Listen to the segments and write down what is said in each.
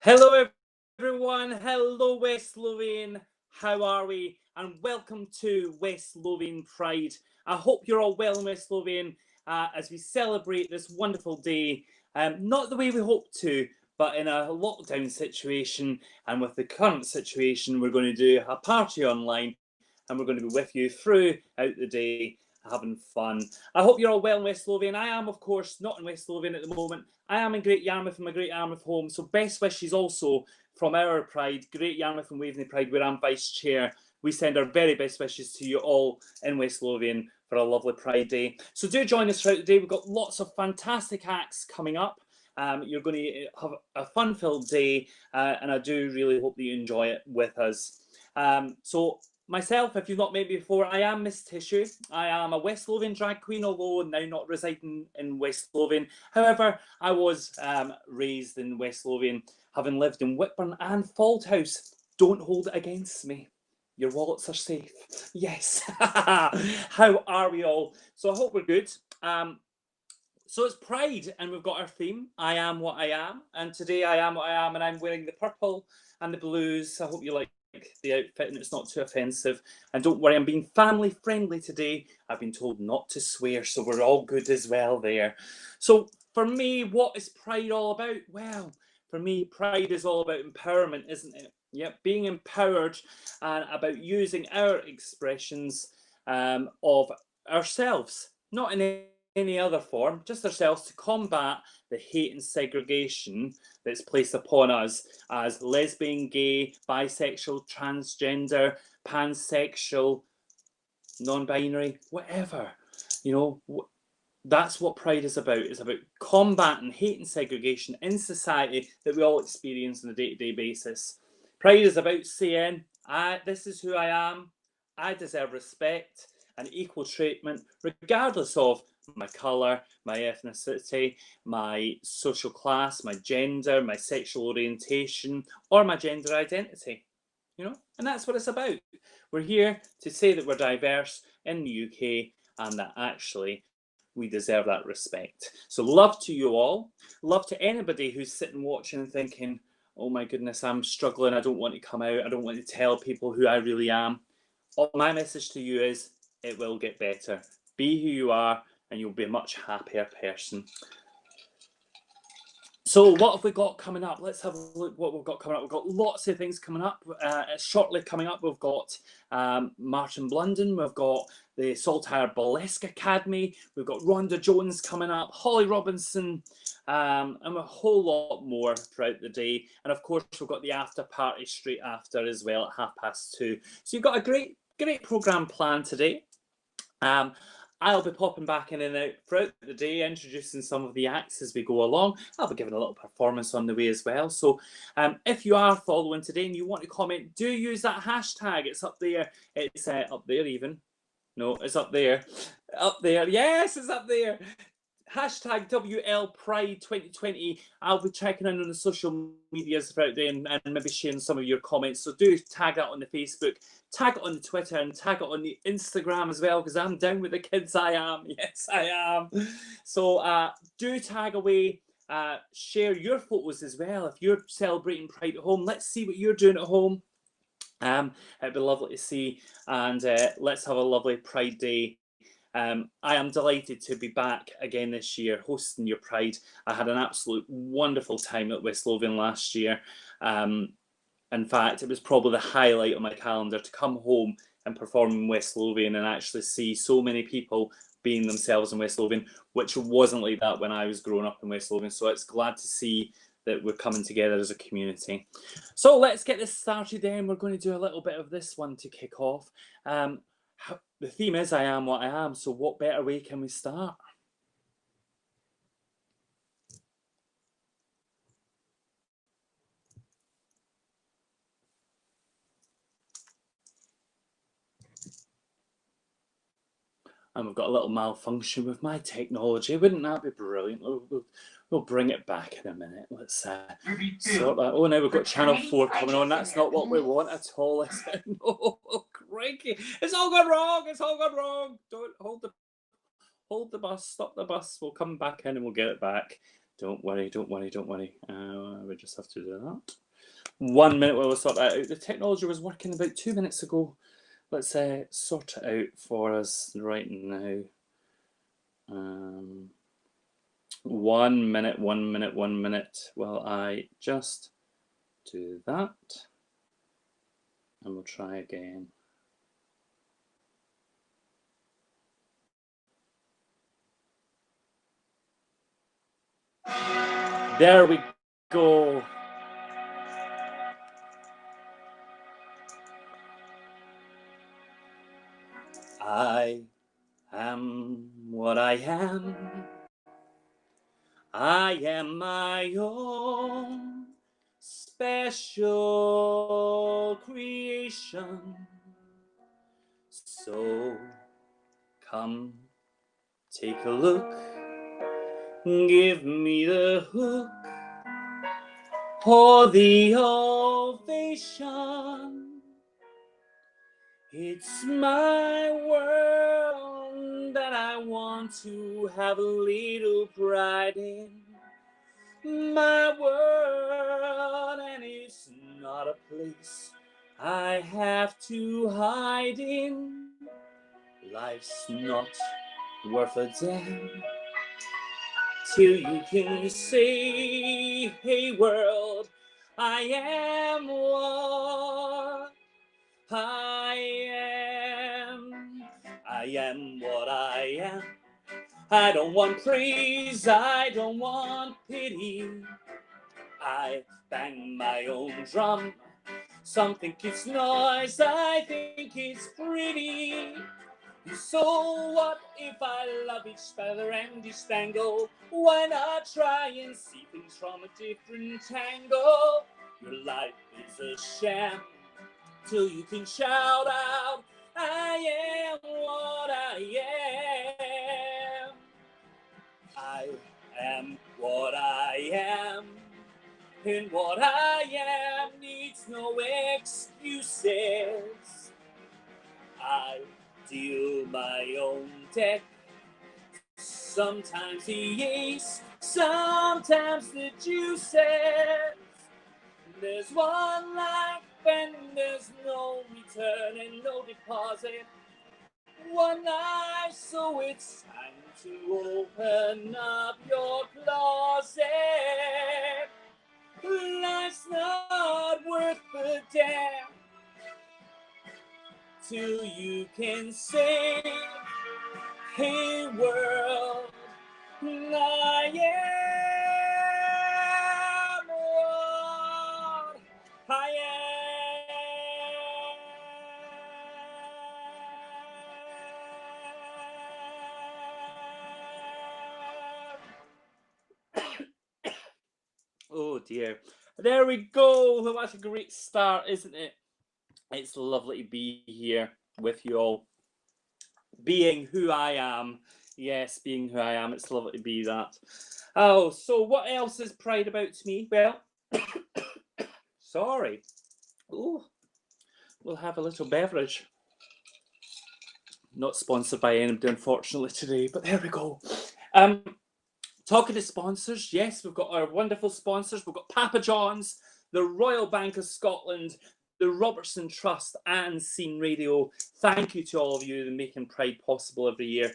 Hello, everyone. Hello, West Lothian. How are we? And welcome to West Lothian Pride. I hope you're all well in West Lothian as we celebrate this wonderful day. Not the way we hoped to, but in a lockdown situation. And with the current situation, we're going to do a party online and we're going to be with you throughout the day, having fun. I hope you're all well in West Lothian. I am, of course, not in West Lothian at the moment. I am in Great Yarmouth, in my Great Yarmouth home. So best wishes also from our Pride, Great Yarmouth and Waveney Pride, where I'm Vice Chair. We send our very best wishes to you all in West Lothian for a lovely Pride Day. So do join us throughout the day. We've got lots of fantastic acts coming up. You're going to have a fun-filled day, and I do really hope that you enjoy it with us. So myself, if you've not met me before, I am Miss Tissue. I am a West Lothian drag queen, although now not residing in West Lothian. However, I was raised in West Lothian, having lived in Whitburn and Fauldhouse. Don't hold it against me. Your wallets are safe. Yes. How are we all? So I hope we're good. So it's Pride, and we've got our theme, I am what I am. And today I am what I am, and I'm wearing the purple and the blues. I hope you like the outfit and it's not too offensive. And don't worry, I'm being family friendly today. I've been told not to swear, so we're all good as well there. So for me, what is Pride all about? Well, for me, Pride is all about empowerment, isn't it? Yep, being empowered and about using our expressions of ourselves, not in any other form, just ourselves, to combat the hate and segregation that's placed upon us as lesbian, gay, bisexual, transgender, pansexual, non-binary, whatever. You know, that's what Pride is about. It's about combating hate and segregation in society that we all experience on a day-to-day basis. Pride is about saying, this is who I am, I deserve respect and equal treatment, regardless of my colour, my ethnicity, my social class, my gender, my sexual orientation, or my gender identity. You know, and that's what it's about. We're here to say that we're diverse in the UK and that actually we deserve that respect. So love to you all. Love to anybody who's sitting watching and thinking, oh my goodness, I'm struggling. I don't want to come out. I don't want to tell people who I really am. My message to you is it will get better. Be who you are and you'll be a much happier person. So what have we got coming up? Let's have a look what we've got coming up. We've got lots of things coming up. Shortly coming up, we've got Martin Blunden. We've got the Saltire Burlesque Academy. We've got Ronda Jones coming up, Holly Robinson, and a whole lot more throughout the day. And of course, we've got the after party straight after as well at 2:30. So you've got a great programme planned today. I'll be popping back in and out throughout the day, introducing some of the acts as we go along. I'll be giving a little performance on the way as well. So if you are following today and you want to comment, do use that hashtag. It's up there. It's up there even. No, it's up there. Up there. Yes, it's up there. Hashtag WL Pride 2020. I'll be checking in on the social medias throughout the day and maybe sharing some of your comments. So do tag that on the Facebook, tag it on the Twitter, and tag it on the Instagram as well, because I'm down with the kids. I am. Yes, I am. So do tag away. Share your photos as well. If you're celebrating Pride at home, let's see what you're doing at home. It'd be lovely to see. And let's have a lovely Pride Day. I am delighted to be back again this year hosting your Pride. I had an absolute wonderful time at West Lothian last year. In fact, it was probably the highlight on my calendar to come home and perform in West Lothian and actually see so many people being themselves in West Lothian, which wasn't like that when I was growing up in West Lothian. So it's glad to see that we're coming together as a community. So let's get this started then. We're going to do a little bit of this one to kick off. The theme is I am what I am, so what better way can we start? And we've got a little malfunction with my technology. Wouldn't that be brilliant? We'll bring it back in a minute. Let's sort that. Oh, now we've got Channel 4 coming on. That's not what we want at all, is it? No, crikey. It's all gone wrong. It's all gone wrong. Don't hold the bus. Stop the bus. We'll come back in and we'll get it back. Don't worry. We just have to do that. 1 minute while we sort that out. The technology was working about 2 minutes ago. Let's sort it out for us right now. 1 minute. While I just do that. And we'll try again. There we go. I am what I am. I am my own special creation. So come take a look. Give me the hook or the ovation. It's my world that I want to have a little pride in. My world, and it's not a place I have to hide in. Life's not worth a damn till you can say, hey world, I am what I am. I am what I am. I don't want praise, I don't want pity. I bang my own drum. Some think it's noise, I think it's pretty. So what if I love each feather and each spangle? Why not try and see things from a different angle? Your life is a sham till you can shout out, I am what I am. I am what I am, and what I am needs no excuses. I deal my own deck, sometimes the ace, sometimes the deuces. There's one life and there's no return and no deposit. One life, so it's time to open up your closet. Life's not worth the damn till you can say, hey world, I am what I am. Oh dear. There we go. Well, that's a great start, isn't it? It's lovely to be here with you all. Being who I am. Yes, being who I am. It's lovely to be that. Oh, so what else is Pride about to me? Well, sorry. Oh, we'll have a little beverage. Not sponsored by anybody, unfortunately, today, but there we go. Talking to sponsors, yes, we've got our wonderful sponsors. We've got Papa John's, the Royal Bank of Scotland, the Robertson Trust, and Scene Radio. Thank you to all of you that are making Pride possible every year.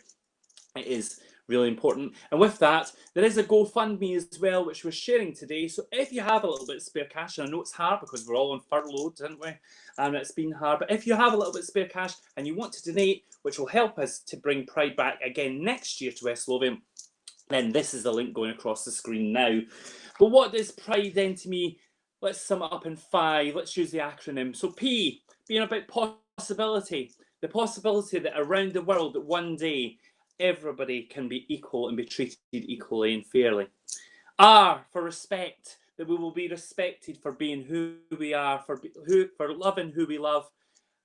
It is really important. And with that, there is a GoFundMe as well, which we're sharing today. So if you have a little bit of spare cash, and I know it's hard because we're all on furlough, didn't we? And it's been hard. But if you have a little bit of spare cash and you want to donate, which will help us to bring Pride back again next year to West Lothian, then this is the link going across the screen now. But what does Pride then to me? Let's sum it up in 5. Let's use the acronym. So P, being about possibility. The possibility that around the world that one day everybody can be equal and be treated equally and fairly. R, for respect, that we will be respected for being who we are, for loving who we love,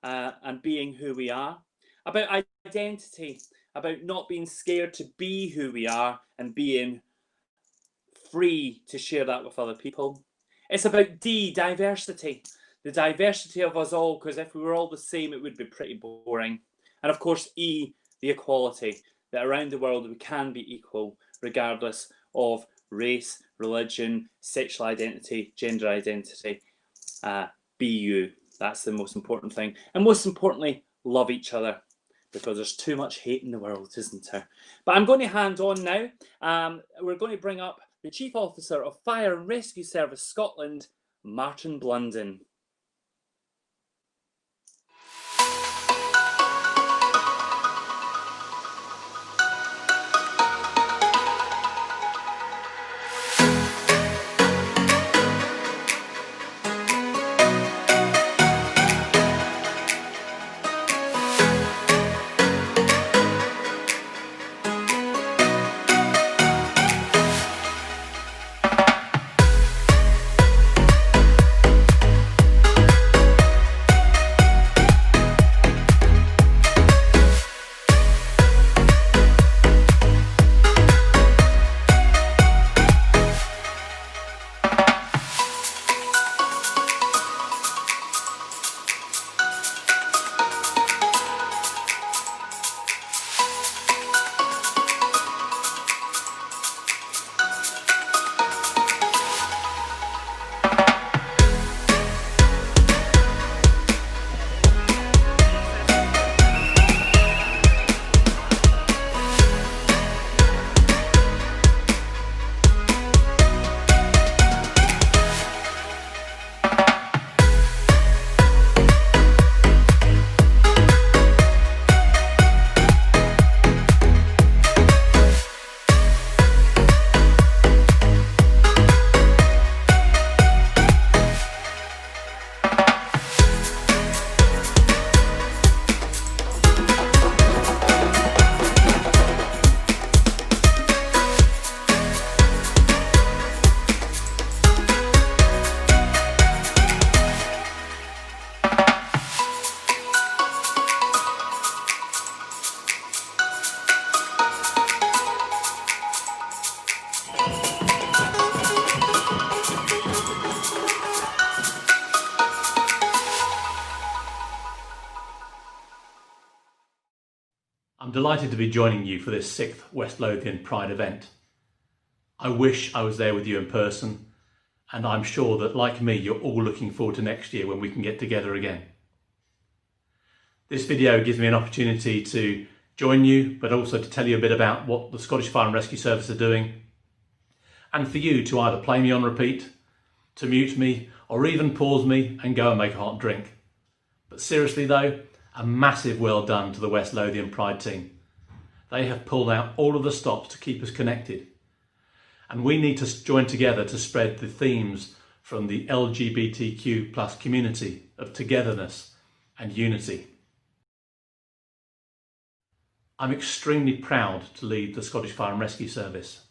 and being who we are. About identity, about not being scared to be who we are and being free to share that with other people. It's about D, diversity, the diversity of us all, because if we were all the same, it would be pretty boring. And of course, E, the equality, that around the world we can be equal regardless of race, religion, sexual identity, gender identity. Be you. That's the most important thing. And most importantly, love each other, because there's too much hate in the world, isn't there? But I'm going to hand on now. We're going to bring up the Chief Officer of Fire and Rescue Service Scotland, Martin Blunden. I'm delighted to be joining you for this 6th West Lothian Pride event. I wish I was there with you in person, and I'm sure that, like me, you're all looking forward to next year when we can get together again. This video gives me an opportunity to join you, but also to tell you a bit about what the Scottish Fire and Rescue Service are doing, and for you to either play me on repeat, to mute me, or even pause me and go and make a hot drink. But seriously though, a massive well done to the West Lothian Pride team. They have pulled out all of the stops to keep us connected. And we need to join together to spread the themes from the LGBTQ+ community of togetherness and unity. I'm extremely proud to lead the Scottish Fire and Rescue Service.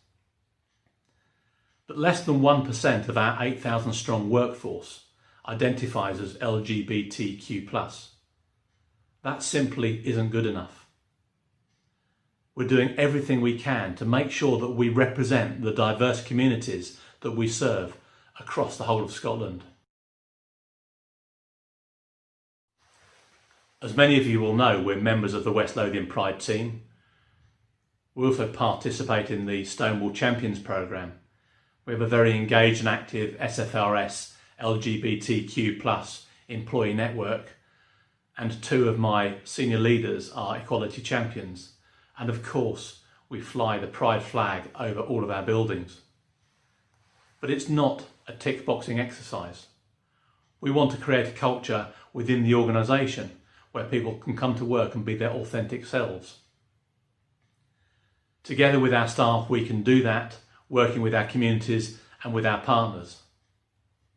But less than 1% of our 8,000 strong workforce identifies as LGBTQ+. That simply isn't good enough. We're doing everything we can to make sure that we represent the diverse communities that we serve across the whole of Scotland. As many of you will know, we're members of the West Lothian Pride team. We also participate in the Stonewall Champions programme. We have a very engaged and active SFRS LGBTQ+ employee network, and 2 of my senior leaders are equality champions. And of course, we fly the Pride flag over all of our buildings. But it's not a tick boxing exercise. We want to create a culture within the organisation where people can come to work and be their authentic selves. Together with our staff, we can do that, working with our communities and with our partners.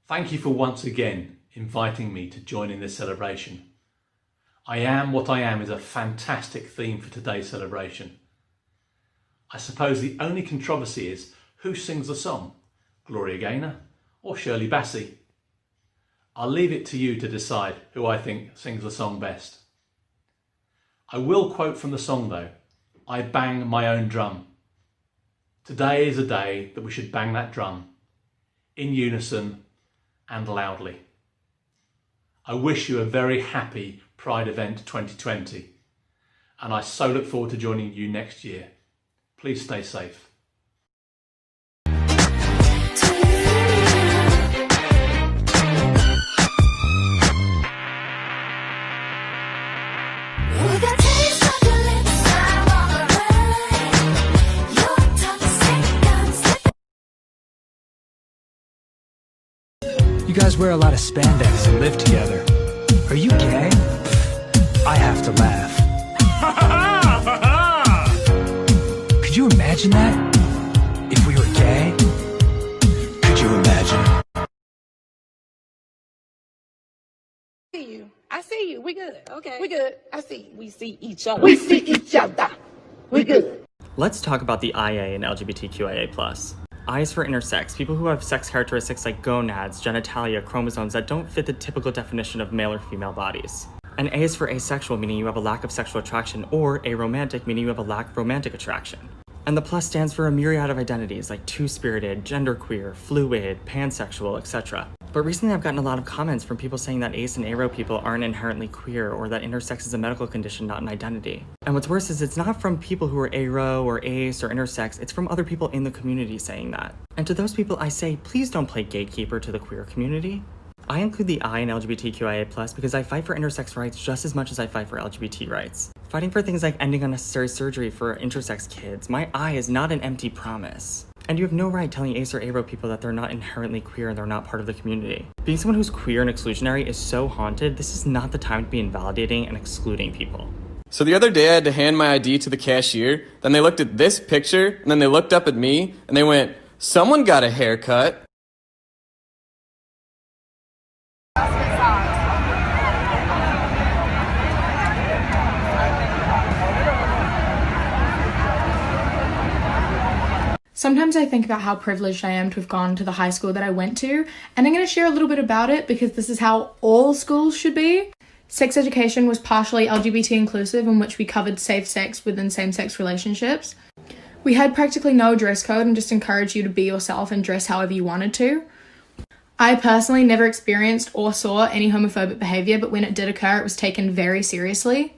Thank you for once again inviting me to join in this celebration. I Am What I Am is a fantastic theme for today's celebration. I suppose the only controversy is who sings the song, Gloria Gaynor or Shirley Bassey? I'll leave it to you to decide who I think sings the song best. I will quote from the song though, I bang my own drum. Today is a day that we should bang that drum, in unison and loudly. I wish you a very happy Pride event 2020, and I so look forward to joining you next year. Please stay safe. You guys wear a lot of spandex and live together. Are you gay? I have to laugh. Could you imagine that? If we were gay? Could you imagine? I see you. We good. Okay. We good. I see. We see each other. We see each other. We good. Let's talk about the IA in LGBTQIA+. I is for intersex, people who have sex characteristics like gonads, genitalia, chromosomes that don't fit the typical definition of male or female bodies. And A is for asexual, meaning you have a lack of sexual attraction, or aromantic, meaning you have a lack of romantic attraction. And the plus stands for a myriad of identities like two-spirited, genderqueer, fluid, pansexual, etc. But recently I've gotten a lot of comments from people saying that ace and aro people aren't inherently queer, or that intersex is a medical condition, not an identity. And what's worse is it's not from people who are aro or ace or intersex, it's from other people in the community saying that. And to those people I say, please don't play gatekeeper to the queer community. I include the I in LGBTQIA+ because I fight for intersex rights just as much as I fight for LGBT rights. Fighting for things like ending unnecessary surgery for intersex kids, my I is not an empty promise. And you have no right telling ace or aro people that they're not inherently queer and they're not part of the community. Being someone who's queer and exclusionary is so haunted, this is not the time to be invalidating and excluding people. So the other day I had to hand my ID to the cashier, then they looked at this picture, and then they looked up at me, and they went, "Someone got a haircut." Sometimes I think about how privileged I am to have gone to the high school that I went to, and I'm going to share a little bit about it because this is how all schools should be. Sex education was partially LGBT inclusive, in which we covered safe sex within same-sex relationships. We had practically no dress code and just encouraged you to be yourself and dress however you wanted to. I personally never experienced or saw any homophobic behaviour, but when it did occur, it was taken very seriously.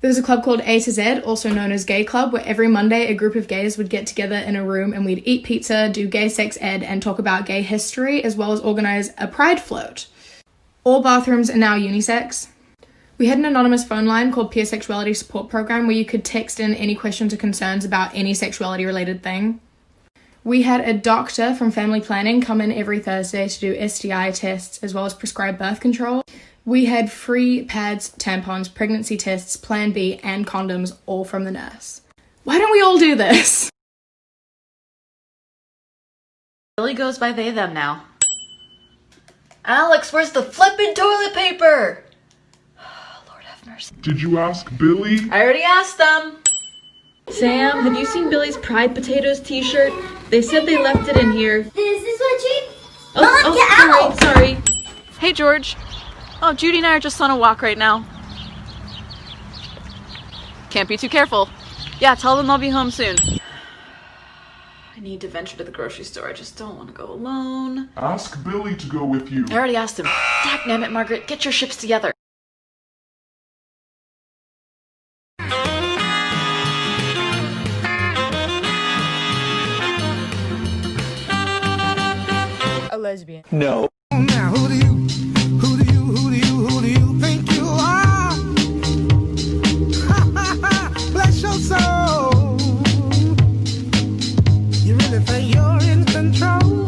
There was a club called A to Z, also known as Gay Club, where every Monday a group of gays would get together in a room and we'd eat pizza, do gay sex ed, and talk about gay history, as well as organise a pride float. All bathrooms are now unisex. We had an anonymous phone line called Peer Sexuality Support Program where you could text in any questions or concerns about any sexuality related thing. We had a doctor from family planning come in every Thursday to do STI tests as well as prescribe birth control. We had free pads, tampons, pregnancy tests, Plan B, and condoms, all from the nurse. Why don't we all do this? Billy goes by they, them now. Alex, where's the flippin' toilet paper? Lord have mercy. Did you ask Billy? I already asked them. Sam, have you seen Billy's Pride Potatoes t-shirt? They said they left it in here. Is this what you... Mom, get out! Sorry. Hey, George. Oh, Judy and I are just on a walk right now. Can't be too careful. Yeah, tell them I'll be home soon. I need to venture to the grocery store. I just don't want to go alone. Ask Billy to go with you. I already asked him. Dagnammit, Margaret, get your ships together. A lesbian. No. Now who do you think you are? Bless your soul. You really think you're in control?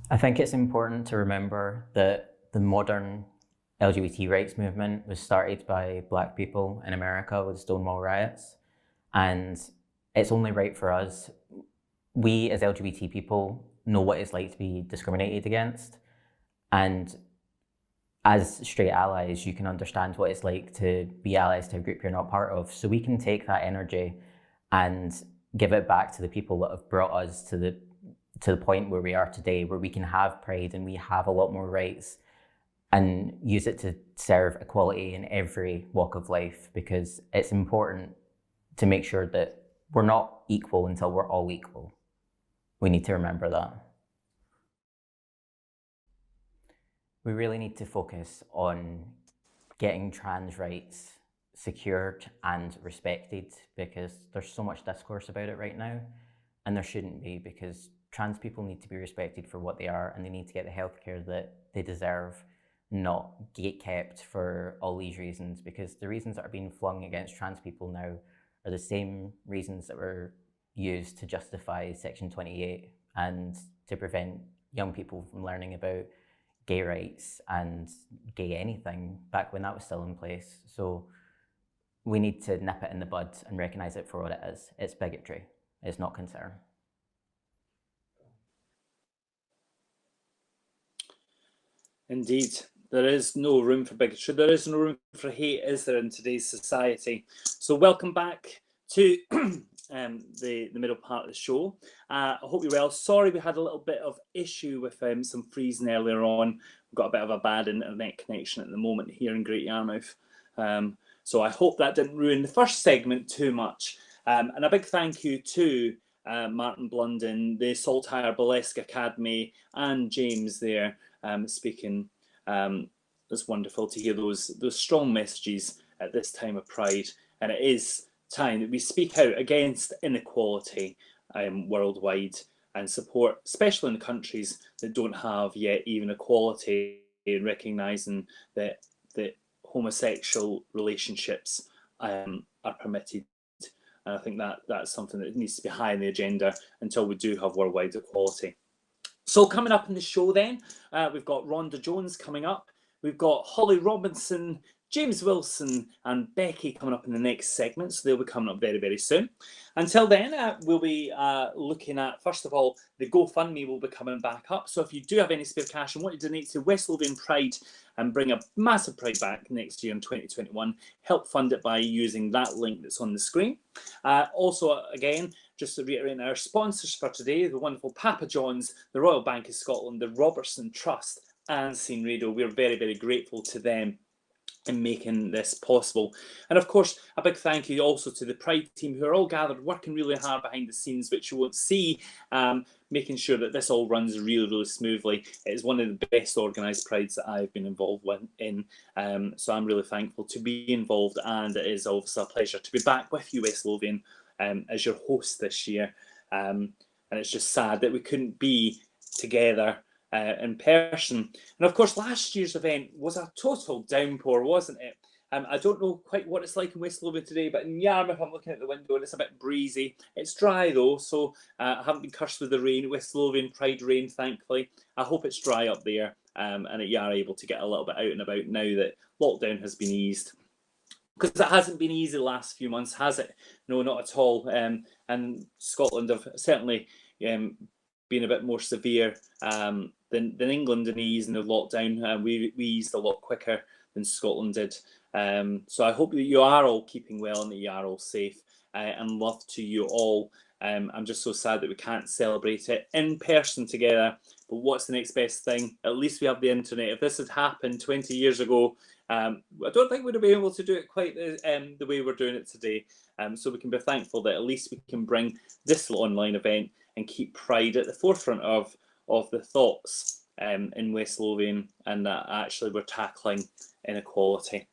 I think it's important to remember that the modern LGBT rights movement was started by Black people in America with Stonewall riots, and it's only right for us. We as LGBT people know what it's like to be discriminated against, and as straight allies, you can understand what it's like to be allies to a group you're not part of. So we can take that energy and give it back to the people that have brought us to the point where we are today, where we can have pride and we have a lot more rights, and use it to serve equality in every walk of life, because it's important to make sure that we're not equal until we're all equal. We need to remember that. We really need to focus on getting trans rights secured and respected, because there's so much discourse about it right now, and there shouldn't be, because trans people need to be respected for what they are, and they need to get the healthcare that they deserve, not gatekept for all these reasons, because the reasons that are being flung against trans people now are the same reasons that were used to justify Section 28 and to prevent young people from learning about gay rights and gay anything back when that was still in place. So we need to nip it in the bud and recognise it for what it is. It's bigotry. It's not concern. Indeed, there is no room for bigotry. There is no room for hate, is there, in today's society? So welcome back to the middle part of the show. I hope you're well. Sorry we had a little bit of issue with some freezing earlier on. We've got a bit of a bad internet connection at the moment here in Great Yarmouth. So I hope that didn't ruin the first segment too much. And a big thank you to Martin Blunden, the Saltire Burlesque Academy, and James there speaking. It's wonderful to hear those strong messages at this time of Pride, and it is time that we speak out against inequality worldwide and support, especially in the countries that don't have yet even equality, in recognising that homosexual relationships are permitted. And I think that's something that needs to be high on the agenda until we do have worldwide equality. So coming up in the show then, we've got Ronda Jones coming up. We've got Holly Robinson, James Wilson and Becky coming up in the next segment. So they'll be coming up very, very soon. Until then, we'll be looking at, first of all, the GoFundMe will be coming back up. So if you do have any spare cash and want to donate to West Lothian Pride and bring a massive Pride back next year in 2021, help fund it by using that link that's on the screen. Also, again, just to reiterate our sponsors for today, the wonderful Papa John's, the Royal Bank of Scotland, the Robertson Trust and Scene Radio. We're very, very grateful to them in making this possible. And of course, a big thank you also to the Pride team, who are all gathered working really hard behind the scenes, which you won't see, making sure that this all runs really, really smoothly. It is one of the best organised Prides that I've been involved in. So I'm really thankful to be involved, and it is also a pleasure to be back with you, West Lothian, as your host this year. And it's just sad that we couldn't be together in person. And of course, last year's event was a total downpour, wasn't it? I don't know quite what it's like in West Lothian today, but in Yarmouth, I'm looking at the window and it's a bit breezy. It's dry though, so I haven't been cursed with the rain. West Lothian Pride rain, thankfully. I hope it's dry up there, and that you are able to get a little bit out and about now that lockdown has been eased. Because it hasn't been easy the last few months, has it? No, not at all. And Scotland have certainly been a bit more severe than England in easing the lockdown. We eased a lot quicker than Scotland did. So I hope that you are all keeping well and that you are all safe. And love to you all. I'm just so sad that we can't celebrate it in person together. But what's the next best thing? At least we have the internet. If this had happened 20 years ago, I don't think we'd have been able to do it quite the way we're doing it today. So we can be thankful that at least we can bring this online event and keep Pride at the forefront of the thoughts in West Lothian, and that actually we're tackling inequality.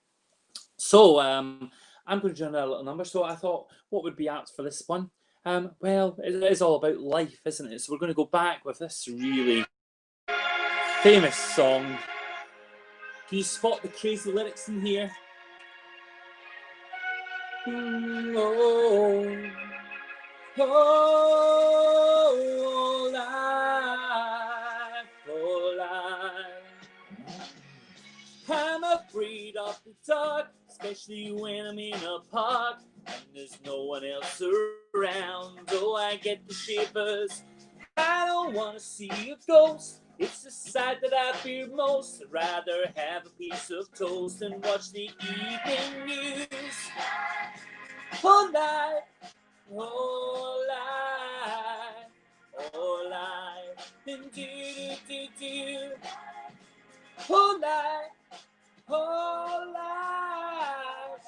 So I'm going to join a little number. So I thought, what would be apt for this one? Well, it is all about life, isn't it? So we're going to go back with this really famous song. Can you spot the crazy lyrics in here? Oh, Oh, life, oh, life. I'm afraid of the dark, especially when I'm in a park and there's no one else around. Oh, I get the shivers. I don't want to see a ghost. It's the sight that I fear most. I'd rather have a piece of toast and watch the evening news. All night, all night, all night, and do. All night, all night.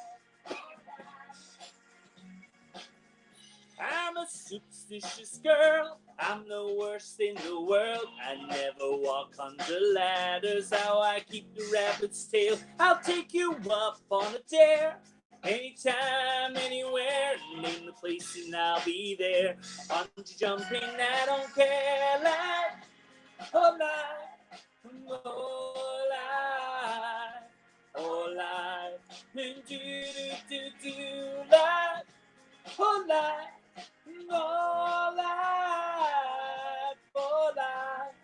I'm a superstitious girl. I'm the worst in the world. I never walk under ladders. How I keep the rabbit's tail. I'll take you up on a dare. Anytime, anywhere. Name the place and I'll be there. Bungee jumping, I don't care. Like, all night, all night, all night. Do, like, all night. All life, all life.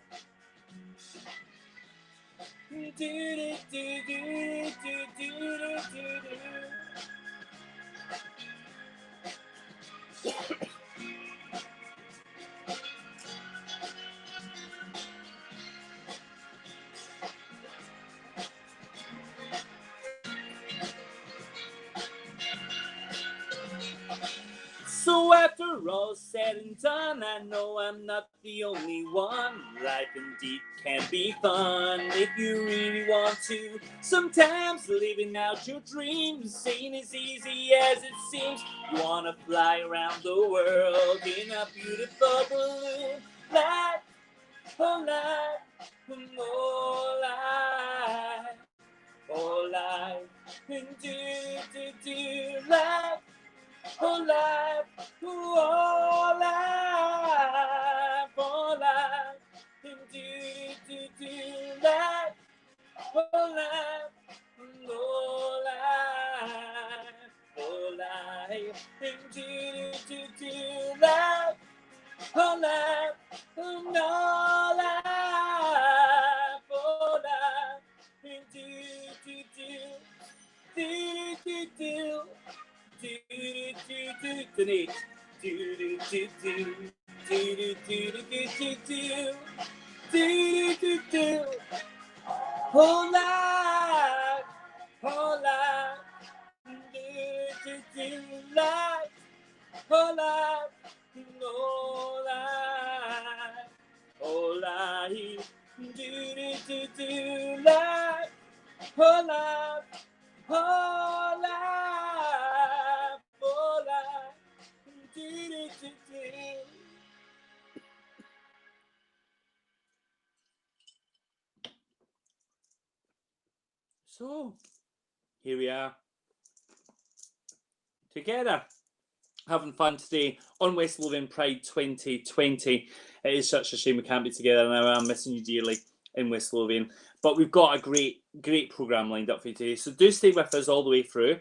So after all said and done, I know I'm not the only one. Life indeed can be fun if you really want to. Sometimes living out your dreams ain't as easy as it seems. You wanna fly around the world in a beautiful balloon. Life, oh life, oh life, oh life, and do life. Oh life, oh life, oh life, do life, oh life, oh life, oh life, do life, oh life, no life, oh life, whole life, whole life, life, whole life, no life, whole life, life, whole life. Whole life, whole life, do. So, here we are, together, having fun today on West Lothian Pride 2020. It is such a shame we can't be together now. I'm missing you dearly in West Lothian. But we've got a great programme lined up for you today. So do stay with us all the way through.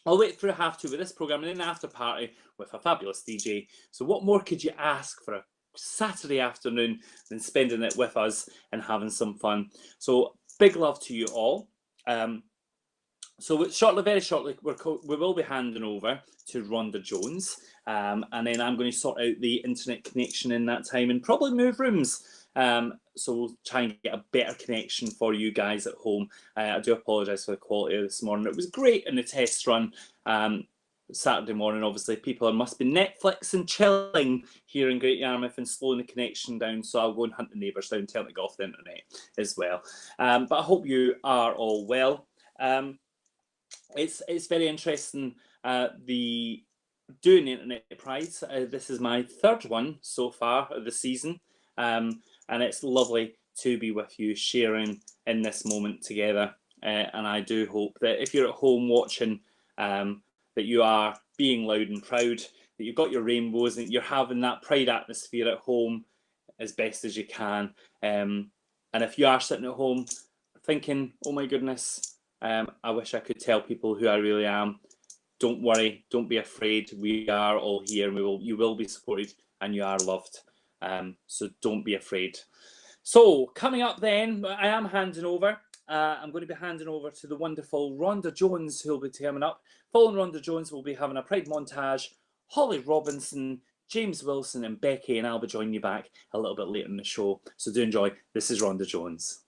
All the way through half two with this programme and then after party with a fabulous DJ. So what more could you ask for a Saturday afternoon than spending it with us and having some fun? So big love to you all. So very shortly, we will be handing over to Ronda Jones, and then I'm going to sort out the internet connection in that time and probably move rooms. So we'll try and get a better connection for you guys at home. I do apologise for the quality of this morning. It was great in the test run Saturday morning. Obviously, people must be Netflix and chilling here in Great Yarmouth and slowing the connection down. So I'll go and hunt the neighbours down, tell them to go off the internet as well. But I hope you are all well. It's very interesting. The doing Internet Pride. This is my third one so far of the season, and it's lovely to be with you, sharing in this moment together. And I do hope that if you're at home watching, that you are being loud and proud, that you've got your rainbows, and you're having that Pride atmosphere at home as best as you can. And if you are sitting at home thinking, "Oh my goodness, I wish I could tell people who I really am," don't worry, don't be afraid. We are all here, and you will be supported, and you are loved. So don't be afraid. So coming up then, I am handing over. I'm going to be handing over to the wonderful Ronda Jones, who will be coming up. Following Ronda Jones, we'll be having a Pride montage. Holly Robinson, James Wilson, and Becky, and I'll be joining you back a little bit later in the show. So do enjoy. This is Ronda Jones.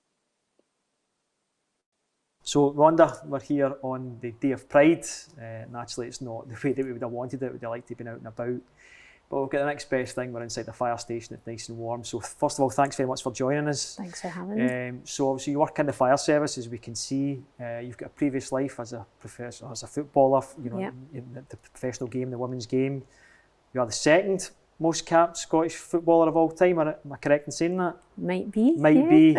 So Rhonda, we're here on the day of Pride. Naturally, it's not the way that we would have wanted it. We'd have liked to have been out and about. But we've got the next best thing. We're inside the fire station. It's nice and warm. So first of all, thanks very much for joining us. Thanks for having me. So obviously you work in the fire service, as we can see. You've got a previous life as a professional, as a footballer, you know, in the professional game, the women's game. You are the second most capped Scottish footballer of all time. Am I correct in saying that? Might be. Might be.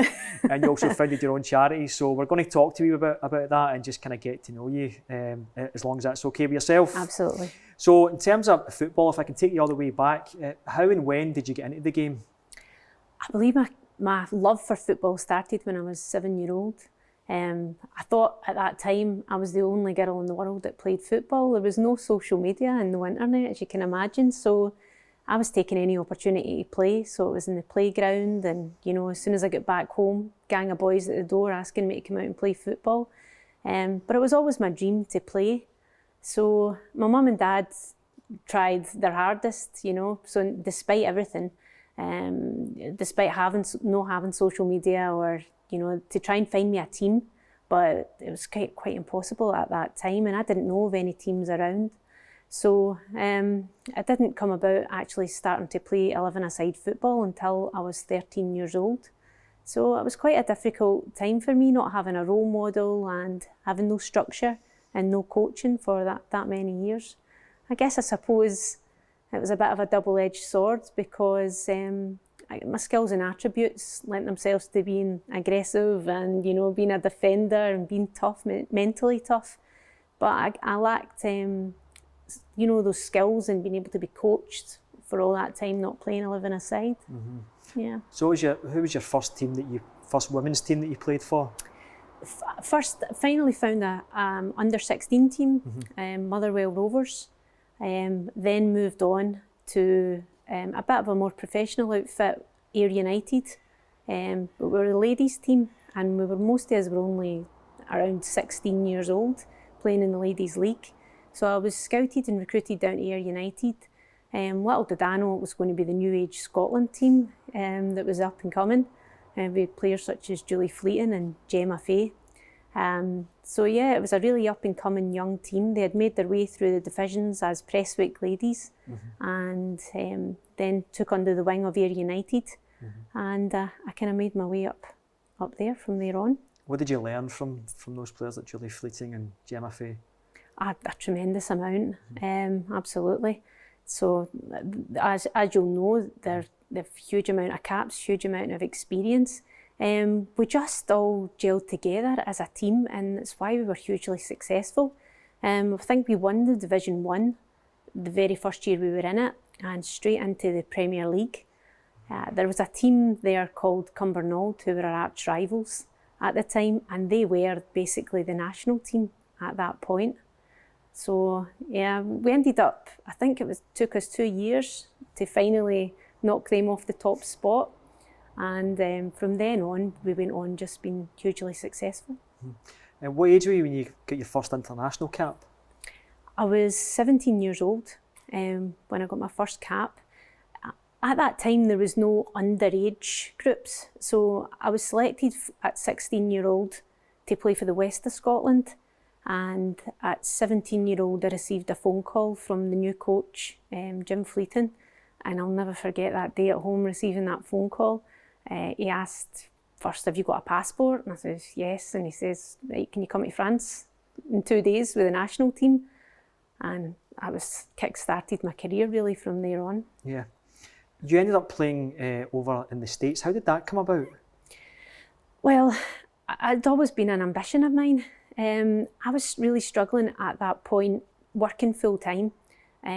And you also founded your own charity. So we're going to talk to you about that and just kind of get to know you, as long as that's okay with yourself. Absolutely. So in terms of football, if I can take you all the way back, how and when did you get into the game? I believe my love for football started when I was 7-year-old. I thought at that time I was the only girl in the world that played football. There was no social media and no internet, as you can imagine. So I was taking any opportunity to play. So it was in the playground, and you know, as soon as I got back home, gang of boys at the door asking me to come out and play football. But it was always my dream to play. So my mum and dad tried their hardest, you know. So despite everything, despite having social media, or you know, to try and find me a team, but it was quite impossible at that time, and I didn't know of any teams around. So I didn't come about actually starting to play 11-a-side football until I was 13 years old. So it was quite a difficult time for me, not having a role model and having no structure and no coaching for that many years. I suppose it was a bit of a double-edged sword, because my skills and attributes lent themselves to being aggressive and, you know, being a defender and being tough, mentally tough. But I lacked, you know, those skills and being able to be coached for all that time not playing 11-a-side. Mm-hmm. Yeah. So who was your first women's team that you played for? First, finally found a under-16 team, Motherwell Rovers. Then moved on to a bit of a more professional outfit, Ayr United. But we were a ladies' team, and most of us were only around 16 years old, playing in the ladies' league. So I was scouted and recruited down to Ayr United. Little did I know it was going to be the New Age Scotland team that was up and coming. We had players such as Julie Fleeton and Gemma Fay. So yeah, it was a really up and coming young team. They had made their way through the divisions as Prestwick ladies, and then took under the wing of Ayr United, and I kind of made my way up there from there on. What did you learn from those players like Julie Fleeting and Gemma Fay? A tremendous amount, absolutely. So as you'll know, they're a huge amount of caps, huge amount of experience. We just all gelled together as a team, and that's why we were hugely successful. I think we won the Division 1 the very first year we were in it, and straight into the Premier League. There was a team there called Cumbernauld, who were our arch rivals at the time, and they were basically the national team at that point. So yeah, we ended up, I think took us 2 years to finally knock them off the top spot. And from then on, we went on just being hugely successful. And what age were you when you got your first international cap? I was 17 years old when I got my first cap. At that time, there was no underage groups. So I was selected at 16-year-old to play for the West of Scotland. And at 17-year-old, I received a phone call from the new coach, Jim Fleeton. And I'll never forget that day at home receiving that phone call. He asked, first, have you got a passport? And I said, yes. And he says, right, can you come to France in 2 days with the national team? And I kick-started my career really from there on. Yeah. You ended up playing over in the States. How did that come about? Well, it'd always been an ambition of mine. I was really struggling at that point, working full-time,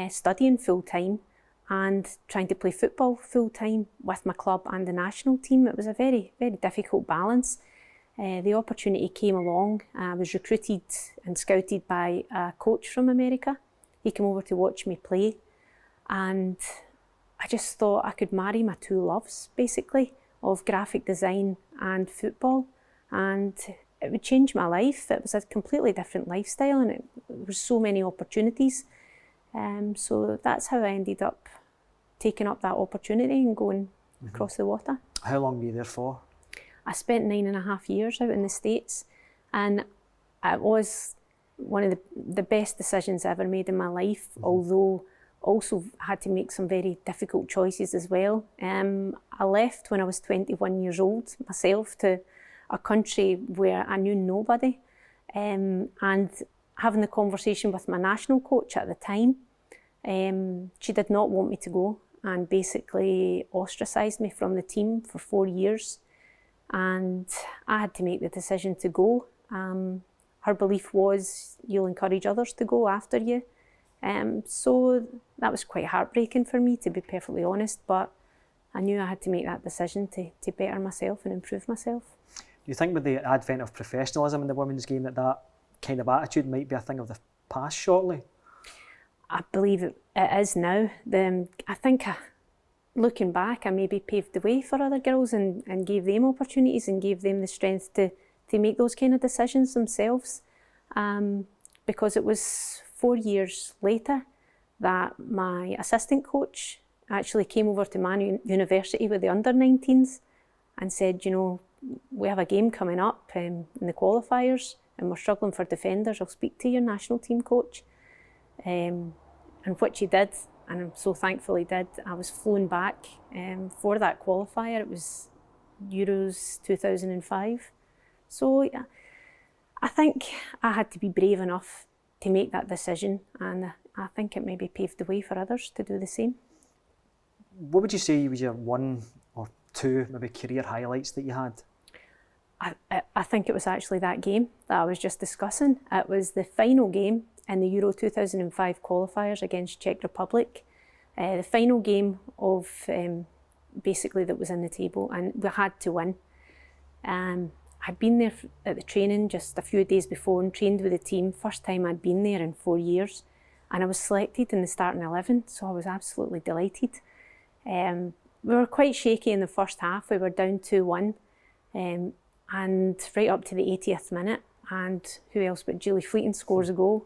studying full-time, and trying to play football full-time with my club and the national team. It was a very, very difficult balance. The opportunity came along. I was recruited and scouted by a coach from America. He came over to watch me play, and I just thought I could marry my two loves, basically, of graphic design and football, and it would change my life. It was a completely different lifestyle, and there were so many opportunities. So that's how I ended up taking up that opportunity and going across the water. How long were you there for? I spent 9.5 years out in the States, and it was one of the best decisions I ever made in my life, although also had to make some very difficult choices as well. I left when I was 21 years old myself to a country where I knew nobody, and having the conversation with my national coach at the time, she did not want me to go and basically ostracised me from the team for 4 years, and I had to make the decision to go. Her belief was you'll encourage others to go after you. So that was quite heartbreaking for me, to be perfectly honest, but I knew I had to make that decision to better myself and improve myself. Do you think with the advent of professionalism in the women's game that kind of attitude might be a thing of the past shortly? I believe it is now. I think looking back, I maybe paved the way for other girls and gave them opportunities and gave them the strength to make those kind of decisions themselves. Because it was 4 years later that my assistant coach actually came over to Man University with the under-19s and said, you know, we have a game coming up in the qualifiers and we're struggling for defenders. I'll speak to your national team coach. And which he did, and I'm so thankful he did. I was flown back for that qualifier. It was Euros 2005. So yeah, I think I had to be brave enough to make that decision, and I think it maybe paved the way for others to do the same. What would you say was your one or two maybe career highlights that you had? I think it was actually that game that I was just discussing. It was the final game in the Euro 2005 qualifiers against Czech Republic. The final game of basically that was in the table, and we had to win. I'd been there at the training just a few days before and trained with the team. First time I'd been there in 4 years, and I was selected in the starting 11, so I was absolutely delighted. We were quite shaky in the first half. We were down 2-1, and right up to the 80th minute, and who else but Julie Fleeting scores a goal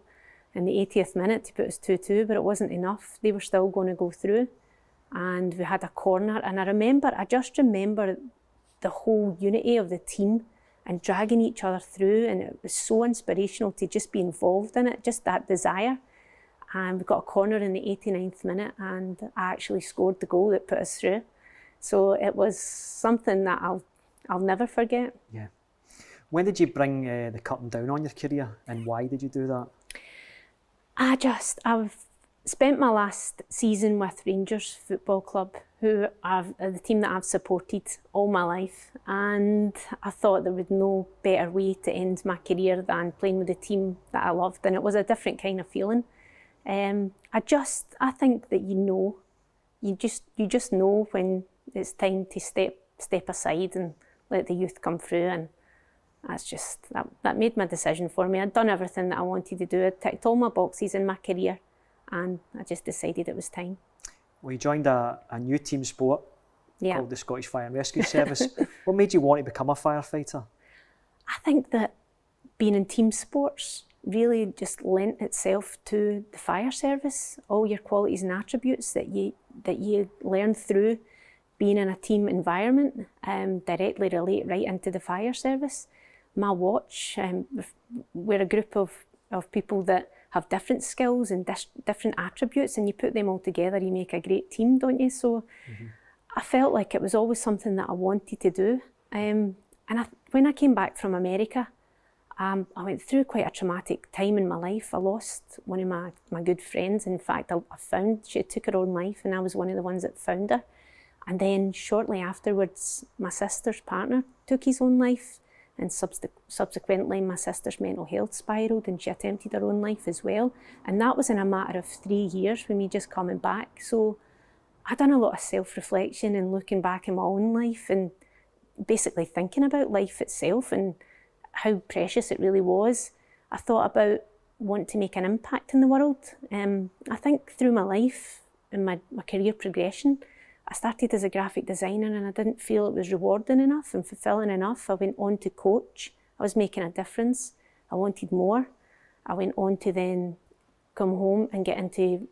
in the 80th minute to put us 2-2, but it wasn't enough. They were still going to go through, and we had a corner, and I just remember the whole unity of the team and dragging each other through, and it was so inspirational to just be involved in it, just that desire. And we got a corner in the 89th minute, and I actually scored the goal that put us through. So it was something that I'll never forget. Yeah. When did you bring the curtain down on your career, and why did you do that? I've spent my last season with Rangers Football Club, who are the team that I've supported all my life, and I thought there was no better way to end my career than playing with a team that I loved, and it was a different kind of feeling. I think that you just know when it's time to step aside and let the youth come through, and that made my decision for me. I'd done everything that I wanted to do. I'd ticked all my boxes in my career, and I just decided it was time. Well, you joined a new team sport called the Scottish Fire and Rescue Service. What made you want to become a firefighter? I think that being in team sports really just lent itself to the fire service. All your qualities and attributes that you learn through being in a team environment directly relate right into the fire service. My watch, we're a group of people that have different skills and different attributes, and you put them all together, you make a great team, don't you? So I felt like it was always something that I wanted to do. And when I came back from America, I went through quite a traumatic time in my life. I lost one of my good friends. In fact, she took her own life, and I was one of the ones that found her. And then shortly afterwards, my sister's partner took his own life, and subsequently my sister's mental health spiralled, and she attempted her own life as well. And that was in a matter of 3 years for me just coming back. So I'd done a lot of self-reflection and looking back in my own life and basically thinking about life itself and how precious it really was, I thought about wanting to make an impact in the world. I think through my life and my career progression, I started as a graphic designer and I didn't feel it was rewarding enough and fulfilling enough. I went on to coach. I was making a difference. I wanted more. I went on to then come home and get into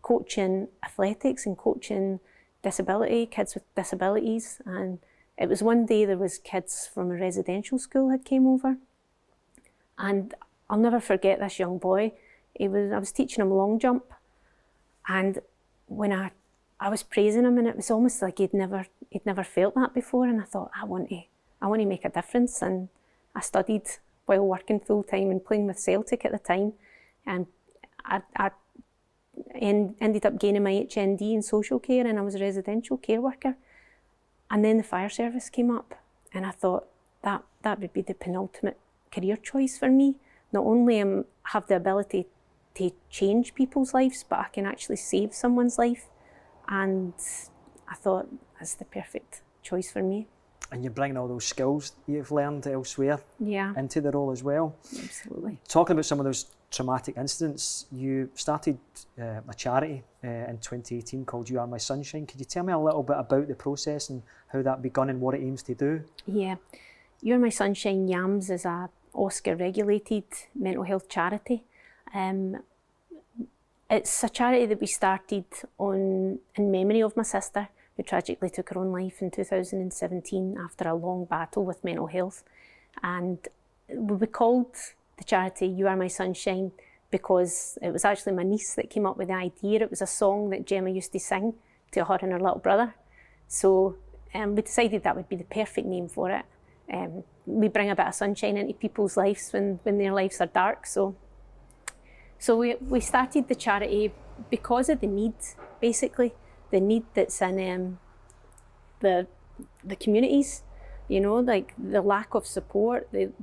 coaching athletics and coaching kids with disabilities. And it was one day there was kids from a residential school had came over. And I'll never forget this young boy. I was teaching him long jump. And when I was praising him, and it was almost like he'd never felt that before. And I thought, I want to make a difference. And I studied while working full time and playing with Celtic at the time. And I ended up gaining my HND in social care, and I was a residential care worker. And then the fire service came up, and I thought that would be the penultimate career choice for me. Not only have the ability to change people's lives, but I can actually save someone's life. And I thought that's the perfect choice for me. And you're bringing all those skills you've learned elsewhere into the role as well. Absolutely. Talking about some of those traumatic incidents, you started a charity in 2018 called You Are My Sunshine. Could you tell me a little bit about the process and how that begun and what it aims to do? Yeah. You Are My Sunshine YAMS is a Oscar-regulated mental health charity. It's a charity that we started in memory of my sister, who tragically took her own life in 2017 after a long battle with mental health. And we called the charity You Are My Sunshine because it was actually my niece that came up with the idea. It was a song that Gemma used to sing to her and her little brother. So we decided that would be the perfect name for it. We bring a bit of sunshine into people's lives when their lives are dark. So we started the charity because of the need, basically. The need that's in the communities, like the lack of support, the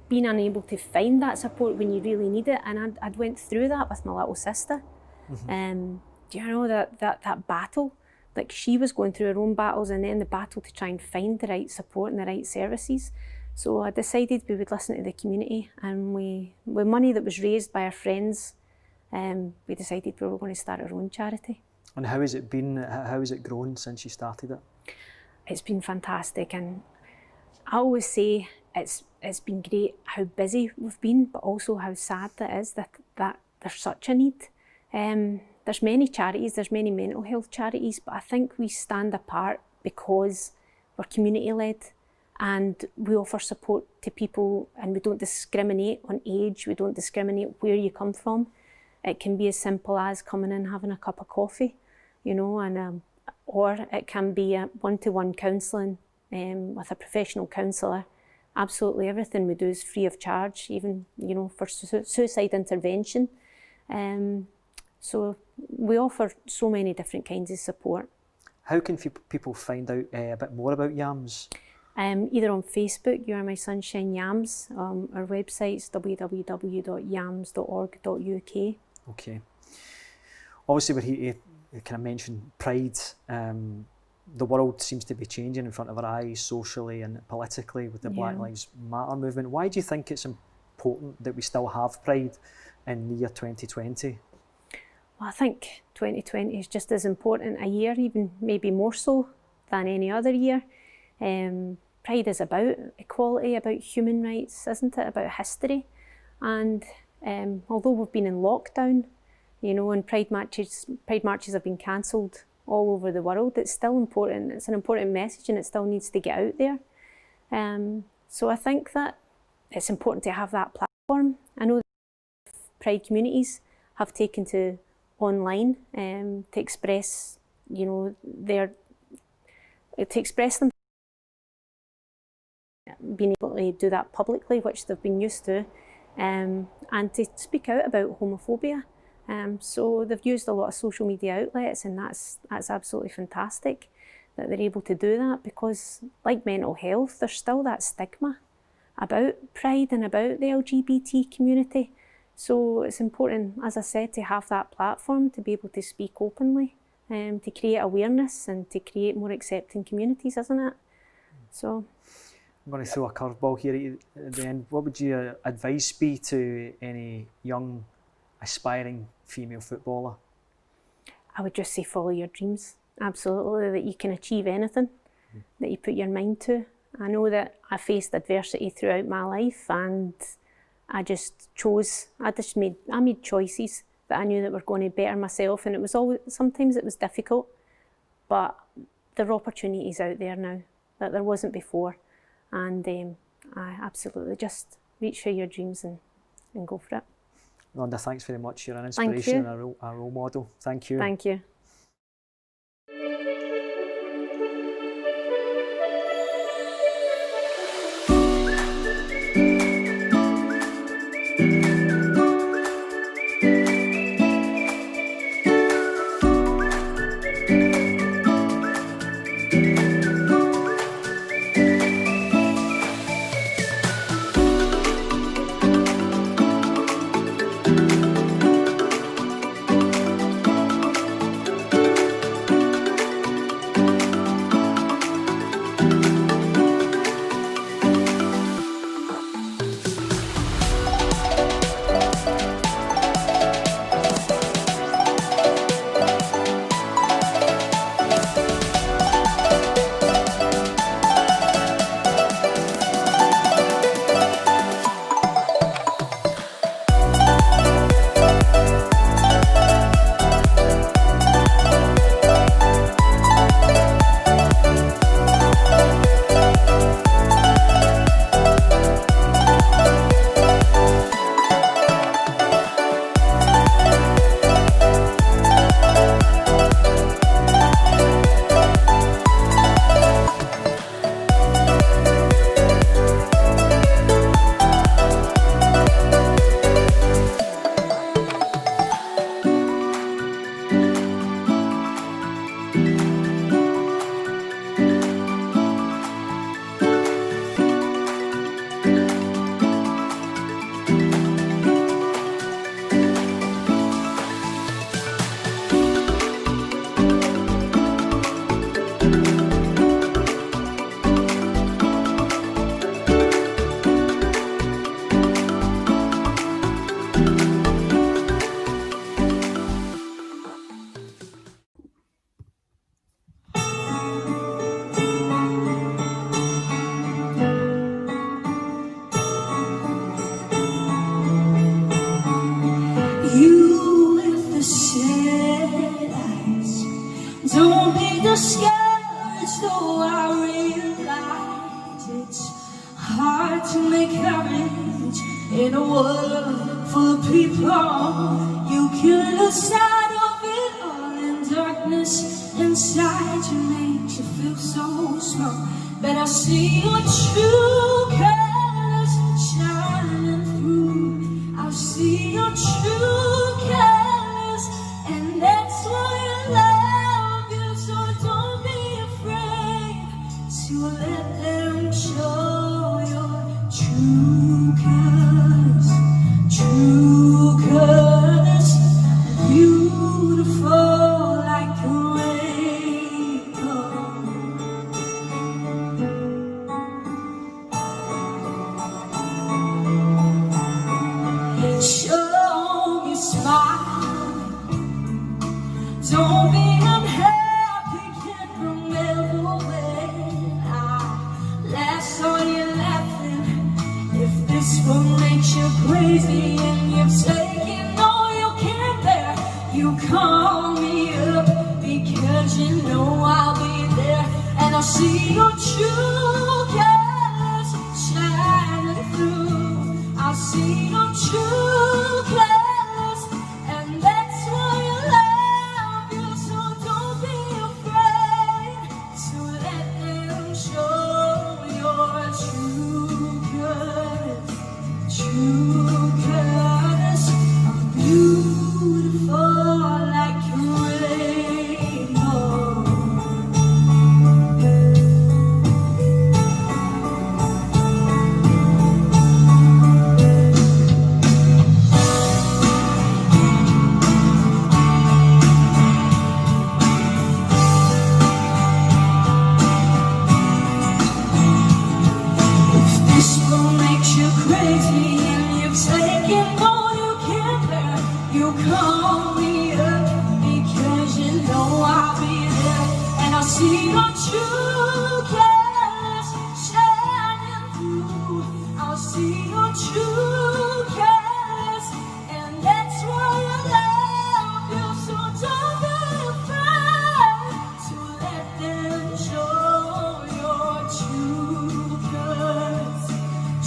being unable to find that support when you really need it. And I'd went through that with my little sister. That battle, like she was going through her own battles, and then the battle to try and find the right support and the right services. So I decided we would listen to the community, and with money that was raised by our friends, we decided we were going to start our own charity. And how has it been? How has it grown since you started it? It's been fantastic, and I always say it's been great how busy we've been, but also how sad that is that there's such a need. There's many charities, there's many mental health charities, but I think we stand apart because we're community-led and we offer support to people, and we don't discriminate on age, we don't discriminate where you come from. It can be as simple as coming in having a cup of coffee, or it can be a one-to-one counselling with a professional counsellor. Absolutely everything we do is free of charge, even for suicide intervention. So we offer so many different kinds of support. How can people find out a bit more about YAMS? Either on Facebook, You Are My Sunshine YAMS. Our website's www.yams.org.uk. Okay. Obviously, we're here to kind of mention Pride. The world seems to be changing in front of our eyes, socially and politically, with the Black Lives Matter movement. Why do you think it's important that we still have Pride in the year 2020? Well, I think 2020 is just as important a year, even maybe more so than any other year. Pride is about equality, about human rights, isn't it? About history. And although we've been in lockdown, and Pride marches have been cancelled all over the world, it's still important. It's an important message, and it still needs to get out there. So I think that it's important to have that platform. I know that Pride communities have taken to online to express, to express them, being able to do that publicly, which they've been used to, and to speak out about homophobia. So they've used a lot of social media outlets, and that's absolutely fantastic that they're able to do that, because like mental health, there's still that stigma about Pride and about the LGBT community. So it's important, as I said, to have that platform to be able to speak openly, to create awareness and to create more accepting communities, isn't it? So I'm going to throw a curveball here at the end. What would your advice be to any young, aspiring female footballer? I would just say follow your dreams. Absolutely, that you can achieve anything that you put your mind to. I know that I faced adversity throughout my life, and I made choices that I knew that were going to better myself, and sometimes it was difficult, but there are opportunities out there now that there wasn't before, and I absolutely just reach for your dreams and go for it. Ronda, thanks very much. You're an inspiration and a role model. Thank you. Thank you. Don't be discouraged, though I realize it's hard to make courage in a world full of people. You can lose sight of it all, and darkness inside you makes you feel so small. But I see your true colors shining through. I see your true colors, and that's why I love you. So don't be afraid to let them show your true colors. True colors, beautiful like a rainbow. Show me smile. Don't be unhappy, can't remember when I last saw you laughing. If this one makes you crazy and you've taken all you can bear, you call me up because you know I'll be there. And I'll see your true colors shining through. I'll see your true colors, and that's why I love you. So don't be afraid to let them show your true colors. True colors are beautiful like a rainbow. call me up because you know I'll be there, and I'll see your true colors shining through. I'll see your true colors, and that's why I love you. So don't be afraid to let them show your true colors.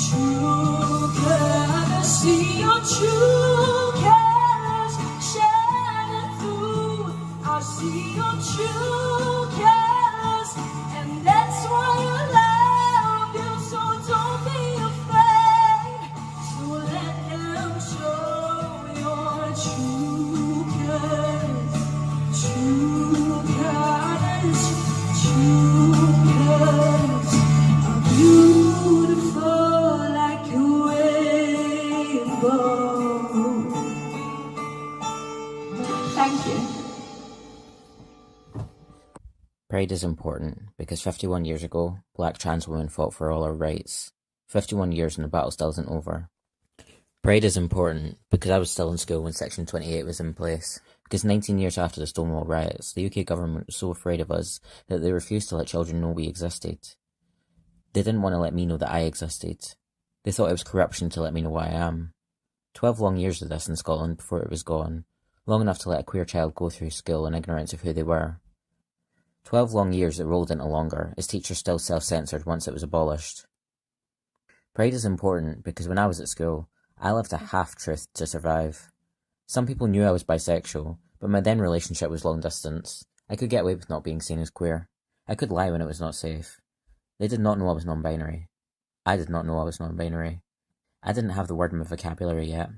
True colors, see your true colors shining through. I see your true colors, and that's why I love you. So don't be afraid to let them show your true colors. True colors, true colors are beautiful like a rainbow. Thank you. Pride is important because 51 years ago, black trans women fought for all our rights. 51 years and the battle still isn't over. Pride is important because I was still in school when Section 28 was in place. Because 19 years after the Stonewall riots, the UK government was so afraid of us that they refused to let children know we existed. They didn't want to let me know that I existed. They thought it was corruption to let me know who I am. 12 long years of this in Scotland before it was gone. Long enough to let a queer child go through school in ignorance of who they were. 12 long years that rolled into longer, as teachers still self-censored once it was abolished. Pride is important because when I was at school, I lived a half-truth to survive. Some people knew I was bisexual, but my then relationship was long distance. I could get away with not being seen as queer. I could lie when it was not safe. They did not know I was non-binary. I did not know I was non-binary. I didn't have the word in my vocabulary yet.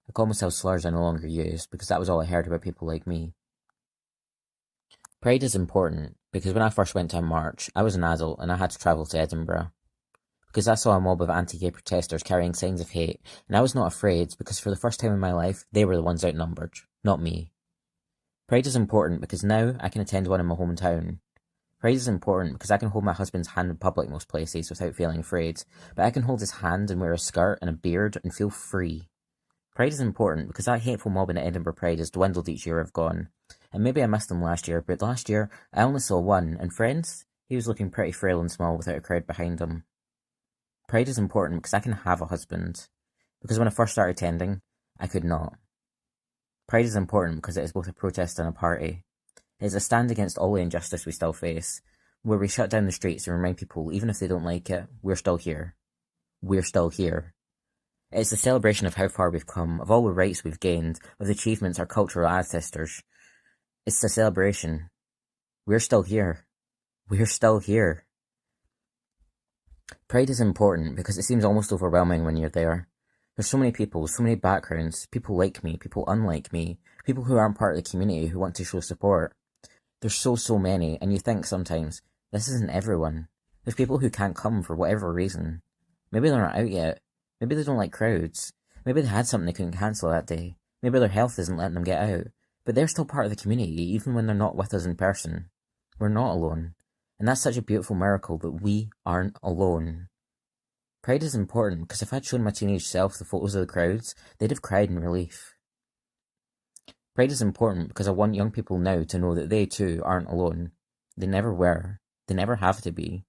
I call myself slurs I no longer use because that was all I heard about people like me. Pride is important because when I first went to a march, I was an adult and I had to travel to Edinburgh. Because I saw a mob of anti-gay protesters carrying signs of hate, and I was not afraid because for the first time in my life, they were the ones outnumbered, not me. Pride is important because now I can attend one in my hometown. Pride is important because I can hold my husband's hand in public most places without feeling afraid, but I can hold his hand and wear a skirt and a beard and feel free. Pride is important because that hateful mob in Edinburgh Pride has dwindled each year I've gone. And maybe I missed them last year, but last year I only saw one, and friends, he was looking pretty frail and small without a crowd behind him. Pride is important because I can have a husband. Because when I first started attending, I could not. Pride is important because it is both a protest and a party. It is a stand against all the injustice we still face, where we shut down the streets and remind people, even if they don't like it, we're still here. We're still here. It is a celebration of how far we've come, of all the rights we've gained, of the achievements our cultural ancestors. It's a celebration. We're still here. We're still here. Pride is important because it seems almost overwhelming when you're there. There's so many people, so many backgrounds, people like me, people unlike me, people who aren't part of the community who want to show support. There's so many, and you think sometimes, this isn't everyone. There's people who can't come for whatever reason. Maybe they're not out yet. Maybe they don't like crowds. Maybe they had something they couldn't cancel that day. Maybe their health isn't letting them get out. But they're still part of the community, even when they're not with us in person. We're not alone. And that's such a beautiful miracle that we aren't alone. Pride is important because if I'd shown my teenage self the photos of the crowds, they'd have cried in relief. Pride is important because I want young people now to know that they too aren't alone. They never were. They never have to be.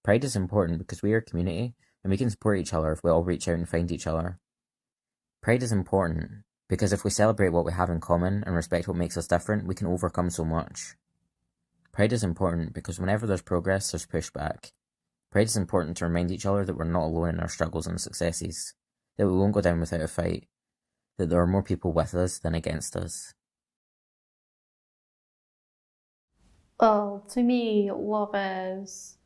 Pride is important because we are a community and we can support each other if we all reach out and find each other. Pride is important because if we celebrate what we have in common and respect what makes us different, we can overcome so much. Pride is important because whenever there's progress, there's pushback. Pride is important to remind each other that we're not alone in our struggles and successes, that we won't go down without a fight, that there are more people with us than against us. Well, to me, love it's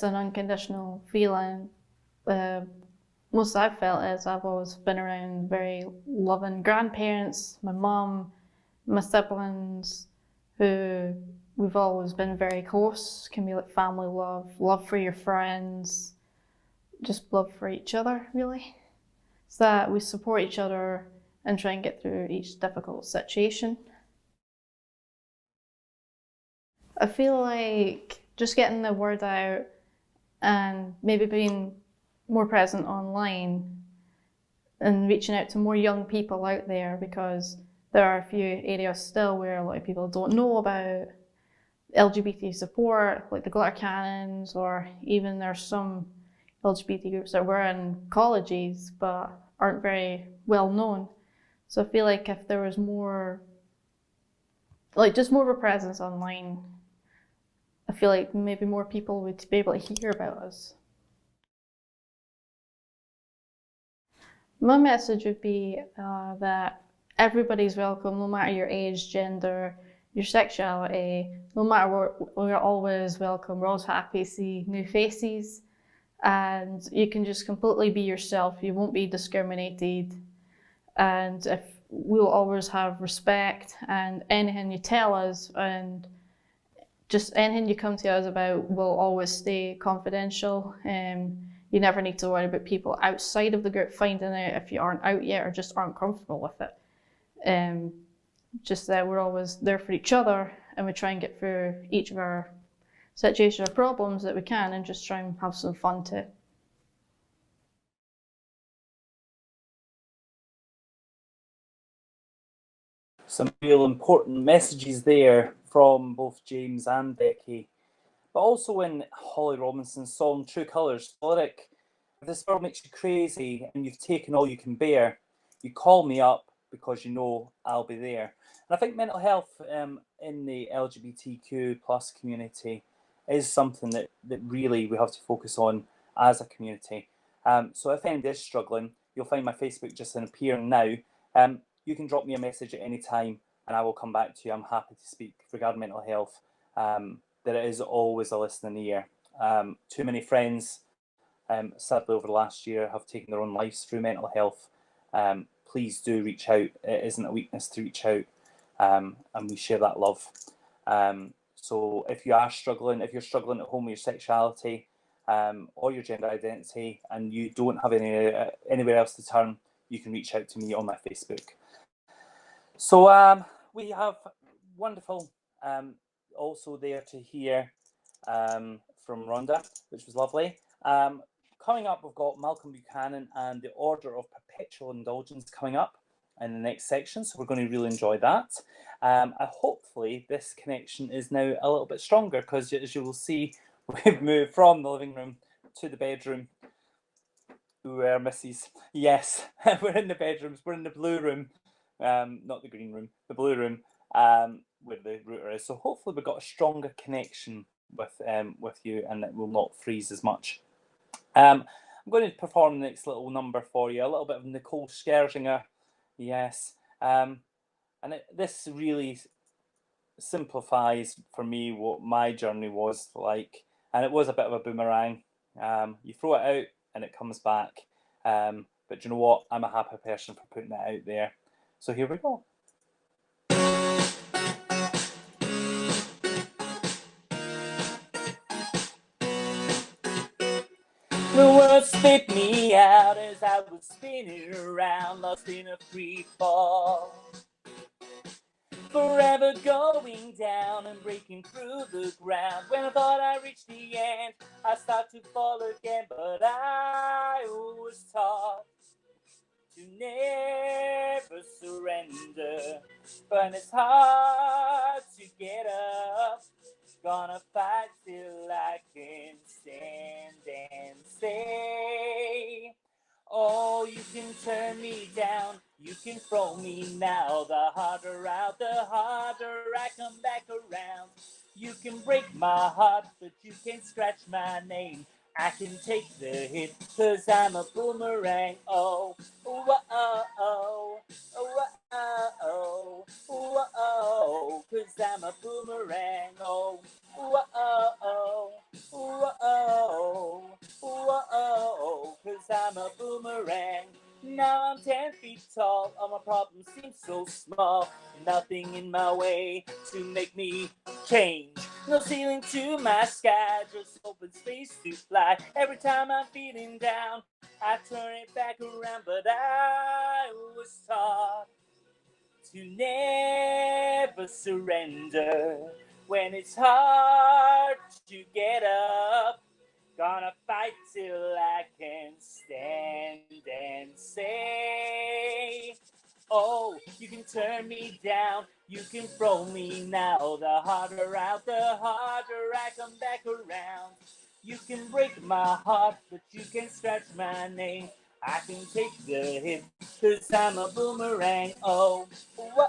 an unconditional feeling. Most I've felt is I've always been around very loving grandparents, my mum, my siblings, who we've always been very close. Can be like family love, love for your friends, just love for each other, really. So that we support each other and try and get through each difficult situation. I feel like just getting the word out and maybe being more present online and reaching out to more young people out there, because there are a few areas still where a lot of people don't know about LGBT support, like the glitter cannons, or even there's some LGBT groups that were in colleges but aren't very well known. So I feel like if there was more, like just more of a presence online, I feel like maybe more people would be able to hear about us. My message would be that everybody's welcome, no matter your age, gender, your sexuality, no matter what, we're always welcome. We're always happy to see new faces, and you can just completely be yourself. You won't be discriminated, and if we'll always have respect, and anything you tell us and just anything you come to us about will always stay confidential. You never need to worry about people outside of the group finding out if you aren't out yet or just aren't comfortable with it. Just that we're always there for each other, and we try and get through each of our situations or problems that we can, and just try and have some fun too. Some real important messages there from both James and Becky. But also in Holly Robinson's song True Colours, lyric, if this world makes you crazy and you've taken all you can bear, you call me up because you know I'll be there. And I think mental health in the LGBTQ plus community is something that really we have to focus on as a community. So if anybody is struggling, you'll find my Facebook just appearing now. You can drop me a message at any time and I will come back to you. I'm happy to speak regarding mental health. There is always a listening ear. Too many friends, sadly over the last year, have taken their own lives through mental health. Please do reach out. It isn't a weakness to reach out, and we share that love. So if you are struggling, if you're struggling at home with your sexuality or your gender identity, and you don't have anywhere else to turn, you can reach out to me on my Facebook. So we have wonderful also there to hear from Rhonda, which was lovely. Coming up, we've got Malcolm Buchanan and the Order of Perpetual Indulgence coming up in the next section, so we're going to really enjoy that. Hopefully this connection is now a little bit stronger, because as you will see, we've moved from the living room to the bedroom. Where Mrs. Yes, we're in the bedrooms. We're in the blue room, not the green room, the blue room, where the router is. So hopefully we've got a stronger connection with you, and it will not freeze as much. I'm going to perform the next little number for you, a little bit of Nicole Scherzinger. Yes, this really simplifies for me what my journey was like, and it was a bit of a boomerang. You throw it out and it comes back, but you know what? I'm a happy person for putting it out there. So here we go. The world spit me out as I was spinning around, lost in a free fall. Forever going down and breaking through the ground. When I thought I reached the end, I start to fall again. But I was taught to never surrender. But it's hard to get up. Gonna fight till I can stand and say, oh, you can turn me down, you can throw me now. The harder out, the harder I come back around. You can break my heart, but you can't scratch my name. I can take the hit, 'cause I'm a boomerang. Oh, oh, oh, oh, oh, oh, oh, oh, 'cause I'm a boomerang. Oh, oh, oh, oh, oh, oh, 'cause I'm a boomerang. Now I'm 10 feet tall, all my problems seem so small. Nothing in my way to make me change. No ceiling to my sky, just open space to fly. Every time I'm feeling down, I turn it back around. But I was taught to never surrender. When it's hard to get up, Gonna fight till I can stand and say, oh, you can turn me down, you can throw me now. The harder out, the harder I come back around. You can break my heart, but you can scratch my name. I can take the hit, 'cause I'm a boomerang. Oh, whoa,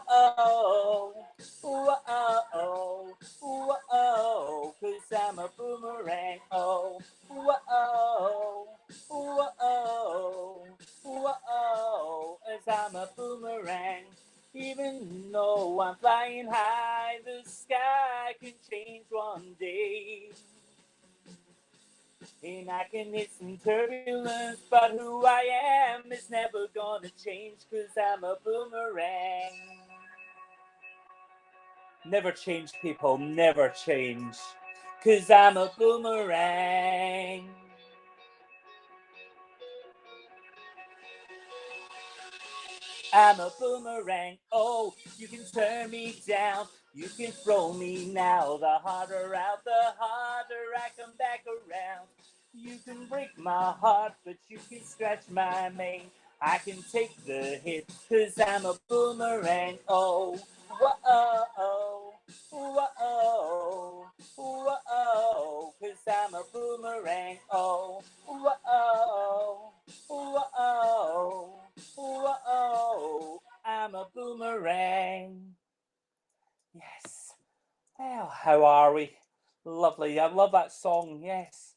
whoa, whoa, 'cause I'm a boomerang. Oh, whoa, whoa, whoa, as I'm a boomerang. Even though I'm flying high, the sky can change one day. And I can hit some turbulence, but who I am is never gonna change, 'cause I'm a boomerang. Never change, people, never change, 'cause I'm a boomerang. I'm a boomerang. Oh, you can turn me down, you can throw me now. The harder out, the harder I come back around. You can break my heart, but you can scratch my mane. I can take the hit, 'cause I'm a boomerang. Oh, whoa, whoa, whoa, 'cause I'm a boomerang. Oh, whoa, whoa, whoa, I'm a boomerang. Yes. Well, how are we? Lovely. I love that song. Yes.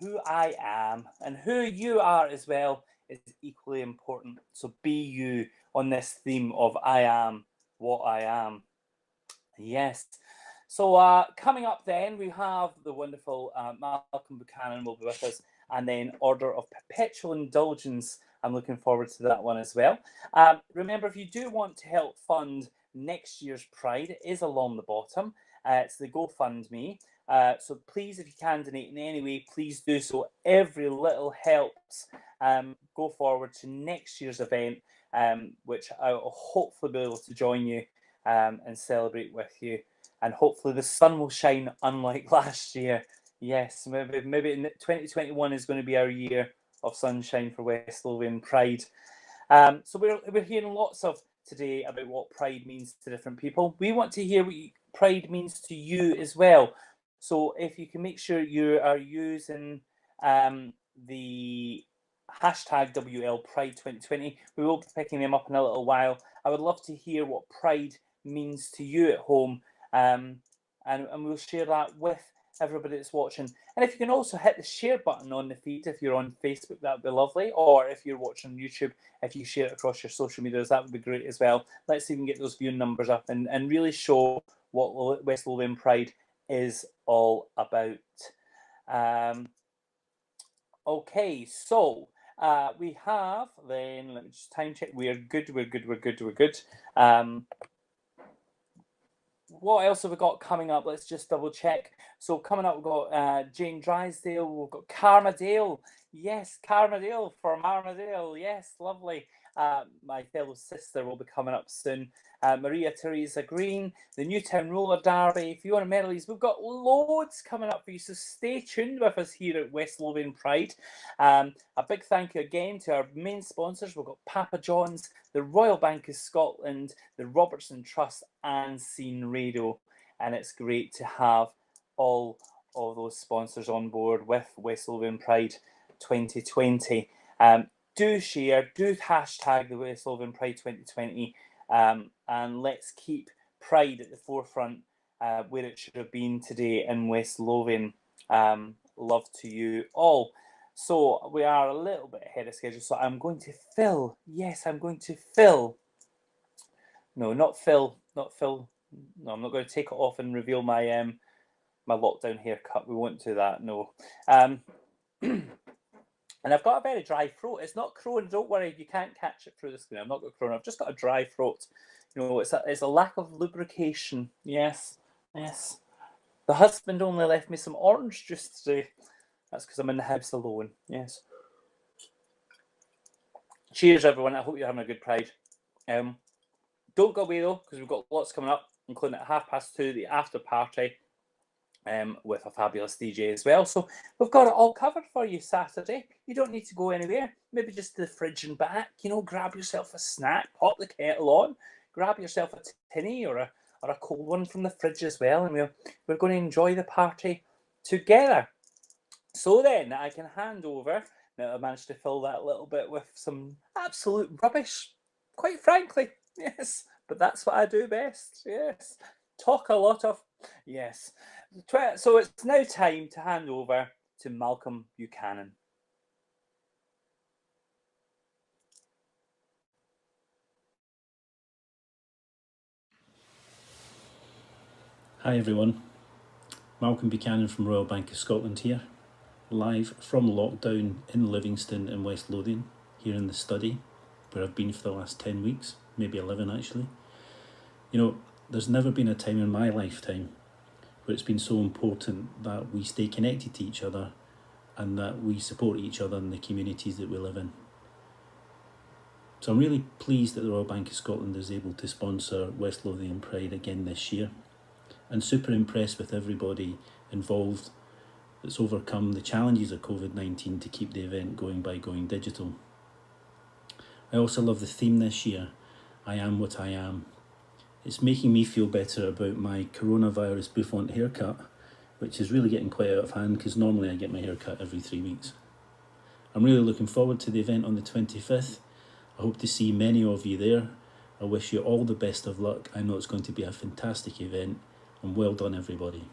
Who I am and who you are as well is equally important. So be you on this theme of I am what I am. Yes. So coming up then, we have the wonderful Malcolm Buchanan will be with us, and then Order of Perpetual Indulgence. I'm looking forward to that one as well. Remember, if you do want to help fund next year's Pride, it is along the bottom. It's the GoFundMe. So please, if you can donate in any way, please do so. Every little helps. Go forward to next year's event, which I will hopefully be able to join you and celebrate with you. And hopefully the sun will shine unlike last year. Yes, maybe 2021 is going to be our year of sunshine for West Lothian Pride. So we're hearing lots of today about what Pride means to different people. We want to hear what Pride means to you as well. So if you can make sure you are using the hashtag WL Pride 2020, we will be picking them up in a little while. I would love to hear what Pride means to you at home, and we'll share that with everybody that's watching. And if you can also hit the share button on the feed if you're on Facebook, that would be lovely. Or if you're watching on YouTube, if you share it across your social medias, that would be great as well. Let's see if we can get those viewing numbers up and really show what West Lothian Pride is all about. Okay, so we have then, let me just time check. We're good. What else have we got coming up? Let's just double check. So coming up, we've got Jane Drysdale. We've got Carmadale. Yes, Carmadale from Armadale. Yes, lovely. My fellow sister will be coming up soon. Maria Teresa Green, the Newtown Roller Derby, Fiona Merrilies. We've got loads coming up for you, so stay tuned with us here at West Lothian Pride. A big thank you again to our main sponsors. We've got Papa John's, the Royal Bank of Scotland, the Robertson Trust, and Scene Radio. And it's great to have all of those sponsors on board with West Lothian Pride 2020. Do share, do hashtag the West Lothian Pride 2020, and let's keep Pride at the forefront where it should have been today in West Lothian. Love to you all. So we are a little bit ahead of schedule, so I'm going to fill. Yes, I'm going to fill. No, not Phil. Not Phil. No, I'm not going to take it off and reveal my my lockdown haircut. We won't do that. No. And I've got a very dry throat. It's not crowing. Don't worry, you can't catch it through the screen. I've not got crowing. I've just got a dry throat. You know, it's a lack of lubrication. Yes, yes. The husband only left me some orange juice today. That's because I'm in the house alone. Yes. Cheers, everyone. I hope you're having a good Pride. Don't go away though, because we've got lots coming up, including at 2:30 the after party. with a fabulous DJ as well. So we've got it all covered for you Saturday. You don't need to go anywhere. Maybe just to the fridge and back, grab yourself a snack, pop the kettle on, grab yourself a tinny or a cold one from the fridge as well, and we're going to enjoy the party together. So then I can hand over. Now I managed to fill that a little bit with some absolute rubbish, quite frankly. Yes, but that's what I do best. Yes, talk a lot of. Yes. So it's now time to hand over to Malcolm Buchanan. Hi everyone, Malcolm Buchanan from Royal Bank of Scotland here, live from lockdown in Livingston in West Lothian, here in the study, where I've been for the last 10 weeks, maybe 11 actually. There's never been a time in my lifetime where it's been so important that we stay connected to each other and that we support each other in the communities that we live in. So I'm really pleased that the Royal Bank of Scotland is able to sponsor West Lothian Pride again this year, and super impressed with everybody involved that's overcome the challenges of COVID-19 to keep the event going by going digital. I also love the theme this year, I am what I am. It's making me feel better about my coronavirus bouffant haircut, which is really getting quite out of hand because normally I get my hair cut every 3 weeks. I'm really looking forward to the event on the 25th. I hope to see many of you there. I wish you all the best of luck. I know it's going to be a fantastic event, and well done everybody.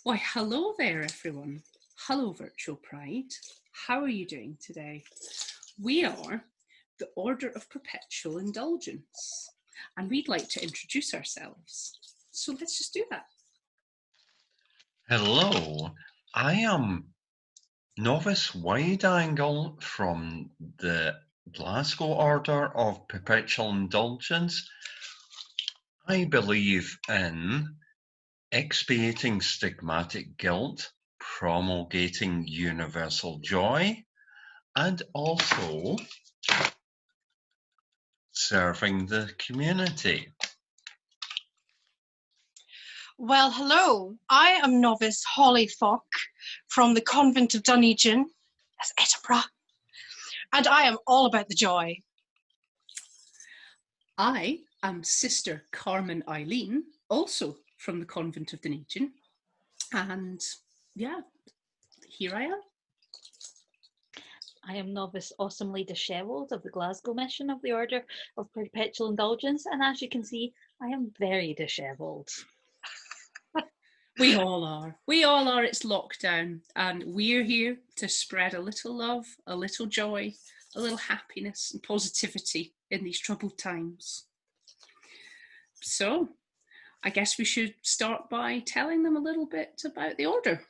Why, hello there, everyone. Hello, Virtual Pride. How are you doing today? We are the Order of Perpetual Indulgence, and we'd like to introduce ourselves. So let's just do that. Hello, I am Novice Wide Angle from the Glasgow Order of Perpetual Indulgence. I believe in expiating stigmatic guilt, promulgating universal joy, and also serving the community. Well, hello. I am Novice Holly Falk from the Convent of Dunedin, that's Edinburgh, and I am all about the joy. I am Sister Carmen Eileen, also from the Convent of Dunedin, and yeah, here I am. I am Novice Awesomely Dishevelled of the Glasgow Mission of the Order of Perpetual Indulgence, and as you can see, I am very dishevelled. We all are. We all are. It's lockdown, and we're here to spread a little love, a little joy, a little happiness and positivity in these troubled times. So, I guess we should start by telling them a little bit about the order.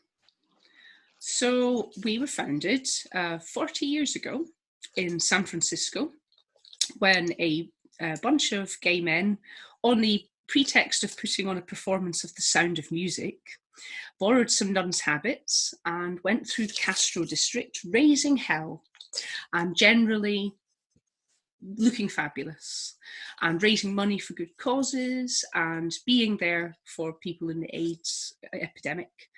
So, we were founded 40 years ago in San Francisco when a bunch of gay men, on the pretext of putting on a performance of The Sound of Music, borrowed some nuns' habits and went through the Castro district, raising hell and generally looking fabulous and raising money for good causes and being there for people in the AIDS epidemic.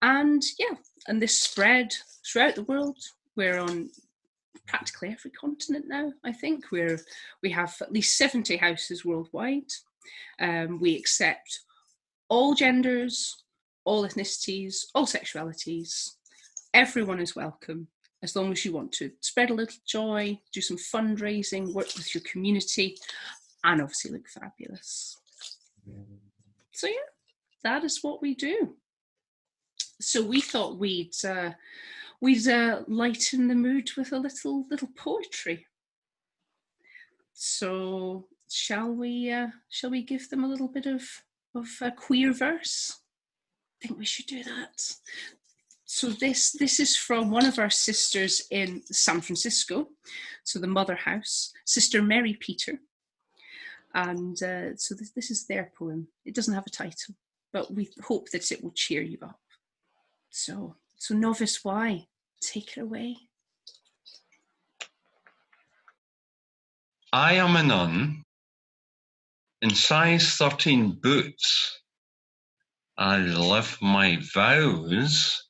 And yeah, and this spread throughout the world. We're on practically every continent now, I think. We have at least 70 houses worldwide. We accept all genders, all ethnicities, all sexualities. Everyone is welcome, as long as you want to spread a little joy, do some fundraising, work with your community, and obviously look fabulous. So yeah, that is what we do. So we thought we'd lighten the mood with a little poetry. So shall we give them a little bit of a queer verse? I think we should do that. So this is from one of our sisters in San Francisco, so the Mother House, Sister Mary Peter. And so this is their poem. It doesn't have a title, but we hope that it will cheer you up. So Novice Y, take it away. I am a nun in size 13 boots. I live my vows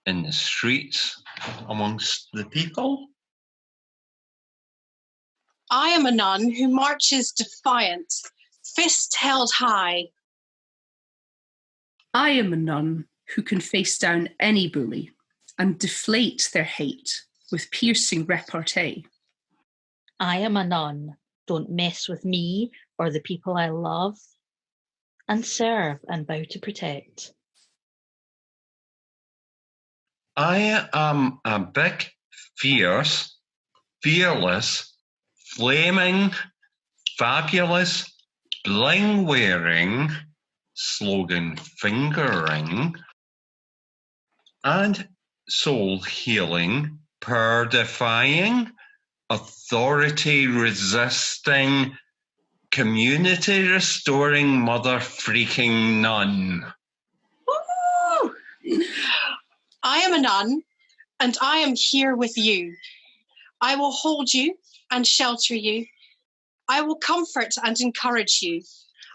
in the streets amongst the people. I am a nun who marches defiant, fist held high. I am a nun who can face down any bully and deflate their hate with piercing repartee. I am a nun. Don't mess with me or the people I love, and serve and vow to protect. I am a big, fierce, fearless, flaming, fabulous, bling-wearing, slogan-fingering, and soul-healing, purifying, authority-resisting, community-restoring mother-freaking nun. Woo! I am a nun, and I am here with you. I will hold you and shelter you. I will comfort and encourage you.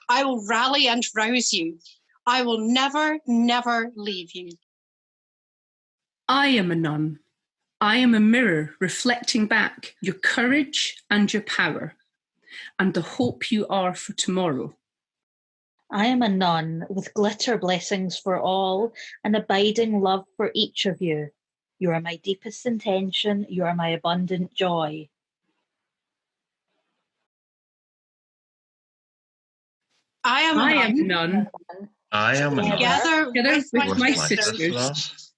I will rally and rouse you. I will never, never leave you. I am a nun. I am a mirror reflecting back your courage and your power and the hope you are for tomorrow. I am a nun with glitter blessings for all and abiding love for each of you. You are my deepest intention. You are my abundant joy. I am a nun. I am a nun. Together with my my sisters,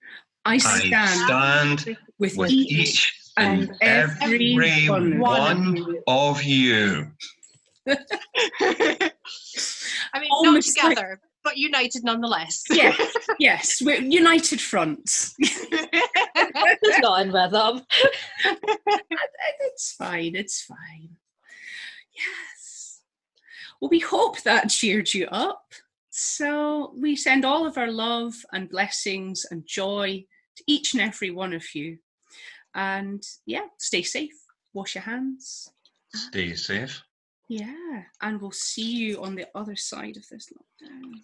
I stand with with each each and every one of you. I mean, Almost not together, but united nonetheless. Yes, we're united fronts. Just going with them. It's fine, it's fine. Yes. Well, we hope that cheered you up. So we send all of our love and blessings and joy to each and every one of you. And yeah, stay safe. Wash your hands. Stay safe. Yeah, and we'll see you on the other side of this lockdown.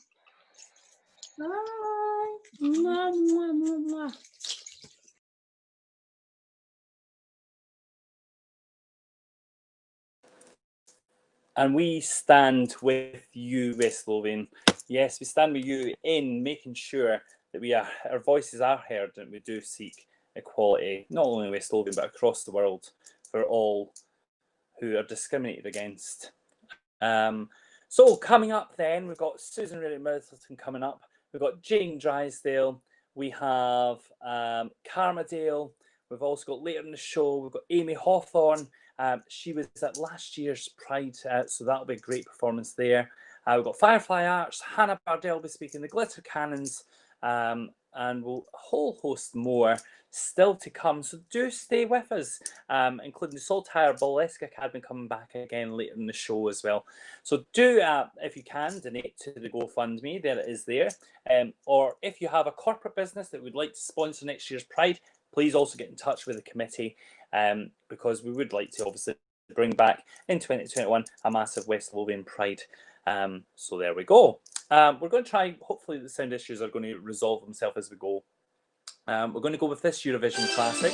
Bye. Mwah, mwah, mwah, mwah. And we stand with you, West Lothian. Yes, we stand with you in making sure that our voices are heard and we do seek equality, not only in West Lothian but across the world for all who are discriminated against. So coming up then, we've got Susan Riddick Middleton coming up. We've got Jane Drysdale. We have Karma Dale. We've also got later in the show, we've got Amy Hawthorne. She was at last year's Pride, so that'll be a great performance there. We've got Firefly Arts, Hannah Bardell will be speaking, the Glitter Cannons, and a whole host more still to come. So do stay with us, including the Saltire Burlesque Academy coming back again later in the show as well. So do, if you can, donate to the GoFundMe. There it is there. Or if you have a corporate business that would like to sponsor next year's Pride, please also get in touch with the committee, because we would like to obviously bring back in 2021 a massive West Lothian Pride. So there we go. We're going to try, hopefully the sound issues are going to resolve themselves as we go. We're going to go with this Eurovision classic.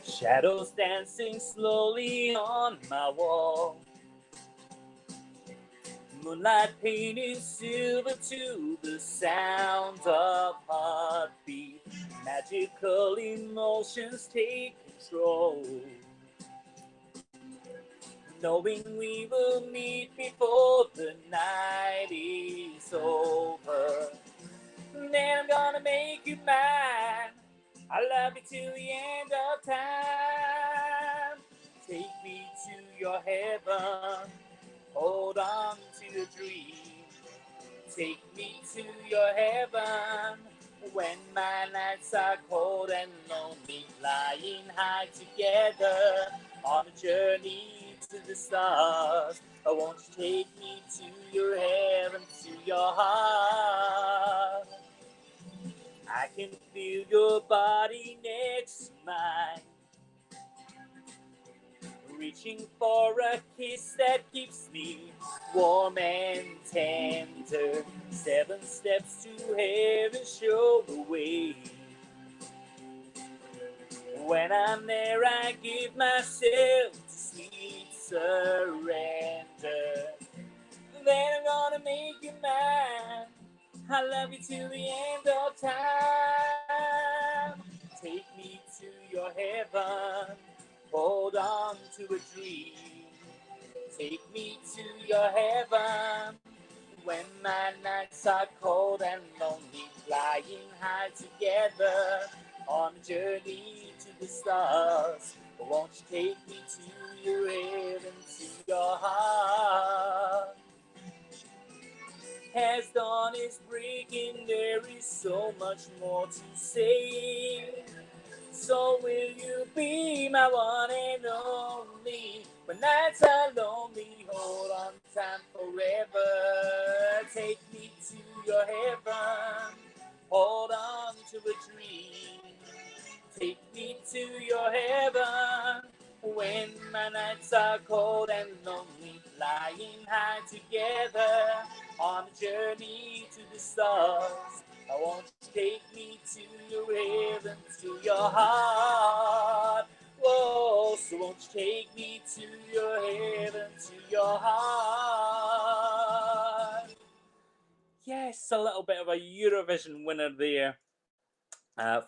Shadows dancing slowly on my wall, moonlight painting silver to the sound of heartbeat. Magical emotions take control, knowing we will meet before the night is over. Then I'm gonna make you mine. I love you till the end of time. Take me to your heaven. Hold on to a dream. Take me to your heaven. When my nights are cold and lonely, flying high together on a journey to the stars. I want you to take me to your heaven, to your heart. I can feel your body next to mine, reaching for a kiss that keeps me warm and tender. 7 steps to heaven, show the way. When I'm there, I give myself to sweet surrender. Then I'm gonna make you mine. I love you till the end of time. Take me to your heaven. Hold on to a dream. Take me to your heaven. When my nights are cold and lonely, flying high together on a journey to the stars. Won't you take me to your heaven, to your heart? As dawn is breaking, there is so much more to say. So will you be my one and only? When nights are lonely, hold on time forever. Take me to your heaven. Hold on to a dream. Take me to your heaven. When my nights are cold and lonely, flying high together on a journey to the stars. I want you to take me to your heaven, to your heart. Whoa, so won't you take me to your heaven, to your heart? Yes, a little bit of a Eurovision winner there.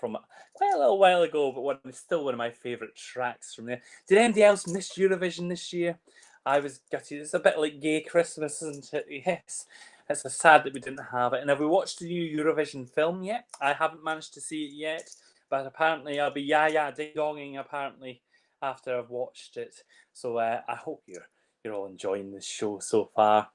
From quite a little while ago, but still one of my favourite tracks from there. Did anybody else miss Eurovision this year? I was gutted. It's a bit like Gay Christmas, isn't it? Yes. It's a sad that we didn't have it. And have we watched the new Eurovision film yet? I haven't managed to see it yet, but apparently I'll be ding-donging apparently after I've watched it. So I hope you're all enjoying this show so far.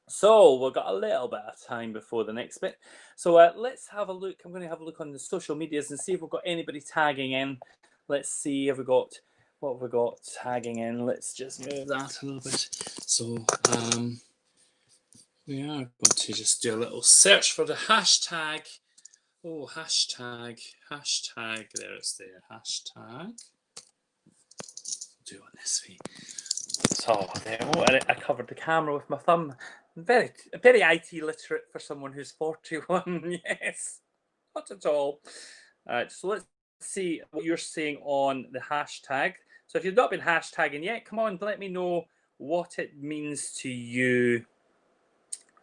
So we've got a little bit of time before the next bit. So let's have a look. I'm going to have a look on the social medias and see if we've got anybody tagging in. Let's see if we got what have we got tagging in. Let's just move that a little bit. So we are going to just do a little search for the hashtag. Oh, hashtag. There it's there. Hashtag. Do it this way. So there. Oh, I covered the camera with my thumb. Very IT literate for someone who's 41. Yes, not at all. All right, so let's see what you're seeing on the hashtag. So if you've not been hashtagging yet, come on, let me know what it means to you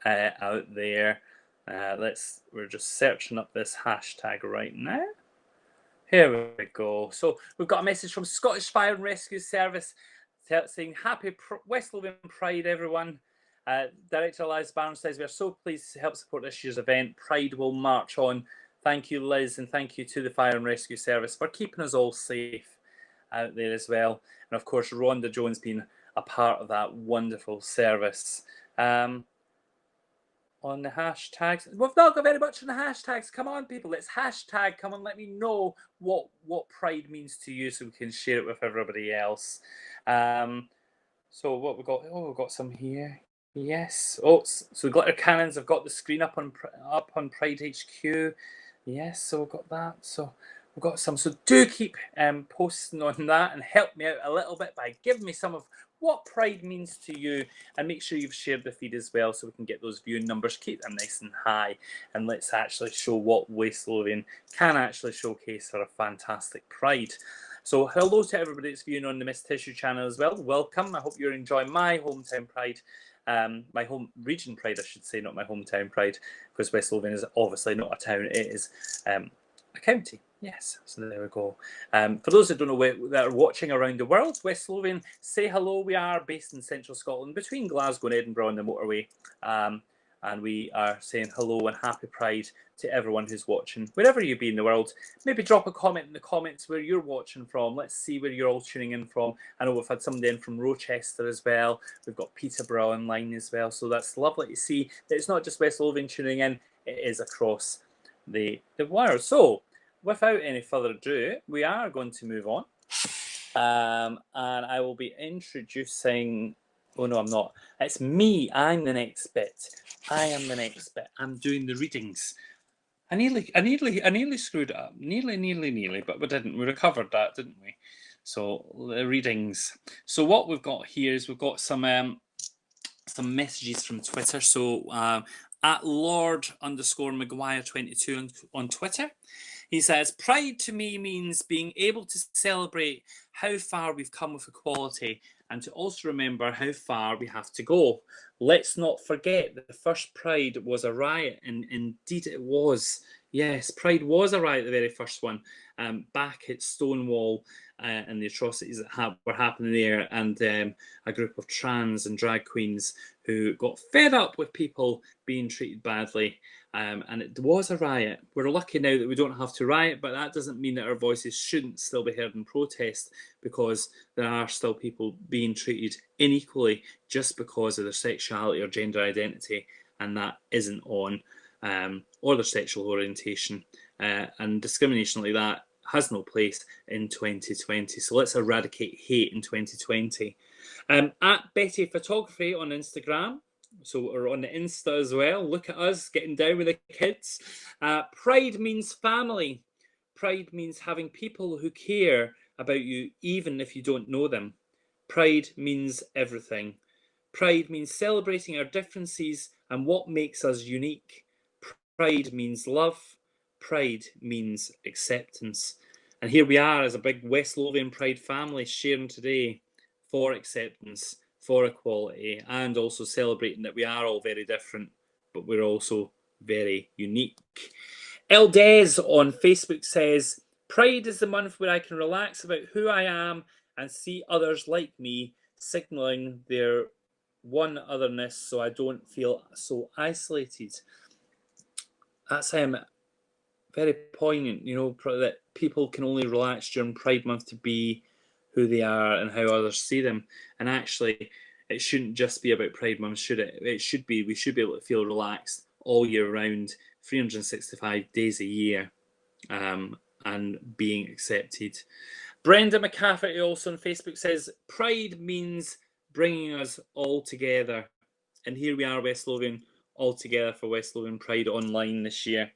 out there. We're just searching up this hashtag right now. Here we go. So we've got a message from Scottish Fire and Rescue Service saying Happy West Lothian Pride, everyone. Director Liz Barnes says, we are so pleased to help support this year's event. Pride will march on. Thank you, Liz, and thank you to the Fire and Rescue Service for keeping us all safe out there as well. And of course, Ronda Jones being a part of that wonderful service. On the hashtags, we've not got very much on the hashtags. Come on, people, let's hashtag. Come on, let me know what Pride means to you so we can share it with everybody else. So what we've got? Oh, we've got some here. Yes. Oh, so Glitter Cannons have got the screen up on Pride HQ. Yes, so we've got that. So we've got some. So do keep posting on that and help me out a little bit by giving me some of what Pride means to you, and make sure you've shared the feed as well so we can get those viewing numbers, keep them nice and high, and let's actually show what West Lothian can actually showcase for a fantastic Pride. So hello to everybody that's viewing on the Miss Tissue channel as well. Welcome. I hope you're enjoying my hometown Pride. My home region Pride, I should say, not my hometown Pride, because West Lothian is obviously not a town, it is a county. Yes, so there we go. For those that don't know that are watching around the world, West Lothian, say hello. We are based in central Scotland, between Glasgow and Edinburgh on the motorway. And we are saying hello and happy Pride to everyone who's watching, wherever you be in the world. Maybe drop a comment in the comments where you're watching from. Let's see where you're all tuning in from. I know we've had somebody in from Rochester as well. We've got Peterborough online as well. So that's lovely to see that it's not just West Lothian tuning in, it is across the wire. So without any further ado, we are going to move on. And I will be introducing... Oh, no, I'm not. It's me. I'm the next bit. I am the next bit. I'm doing the readings. I nearly screwed it up. Nearly, but we didn't. We recovered that, didn't we? So the readings. So what we've got here is we've got some messages from Twitter. So at Lord_Maguire22 on Twitter, he says, "Pride to me means being able to celebrate how far we've come with equality and to also remember how far we have to go. Let's not forget that the first Pride was a riot, and indeed it was. Yes, Pride was a riot, the very first one, back at Stonewall and the atrocities that were happening there, and a group of trans and drag queens who got fed up with people being treated badly. And it was a riot. We're lucky now that we don't have to riot, but that doesn't mean that our voices shouldn't still be heard in protest, because there are still people being treated unequally just because of their sexuality or gender identity, and that isn't on, or their sexual orientation. And discrimination like that has no place in 2020. So let's eradicate hate in 2020. At Betty Photography on Instagram, so we're on the Insta as well. Look at us getting down with the kids. Pride means family. Pride means having people who care about you even if you don't know them. Pride means everything. Pride means celebrating our differences and what makes us unique. Pride means love. Pride means acceptance. And here we are as a big West Lothian Pride family sharing today for acceptance, for equality, and also celebrating that we are all very different, but we're also very unique. Eldez on Facebook says, "Pride is the month where I can relax about who I am and see others like me, signalling their one otherness so I don't feel so isolated." That's very poignant, you know, that people can only relax during Pride Month to be who they are and how others see them. And actually, it shouldn't just be about Pride Month, should it? We should be able to feel relaxed all year round, 365 days a year, and being accepted. Brenda McCafferty also on Facebook says, "Pride means bringing us all together." And here we are, West Lothian, all together for West Lothian Pride online this year.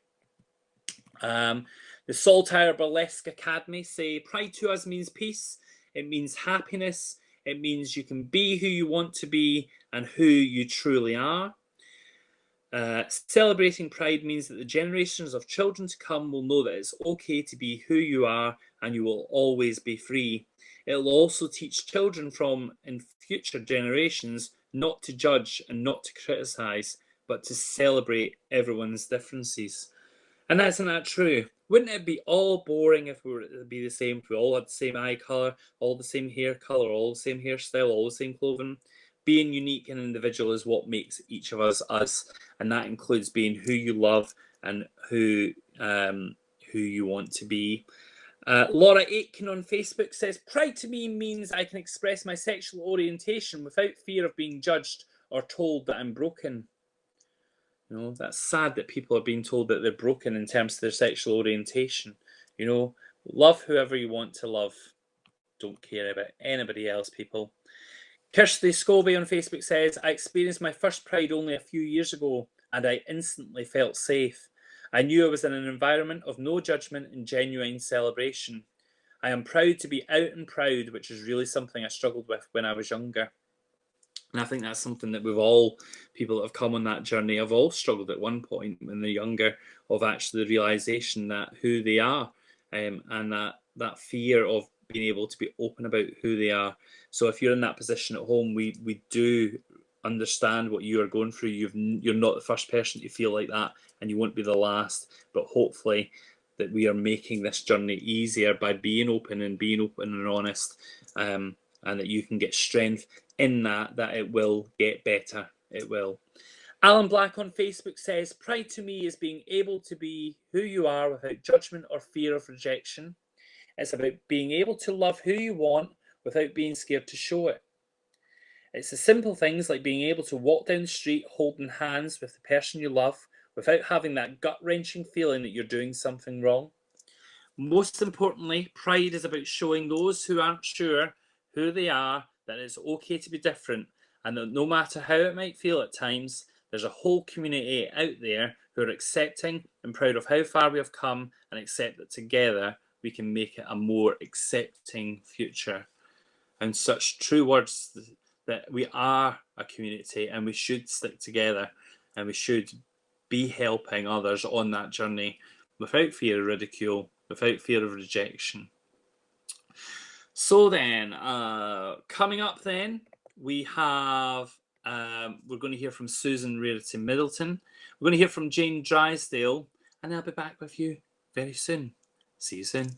The Saltire Burlesque Academy say, "Pride to us means peace. It means happiness. It means you can be who you want to be and who you truly are. Celebrating Pride means that the generations of children to come will know that it's okay to be who you are and you will always be free. It will also teach children from in future generations not to judge and not to criticise, but to celebrate everyone's differences." And isn't that true? Wouldn't it be all boring if we were to be the same, if we all had the same eye colour, all the same hair colour, all the same hairstyle, all the same clothing? Being unique and individual is what makes each of us us, and that includes being who you love and who you want to be. Laura Aitken on Facebook says, "Pride to me means I can express my sexual orientation without fear of being judged or told that I'm broken." You know, that's sad that people are being told that they're broken in terms of their sexual orientation. You know, love whoever you want to love. Don't care about anybody else, people. Kirsty Scobie on Facebook says, "I experienced my first Pride only a few years ago and I instantly felt safe. I knew I was in an environment of no judgment and genuine celebration. I am proud to be out and proud, which is really something I struggled with when I was younger." And I think that's something that people that have come on that journey have all struggled at one point when they're younger, of actually the realisation that who they are, and that fear of being able to be open about who they are. So if you're in that position at home, we do understand what you are going through. You're not the first person to feel like that, and you won't be the last. But hopefully that we are making this journey easier by being open and honest, and that you can get strength in that it will get better. It will. Alan Black on Facebook says, "Pride to me is being able to be who you are without judgment or fear of rejection. It's about being able to love who you want without being scared to show it. It's the simple things like being able to walk down the street holding hands with the person you love without having that gut-wrenching feeling that you're doing something wrong. Most importantly, pride is about showing those who aren't sure who they are that it's okay to be different, and that no matter how it might feel at times, there's a whole community out there who are accepting and proud of how far we have come, and accept that together we can make it a more accepting future. And such true words that we are a community and we should stick together and we should be helping others on that journey without fear of ridicule, without fear of rejection. So then, coming up then, we have, we're going to hear from Susan Rarity Middleton. We're going to hear from Jane Drysdale, and I'll be back with you very soon. See you soon.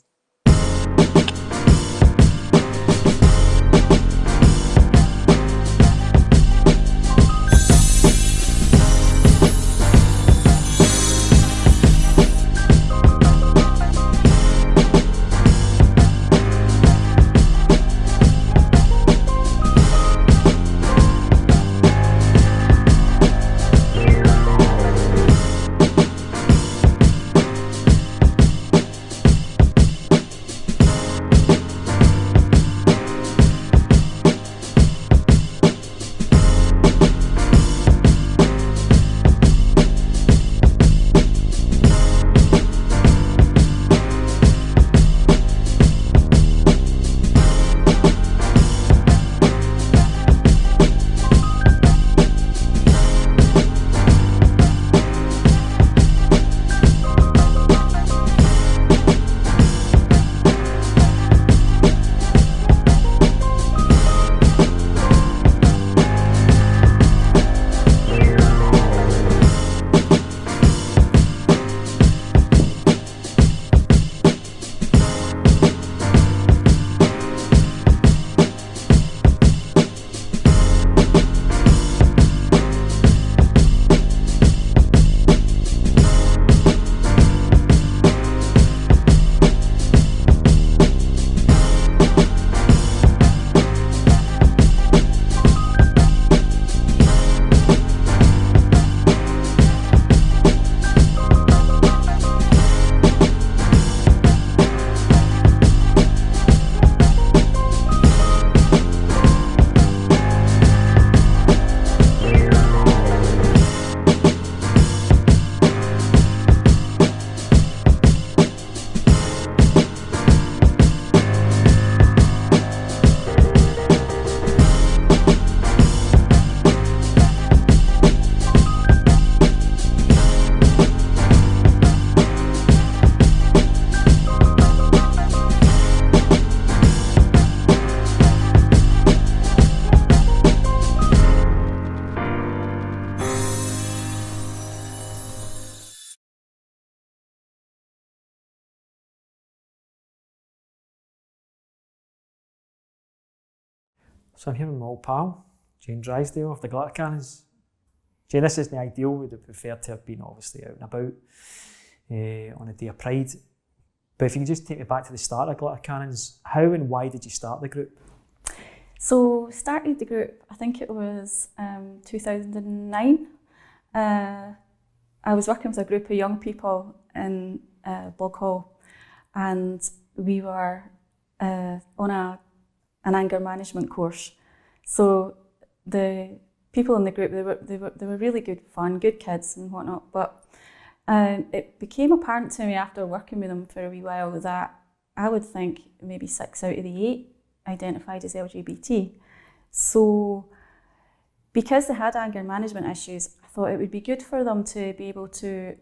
So I'm here with my old pal, Jane Drysdale of the Glitter Cannons. Jane, this isn't ideal. We'd have preferred to have been obviously out and about on a day of Pride. But if you could just take me back to the start of Glitter Cannons, how and why did you start the group? So started the group, I think it was 2009. I was working with a group of young people in Boghall, and we were on an anger management course. So the people in the group, they were really good fun, good kids and whatnot. But it became apparent to me after working with them for a wee while that I would think maybe 6 out of the 8 identified as LGBT. So because they had anger management issues, I thought it would be good for them to be able to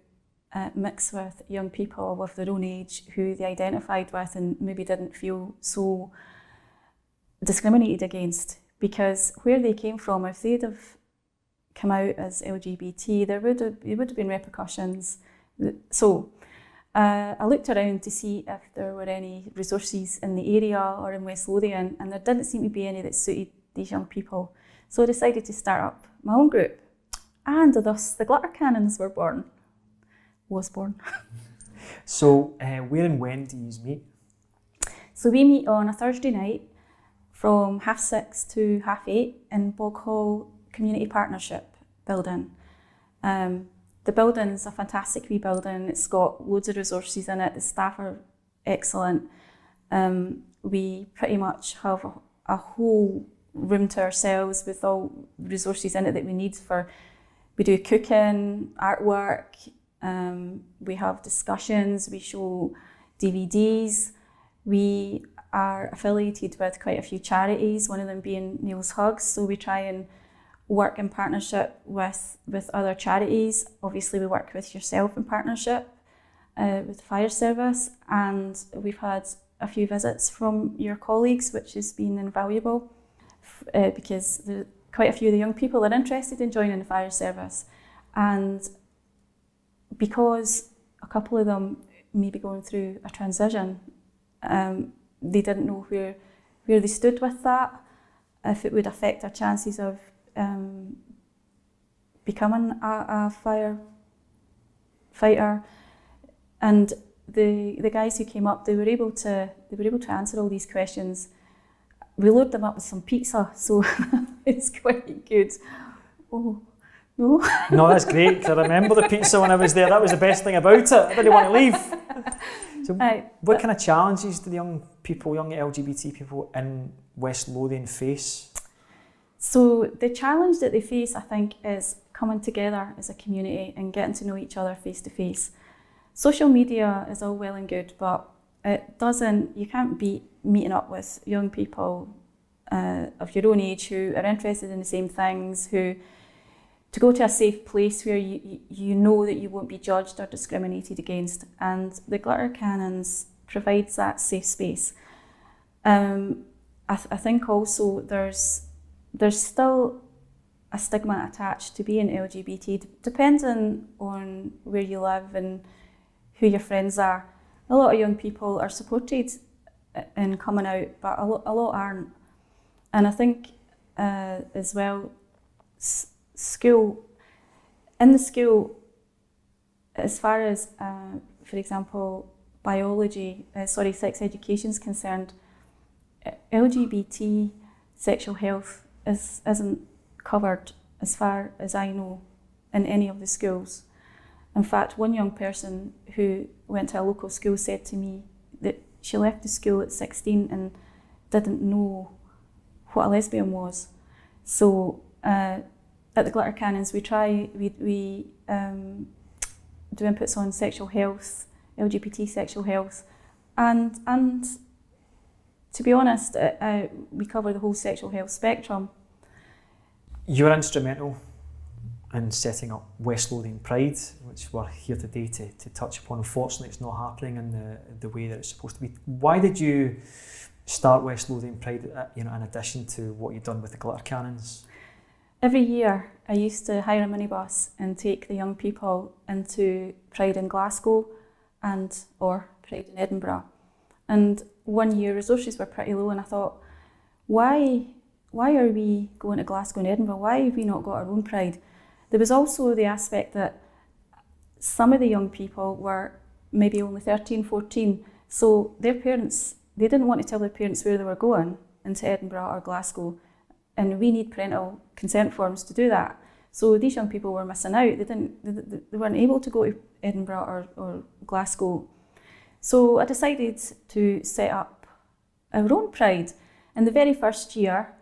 mix with young people of their own age who they identified with and maybe didn't feel so discriminated against. Because where they came from, if they'd have come out as LGBT, there would have been repercussions. So I looked around to see if there were any resources in the area or in West Lothian, and there didn't seem to be any that suited these young people. So I decided to start up my own group, and thus the Glitter Cannons was born. So where and when do you meet? So we meet on a Thursday night from 6:30 to 8:30 in Boghall Community Partnership building. The building's a fantastic wee building. It's got loads of resources in it. The staff are excellent. We pretty much have a whole room to ourselves with all resources in it that we need for. We do cooking, artwork, We have discussions, we show DVDs. We are affiliated with quite a few charities, one of them being Neil's Hugs. So we try and work in partnership with other charities. Obviously, we work with yourself in partnership with the fire service, and we've had a few visits from your colleagues, which has been invaluable because quite a few of the young people are interested in joining the fire service. And because a couple of them may be going through a transition, they didn't know where they stood with that, if it would affect their chances of becoming a firefighter. And the guys who came up, they were able to answer all these questions. We lured them up with some pizza, so it's quite good. Oh, no. No, that's great, because I remember the pizza when I was there. That was the best thing about it. I didn't want to leave. So what kind of challenges do the young LGBT people in West Lothian face? So the challenge that they face, I think, is coming together as a community and getting to know each other face to face. Social media is all well and good, but you can't be meeting up with young people of your own age who are interested in the same things, to go to a safe place where you know that you won't be judged or discriminated against. And the Glitter Cannons provides that safe space. I think also there's still a stigma attached to being LGBT, depending on where you live and who your friends are. A lot of young people are supported in coming out, but a lot aren't. And I think as well, in the school, as far as, for example, sex education is concerned, LGBT sexual health isn't covered, as far as I know, in any of the schools. In fact, one young person who went to a local school said to me that she left the school at 16 and didn't know what a lesbian was. So at the Glitter Cannons, we do inputs on sexual health, LGBT sexual health, and to be honest, we cover the whole sexual health spectrum. You're instrumental in setting up West Lothian Pride, which we're here today to touch upon. Unfortunately, it's not happening in the way that it's supposed to be. Why did you start West Lothian Pride, in addition to what you've done with the Glitter Cannons? Every year, I used to hire a minibus and take the young people into Pride in Glasgow or Pride in Edinburgh. And one year, resources were pretty low, and I thought, why are we going to Glasgow and Edinburgh? Why have we not got our own Pride? There was also the aspect that some of the young people were maybe only 13, 14, so their parents, they didn't want to tell their parents where they were going into Edinburgh or Glasgow, and we need parental consent forms to do that. So these young people were missing out. They weren't able to go to Edinburgh or Glasgow. So I decided to set up our own Pride. In the very first year,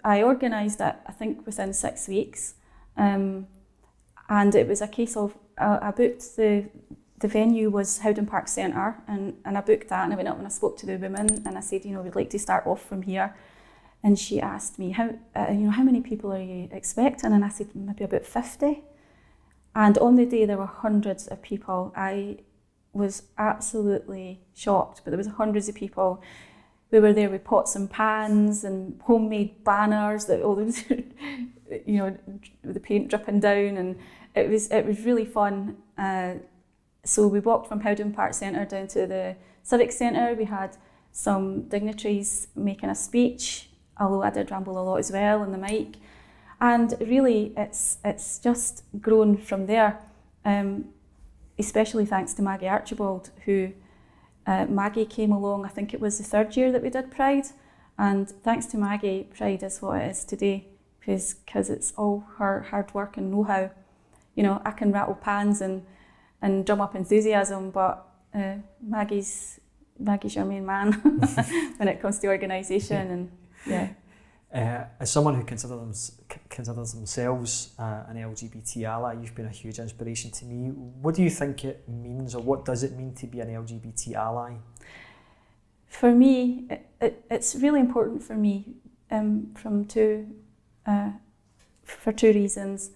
I organised it, I think, within 6 weeks. And it was a case of, I booked the venue was Howden Park Centre, and I booked that, and I went up and I spoke to the women and I said, we'd like to start off from here. And she asked me, how many people are you expecting? And I said, maybe about 50. And on the day there were hundreds of people. I was absolutely shocked, but there was hundreds of people. We were there with pots and pans and homemade banners that the paint dripping down, and it was really fun. So we walked from Howden Park Centre down to the Civic Centre. We had some dignitaries making a speech, although I did ramble a lot as well on the mic. And really, it's just grown from there, especially thanks to Maggie Archibald, who Maggie came along, I think it was the third year that we did Pride, and thanks to Maggie, Pride is what it is today, because it's all her hard work and know-how. I can rattle pans and drum up enthusiasm, but Maggie's your main man when it comes to organisation, and yeah. As someone who considers considers themselves an LGBT ally. You've been a huge inspiration to me. What do you think it means, or what does it mean to be an LGBT ally? For me, it's really important for me for two reasons.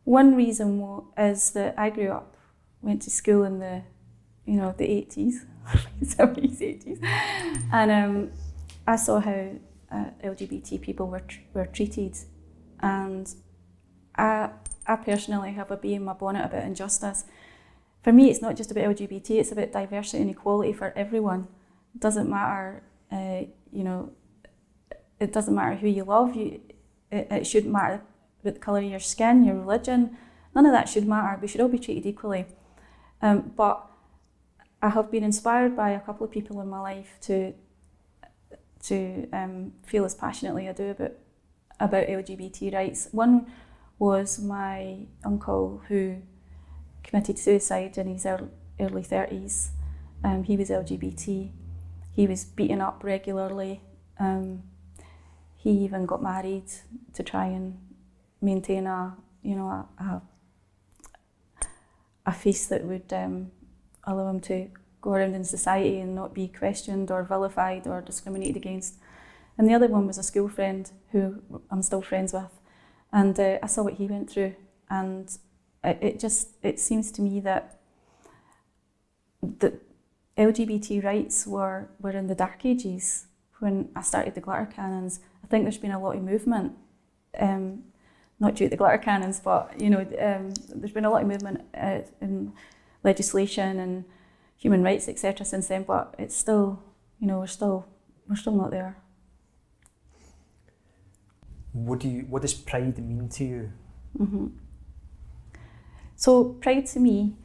One reason is that I grew up, went to school in the 80s, 70s, 80s, and I saw how LGBT people were treated, and I personally have a bee in my bonnet about injustice. For me, it's not just about LGBT; it's about diversity and equality for everyone. It doesn't matter, it doesn't matter who you love. It shouldn't matter about the colour of your skin, your religion. None of that should matter. We should all be treated equally. But I have been inspired by a couple of people in my life to feel as passionately I do about LGBT rights. One was my uncle who committed suicide in his early 30s. He was LGBT. He was beaten up regularly. He even got married to try and maintain a face that would allow him to go around in society and not be questioned or vilified or discriminated against. And the other one was a school friend who I'm still friends with. And I saw what he went through, and it seems to me that LGBT rights were in the dark ages when I started the glitter cannons. I think there's been a lot of movement, not due to the glitter cannons, but there's been a lot of movement in legislation and human rights, etc. since then. But it's still, we're still not there. What does Pride mean to you? Mm-hmm. So Pride to me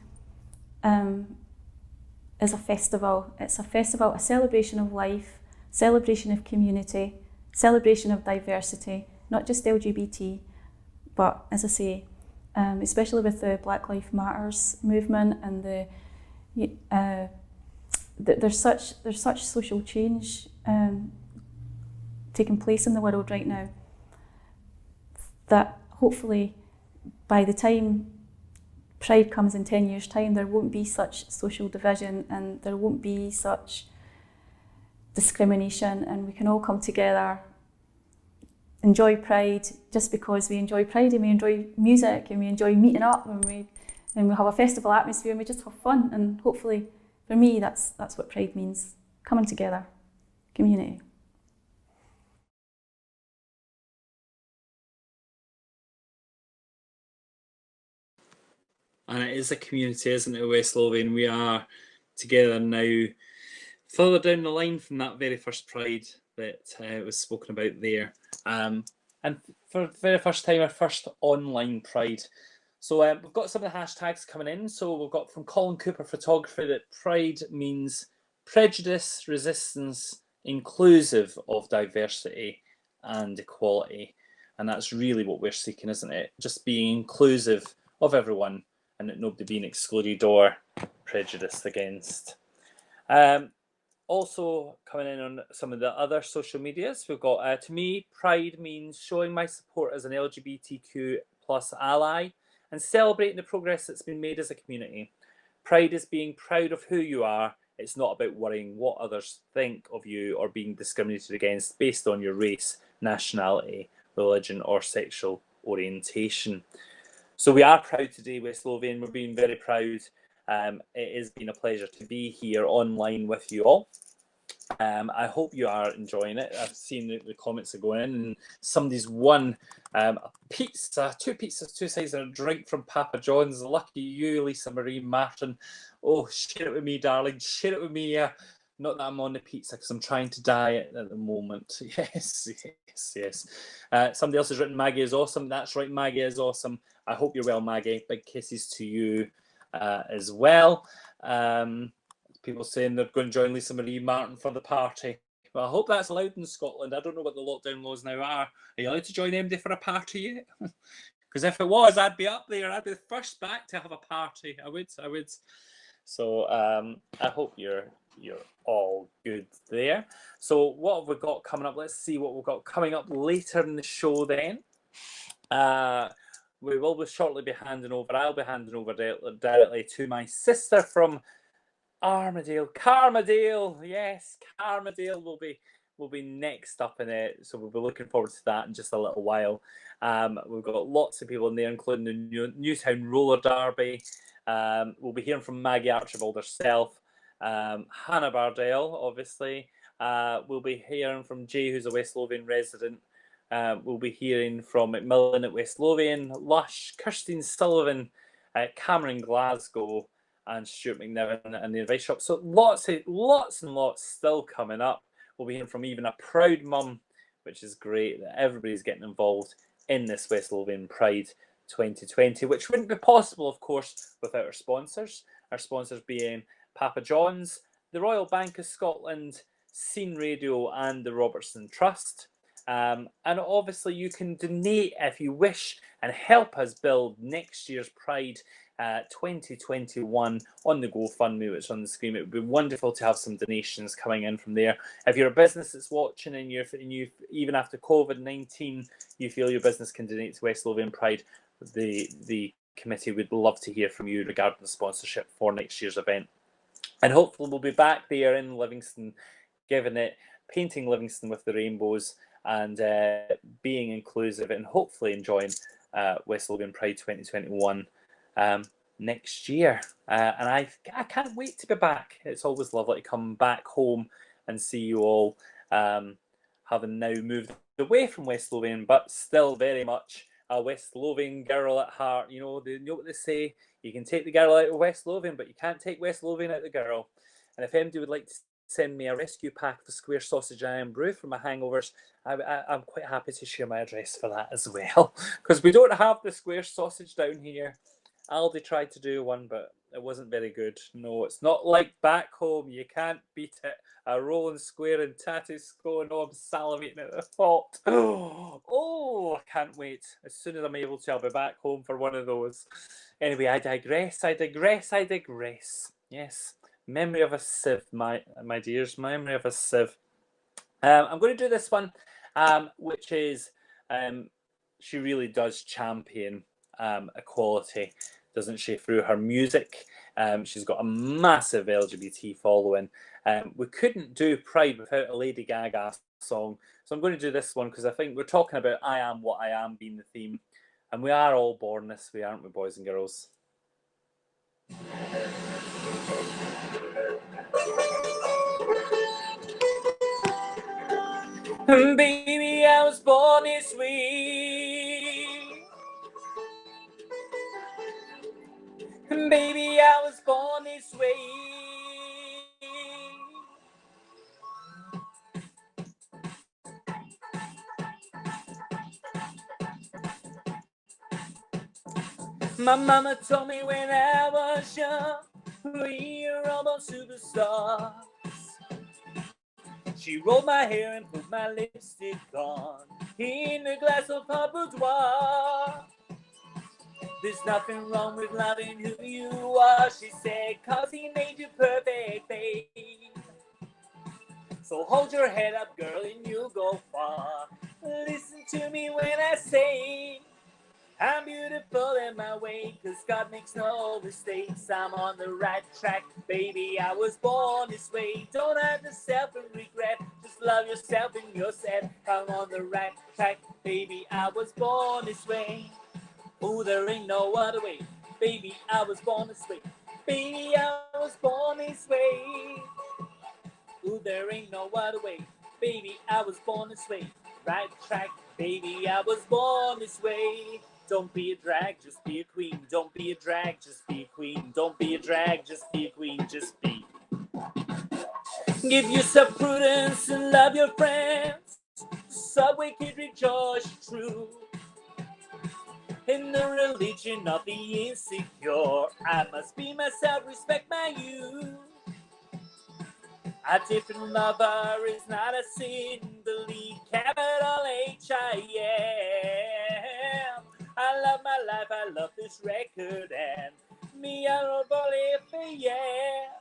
is a festival. It's a festival, a celebration of life, celebration of community, celebration of diversity, not just LGBT, but as I say, especially with the Black Lives Matters movement and there's such social change taking place in the world right now that hopefully by the time Pride comes in 10 years' time, there won't be such social division and there won't be such discrimination, and we can all come together, enjoy Pride just because we enjoy Pride and we enjoy music and we enjoy meeting up and we have a festival atmosphere and we just have fun. And hopefully, for me, that's what Pride means: coming together, community. And it is a community, isn't it, West Lothian? We are together now, further down the line from that very first Pride that was spoken about there. And for the very first time, our first online Pride. So we've got some of the hashtags coming in. So we've got from Colin Cooper Photography that Pride means prejudice, resistance, inclusive of diversity and equality. And that's really what we're seeking, isn't it? Just being inclusive of everyone, and that nobody being excluded or prejudiced against. Also coming in on some of the other social medias, we've got, to me, Pride means showing my support as an LGBTQ plus ally and celebrating the progress that's been made as a community. Pride is being proud of who you are. It's not about worrying what others think of you or being discriminated against based on your race, nationality, religion, or sexual orientation. So we are proud today, West Lothian. We're being very proud. It has been a pleasure to be here online with you all. I hope you are enjoying it. I've seen the comments are going in, and somebody's won a pizza, two pizzas, two sides, and a drink from Papa John's. Lucky you, Lisa Marie Martin. Oh, share it with me, darling. Share it with me. Not that I'm on the pizza because I'm trying to diet at the moment. Yes. Somebody else has written Maggie is awesome. That's right, Maggie is awesome. I hope you're well, Maggie. Big kisses to you as well. People saying they're going to join Lisa Marie Martin for the party. Well, I hope that's allowed in Scotland. I don't know what the lockdown laws now are. Are you allowed to join MD for a party yet? Because if it was, I'd be up there. I'd be the first back to have a party. I would. So I hope you're all good there. So what have we got coming up? Let's see what we've got coming up later in the show then. We will shortly be handing over. I'll be handing over directly to my sister from Armadale, Carmadale. Yes, Carmadale will be next up in it. So we'll be looking forward to that in just a little while. We've got lots of people in there, including the Newtown Roller Derby. We'll be hearing from Maggie Archibald herself, Hannah Bardell, obviously. We'll be hearing from Jay, who's a West Lothian resident. We'll be hearing from Macmillan at West Lothian, Lush, Kirsten Sullivan, Cameron Glasgow, and Stuart McNiven and the Advice Shop. So lots and lots still coming up. We'll be hearing from even a proud mum, which is great that everybody's getting involved in this West Lothian Pride 2020, which wouldn't be possible, of course, without our sponsors. Our sponsors being Papa John's, the Royal Bank of Scotland, Scene Radio, and the Robertson Trust. And obviously you can donate if you wish and help us build next year's Pride 2021 on the GoFundMe, which is on the screen. It would be wonderful to have some donations coming in from there. If you're a business that's watching and you even after COVID-19 you feel your business can donate to West Lothian Pride, the committee would love to hear from you regarding the sponsorship for next year's event. And hopefully we'll be back there in Livingston, painting Livingston with the rainbows and being inclusive and hopefully enjoying West Lothian Pride 2021 next year. And I can't wait to be back. It's always lovely to come back home and see you all, having now moved away from West Lothian, but still very much a West Lothian girl at heart. You know what they say, you can take the girl out of West Lothian, but you can't take West Lothian out of the girl. And if anybody would like to send me a rescue pack of square sausage and brew for my hangovers, I'm quite happy to share my address for that as well, because we don't have the square sausage down here. Aldi tried to do one, but it wasn't very good. No, it's not like back home. You can't beat it. A rolling square and Tatisco. No, I'm salivating at the thought. Oh, I can't wait. As soon as I'm able to, I'll be back home for one of those. Anyway, I digress. Yes. Memory of a sieve, my dears. Memory of a sieve. I'm going to do this one, which is she really does champion equality, doesn't she, through her music. She's got a massive LGBT following. We couldn't do Pride without a Lady Gaga song, so I'm going to do this one because I think we're talking about I Am What I Am being the theme, and we are all born this way, aren't we, boys and girls? Baby, I was born this way. Baby, I was born this way. My mama told me when I was young, we're all born superstars. She rolled my hair and put my lipstick on in a glass of her boudoir. There's nothing wrong with loving who you are, she said, 'cause he made you perfect, babe. So hold your head up, girl, and you'll go far. Listen to me when I say I'm beautiful in my way, 'cause God makes no mistakes. I'm on the right track, baby, I was born this way. Don't have to self and regret, just love yourself and you're set. I'm on the right track, baby, I was born this way. Oh, there ain't no other way, baby, I was born this way. Baby, I was born this way. Oh, there ain't no other way, baby, I was born this way. Right track, baby, I was born this way. Don't be a drag, just be a queen. Don't be a drag, just be a queen. Don't be a drag, just be a queen, just be. Give yourself prudence and love your friends. Subway kid, rejoice true. In the religion of the insecure, I must be myself, respect my youth. A different lover is not a sin. Believe capital H-I-M. I love my life, I love this record, and me, I don't believe it, yeah.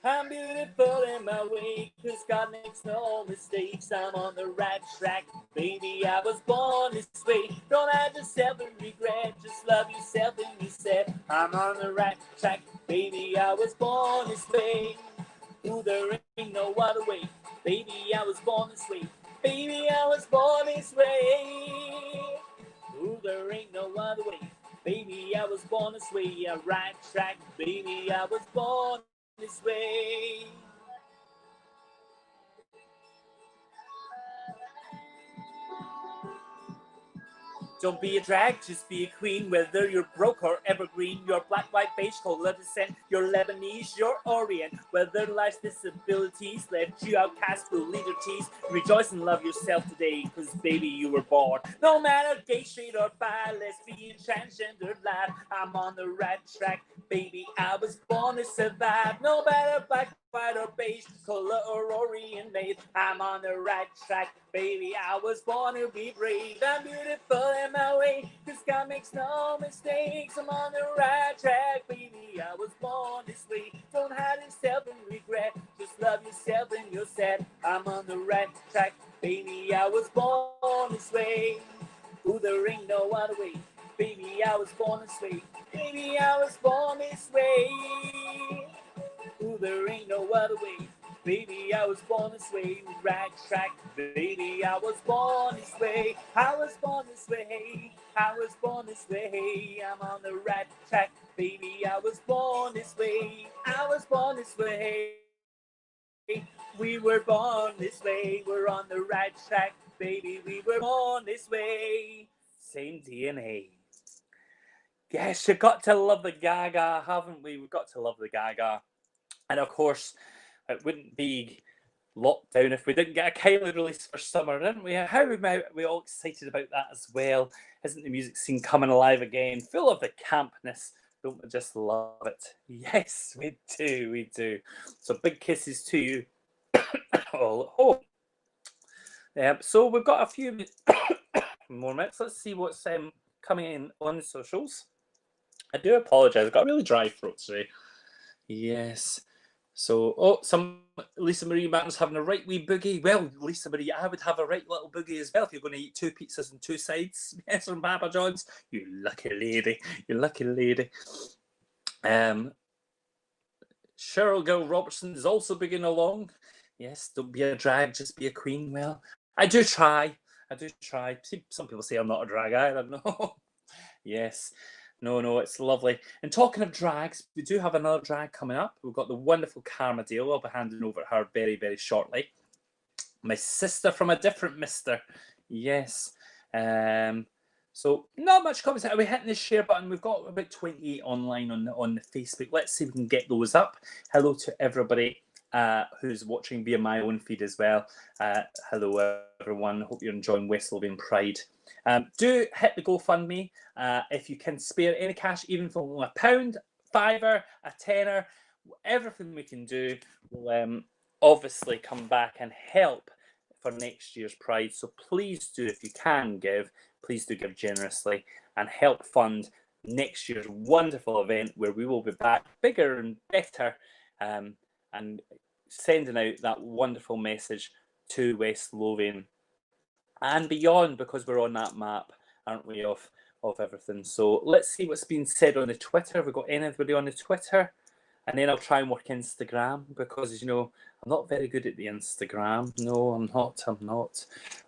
I'm beautiful in my way, 'cause God makes no mistakes. I'm on the right track, baby, I was born this way. Don't have to self and regret, just love yourself and you said, I'm on the right track, baby, I was born this way. Ooh, there ain't no other way, baby, I was born this way. Baby, I was born this way. Ooh, there ain't no other way, baby, I was born this way. A right track, baby, I was born this way. Don't be a drag, just be a queen. Whether you're broke or evergreen, you're black, white, beige, color descent, you're Lebanese, you're Orient. Whether life's disabilities left you outcast, will lead your tease. Rejoice and love yourself today, cause baby you were born. No matter gay, straight or bi, lesbian, transgender, lad, I'm on the right track, baby, I was born to survive. No matter black, white or beige, color or Orient made, I'm on the right track, baby, I was born to be brave. I'm beautiful in my way, cause God makes no mistakes. I'm on the right track, baby, I was born this way. Don't hide yourself and regret, just love yourself and you're sad. I'm on the right track, baby, I was born this way. Ooh, there ain't no other way, baby, I was born this way. Baby, I was born this way. Ooh, there ain't no other way, baby, I was born this way. Right track, baby, I was born this way. I was born this way. I was born this way. I'm on the right track, baby, I was born this way. I was born this way. We were born this way. We're on the right track, baby, we were born this way. Same DNA. Yes, you've got to love the Gaga, haven't we? We've got to love the Gaga. And of course, it wouldn't be lockdown if we didn't get a Kylie release for summer, didn't we? How are we all excited about that as well? Isn't the music scene coming alive again? Full of the campness. Don't we just love it? Yes, we do, we do. So big kisses to you all at home. So we've got a few more minutes. Let's see what's coming in on the socials. I do apologise, I've got a really dry throat today. Yes. So, Lisa Marie Martin's having a right wee boogie. Well, Lisa Marie, I would have a right little boogie as well if you're going to eat 2 pizzas and 2 sides. Yes, from Papa John's. You lucky lady. You lucky lady. Cheryl Gill Robertson is also boogieing along. Yes, don't be a drag, just be a queen. Well, I do try. I do try. Some people say I'm not a drag. I don't know. Yes. No, it's lovely. And talking of drags, we do have another drag coming up. We've got the wonderful Karma Deal. I'll be handing over to her very, very shortly. My sister from a different mister. Yes. So not much comments. Are we hitting the share button? We've got about 28 online on the Facebook. Let's see if we can get those up. Hello to everybody who's watching via my own feed as well. Hello, everyone. Hope you're enjoying West Lothian Pride. Do hit the GoFundMe if you can spare any cash, even from £1, £5, a tenner, everything we can do will obviously come back and help for next year's Pride. So please do, if you can give, please do give generously and help fund next year's wonderful event where we will be back bigger and better and sending out that wonderful message to West Lothian and beyond, because we're on that map, aren't we, of everything. So let's see what's been said on the Twitter. Have we got anybody on the Twitter? And then I'll try and work Instagram, because, you know, I'm not very good at the Instagram. No, I'm not.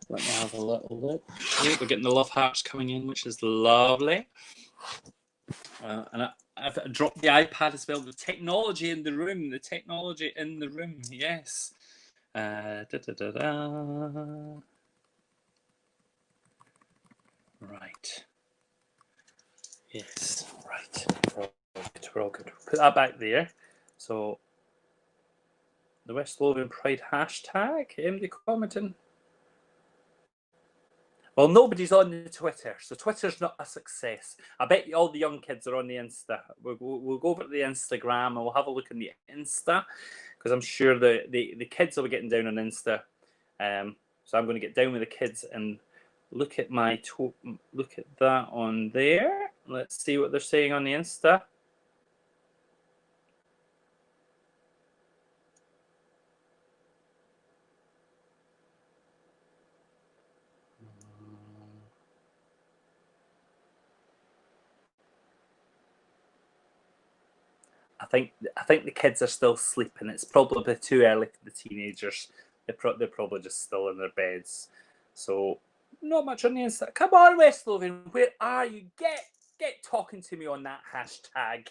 Let me have a little look. Oh, we're getting the love hearts coming in, which is lovely. And I've dropped the iPad as well. The technology in the room. The technology in the room. Yes. Right. Yes. Right. We're all good. Put that back there. So the West Lothian Pride hashtag. MD commenting. Well, nobody's on the Twitter, so Twitter's not a success. I bet you all the young kids are on the Insta. We'll go over to the Instagram and we'll have a look on the Insta, because I'm sure the kids will be getting down on Insta. So I'm going to get down with the kids and look at look at that on there. Let's see what they're saying on the Insta. I think the kids are still sleeping. It's probably too early for the teenagers. They're probably just still in their beds. So not much on the Insta. Come on, West Lothian, where are you? Get talking to me on that hashtag.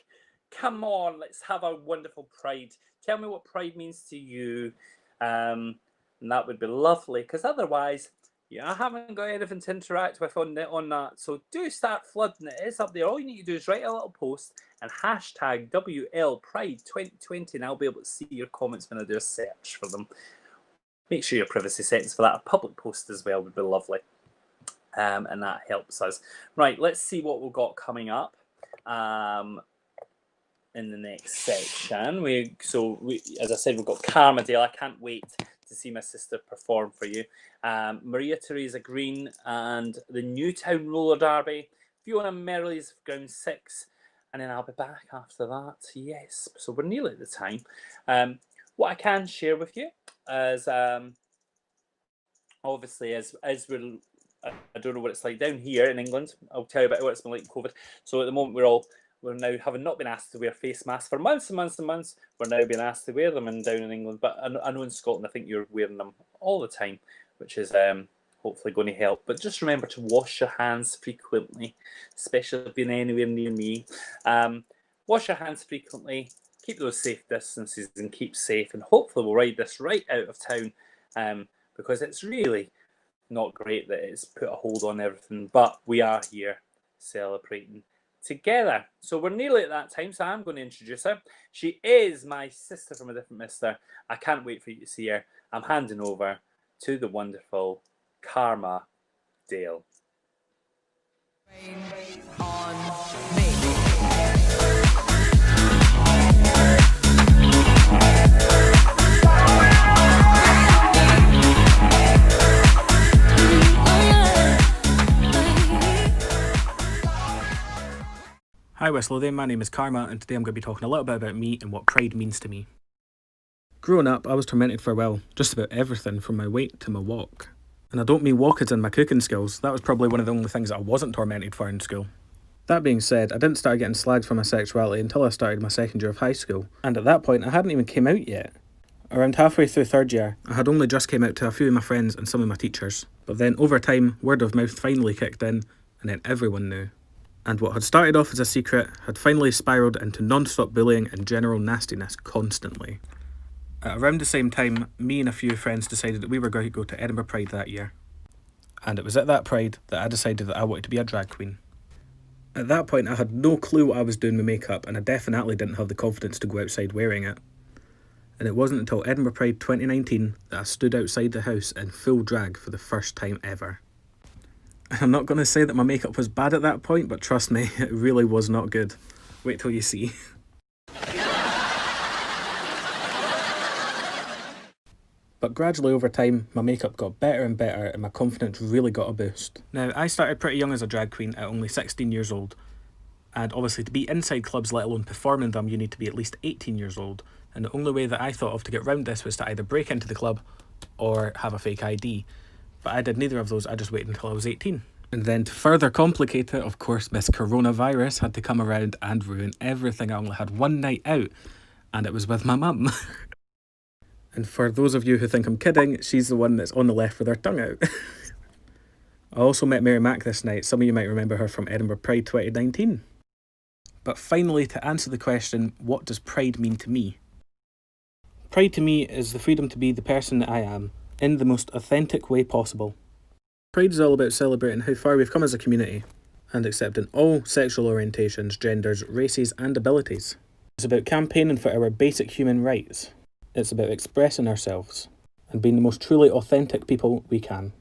Come on, let's have a wonderful Pride. Tell me what Pride means to you. And that would be lovely, because otherwise, I haven't got anything to interact with on that. So do start flooding it. It's up there. All you need to do is write a little post and hashtag WL Pride 2020, and I'll be able to see your comments when I do a search for them. Make sure your privacy settings for that. A public post as well would be lovely. And that helps us. Right, let's see what we've got coming up in the next section. As I said, we've got Carmadale. I can't wait to see my sister perform for you. Maria Theresa Green and the Newtown Roller Derby. Fiona Merrill's ground 6. And then I'll be back after that. Yes, so we're nearly at the time. What I can share with you is, obviously, as we're, I don't know what it's like down here in England. I'll tell you about what it's been like in COVID. So at the moment, we're now, having not been asked to wear face masks for months and months and months, we're now being asked to wear them down in England. But I know in Scotland, I think you're wearing them all the time, which is hopefully going to help. But just remember to wash your hands frequently, especially if you're anywhere near me. Wash your hands frequently, keep those safe distances and keep safe. And hopefully we'll ride this right out of town, because it's really not great that it's put a hold on everything. But we are here celebrating together. So we're nearly at that time, so I'm going to introduce her. She is my sister from a different mister. I can't wait for you to see her. I'm handing over to the wonderful Karma Dale. Hi West Lothian, my name is Karma, and today I'm going to be talking a little bit about me and what pride means to me. Growing up, I was tormented for, well, just about everything from my weight to my walk. And I don't mean walk as in my cooking skills. That was probably one of the only things that I wasn't tormented for in school. That being said, I didn't start getting slagged for my sexuality until I started my second year of high school, and at that point I hadn't even came out yet. Around halfway through third year, I had only just came out to a few of my friends and some of my teachers. But then over time, word of mouth finally kicked in, and then everyone knew. And what had started off as a secret had finally spiralled into non-stop bullying and general nastiness constantly. At around the same time, me and a few friends decided that we were going to go to Edinburgh Pride that year. And it was at that Pride that I decided that I wanted to be a drag queen. At that point, I had no clue what I was doing with makeup, and I definitely didn't have the confidence to go outside wearing it. And it wasn't until Edinburgh Pride 2019 that I stood outside the house in full drag for the first time ever. I'm not going to say that my makeup was bad at that point, but trust me, it really was not good. Wait till you see. But gradually over time, my makeup got better and better and my confidence really got a boost. Now, I started pretty young as a drag queen at only 16 years old. And obviously to be inside clubs, let alone perform in them, you need to be at least 18 years old. And the only way that I thought of to get round this was to either break into the club or have a fake ID. But I did neither of those, I just waited until I was 18. And then to further complicate it, of course, Miss Coronavirus had to come around and ruin everything. I only had one night out, and it was with my mum. And for those of you who think I'm kidding, she's the one that's on the left with her tongue out. I also met Mary Mack this night. Some of you might remember her from Edinburgh Pride 2019. But finally, to answer the question, what does pride mean to me? Pride to me is the freedom to be the person that I am, in the most authentic way possible. Pride is all about celebrating how far we've come as a community, and accepting all sexual orientations, genders, races and abilities. It's about campaigning for our basic human rights. It's about expressing ourselves, and being the most truly authentic people we can.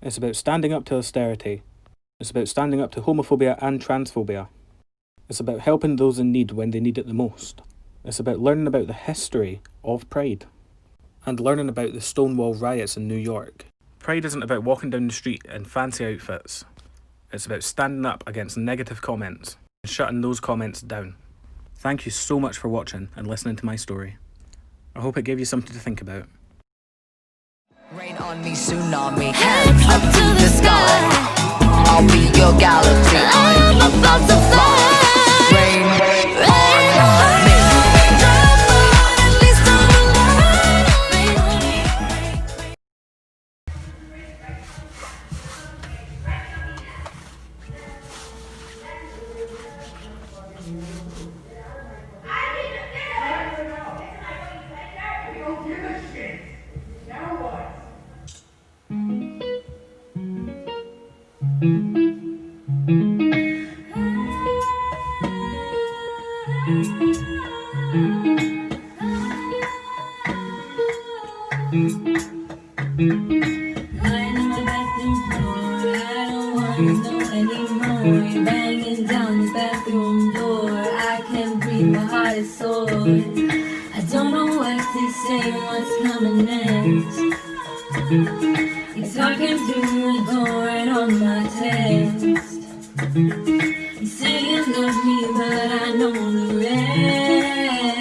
It's about standing up to austerity. It's about standing up to homophobia and transphobia. It's about helping those in need when they need it the most. It's about learning about the history of Pride. And learning about the Stonewall riots in New York. Pride isn't about walking down the street in fancy outfits. It's about standing up against negative comments and shutting those comments down. Thank you so much for watching and listening to my story. I hope it gave you something to think about. Rain on me, tsunami, hands up to the sky. I'll be your galaxy. I am about to fly. Rain on me. anymore. You're banging down the bathroom door. I can't breathe, my heart is sore. I don't know what to say, what's coming next. You're talking through the door and on my text. You say you love me, but I know the rest.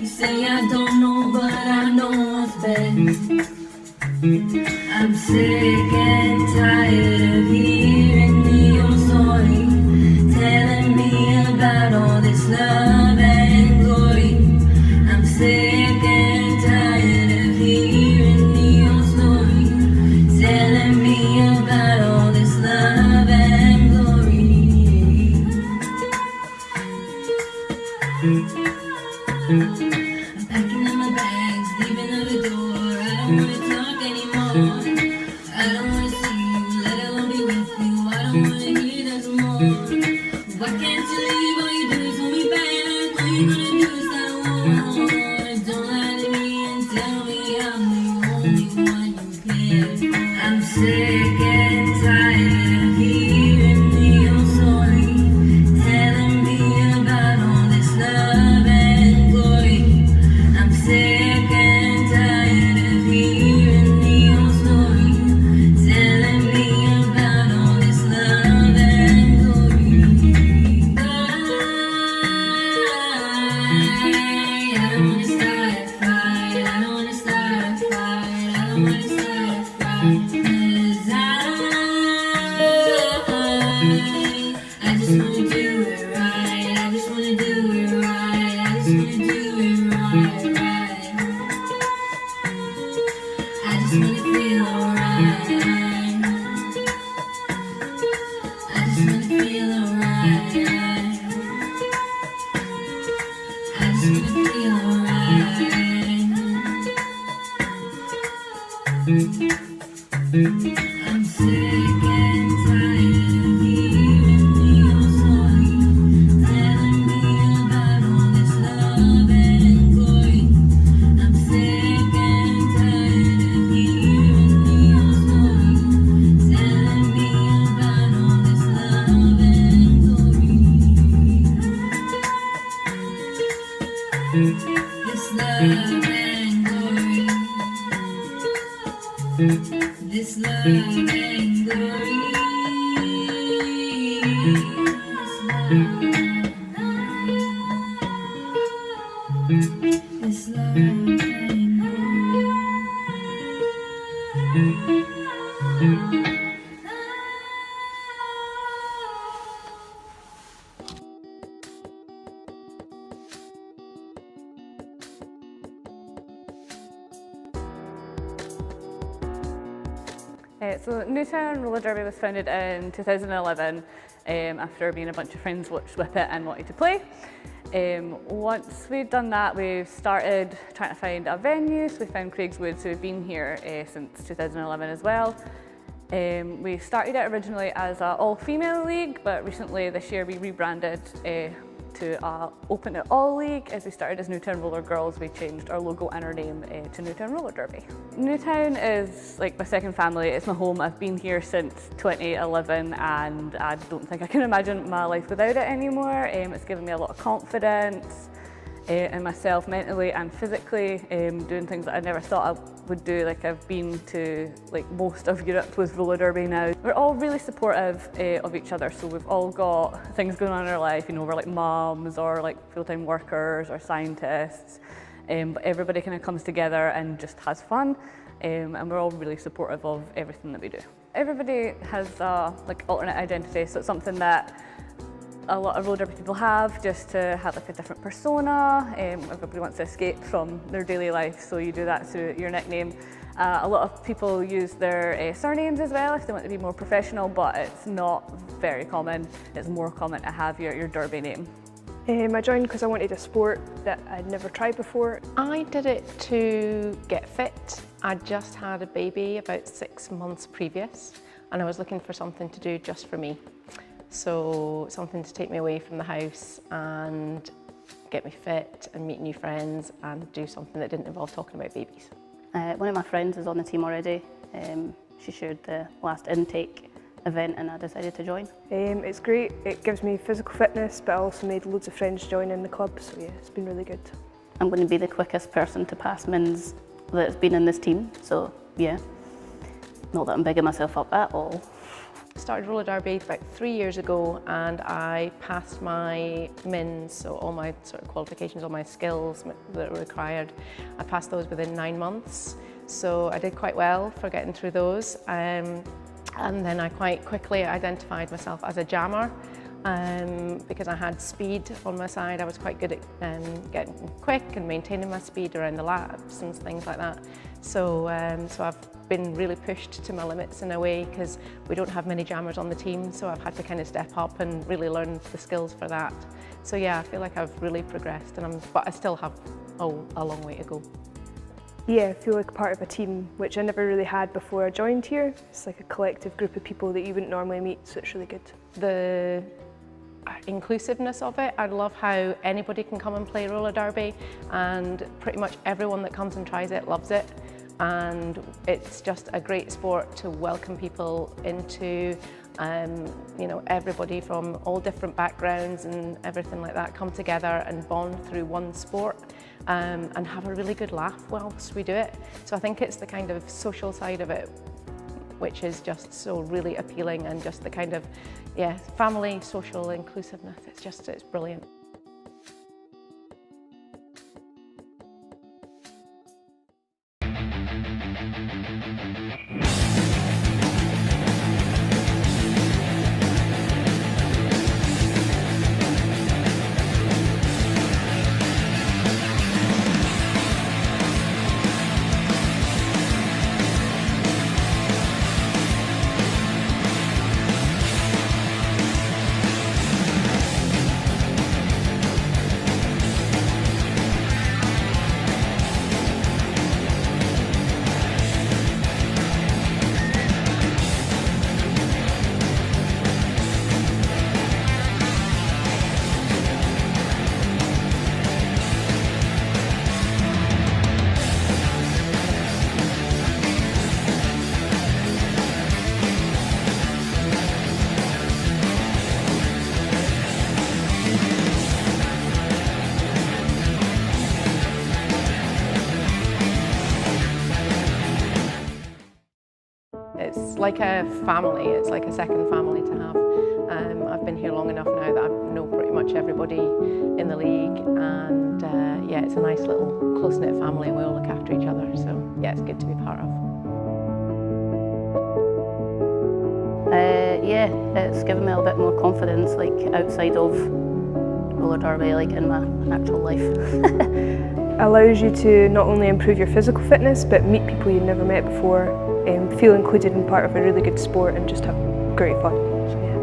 You say I don't know, but I know what's best. I'm sick and tired of hearing your story, telling me about all this love and glory. I'm sick and tired of hearing your story, telling me about all this love and glory. I'm packing up my bags, leaving out the door. I don't wanna talk anymore. I don't wanna see you, let alone be with you. I don't wanna hear this more. Why can't you leave? All you do is hold me back. All you gonna do is start a war. Don't lie to me and tell me I'm the only one you care for. I'm sick and tired of hearing your story, telling me about all this love and glory. I'm sick and tired of hearing your story, telling me about all this love and glory. I don't wanna start a fight. I don't wanna start a fight. I don't wanna start a fight. 'Cause I just wanna do it right. I just wanna do it right. I just wanna do it right, right. I just wanna feel alright. I just wanna feel alright. I just wanna feel alright. I'm sick and tired of hearing your story, telling me about all this love and glory. I'm sick and tired of hearing your story, telling me about all this love and glory. This love and glory. This love and glory. This love and So Newtown Roller Derby was founded in 2011 after me and a bunch of friends watched Whip It and wanted to play. Once we've done that, we've started trying to find a venue. So we found Craigswood, so we've been here since 2011 as well. We started it originally as an all-female league, but recently this year we rebranded to Open to All League. As we started as Newtown Roller Girls, we changed our logo and our name to Newtown Roller Derby. Newtown is like my second family. It's my home. I've been here since 2011 and I don't think I can imagine my life without it anymore. It's given me a lot of confidence in myself mentally and physically, doing things that I never thought I would do. Like I've been to like most of Europe with roller derby now. We're all really supportive of each other, so we've all got things going on in our life, you know, we're like mums or like full-time workers or scientists, but everybody kind of comes together and just has fun, and we're all really supportive of everything that we do. Everybody has like alternate identity, so it's something that a lot of roller derby people have, just to have like a different persona. Everybody wants to escape from their daily life, so you do that through your nickname. A lot of people use their surnames as well if they want to be more professional, but it's not very common. It's more common to have your derby name. I joined because I wanted a sport that I'd never tried before. I did it to get fit. I just had a baby about 6 months previous, and I was looking for something to do just for me. So something to take me away from the house and get me fit and meet new friends and do something that didn't involve talking about babies. One of my friends is on the team already. She shared the last intake event and I decided to join. It's great. It gives me physical fitness, but I also made loads of friends joining the club, so yeah, it's been really good. I'm going to be the quickest person to pass Mins that's been in this team, so yeah, not that I'm bigging myself up at all. I started roller derby about 3 years ago and I passed my MINs, so all my sort of qualifications, all my skills that were required, I passed those within 9 months. So I did quite well for getting through those. And then I quite quickly identified myself as a jammer because I had speed on my side. I was quite good at getting quick and maintaining my speed around the laps and things like that. So I've been really pushed to my limits in a way because we don't have many jammers on the team, so I've had to kind of step up and really learn the skills for that. So yeah, I feel like I've really progressed, but I still have a long way to go. Yeah, I feel like part of a team, which I never really had before I joined here. It's like a collective group of people that you wouldn't normally meet, so it's really good. The inclusiveness of it, I love how anybody can come and play roller derby and pretty much everyone that comes and tries it loves it. And it's just a great sport to welcome people into, you know, everybody from all different backgrounds and everything like that come together and bond through one sport and have a really good laugh whilst we do it. So I think it's the kind of social side of it which is just so really appealing, and just the kind of, yeah, family, social inclusiveness. It's brilliant. It's like a family, it's like a second family to have. I've been here long enough now that I know pretty much everybody in the league, and yeah, it's a nice little close-knit family and we all look after each other, so yeah, it's good to be part of. Yeah, it's given me a bit more confidence, like outside of roller derby, like in my actual life. Allows you to not only improve your physical fitness, but meet people you've never met before, feel included in part of a really good sport, and just have great fun. So, yeah.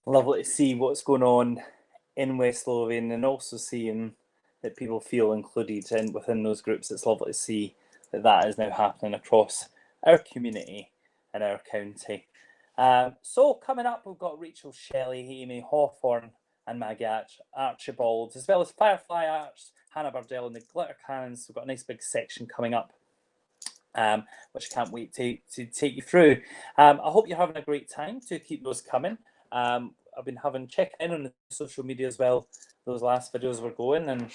Lovely to see what's going on in West Lothian, and also seeing that people feel included within those groups. It's lovely to see that that is now happening across our community and our county. So coming up, we've got Rachel Shelley, Amy Hawthorne and Maggie Archibald, as well as Firefly Arts, Hannah Burdell and the Glitter Cannons. We've got a nice big section coming up, which I can't wait to take you through. I hope you're having a great time. To keep those coming. I've been checking in on the social media as well. Those last videos were going, and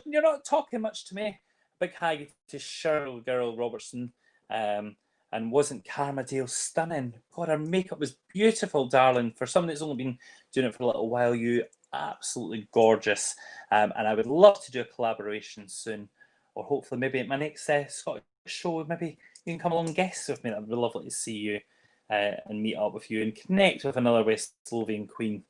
you're not talking much to me. Big hi to Cheryl Girl Robertson, and wasn't Carmadale stunning? God, her makeup was beautiful, darling. For someone that's only been doing it for a little while, you absolutely gorgeous. And I would love to do a collaboration soon, or hopefully maybe at my next Scottish show, maybe you can come along and guest with me. That'd be lovely to see you and meet up with you and connect with another West Lothian queen.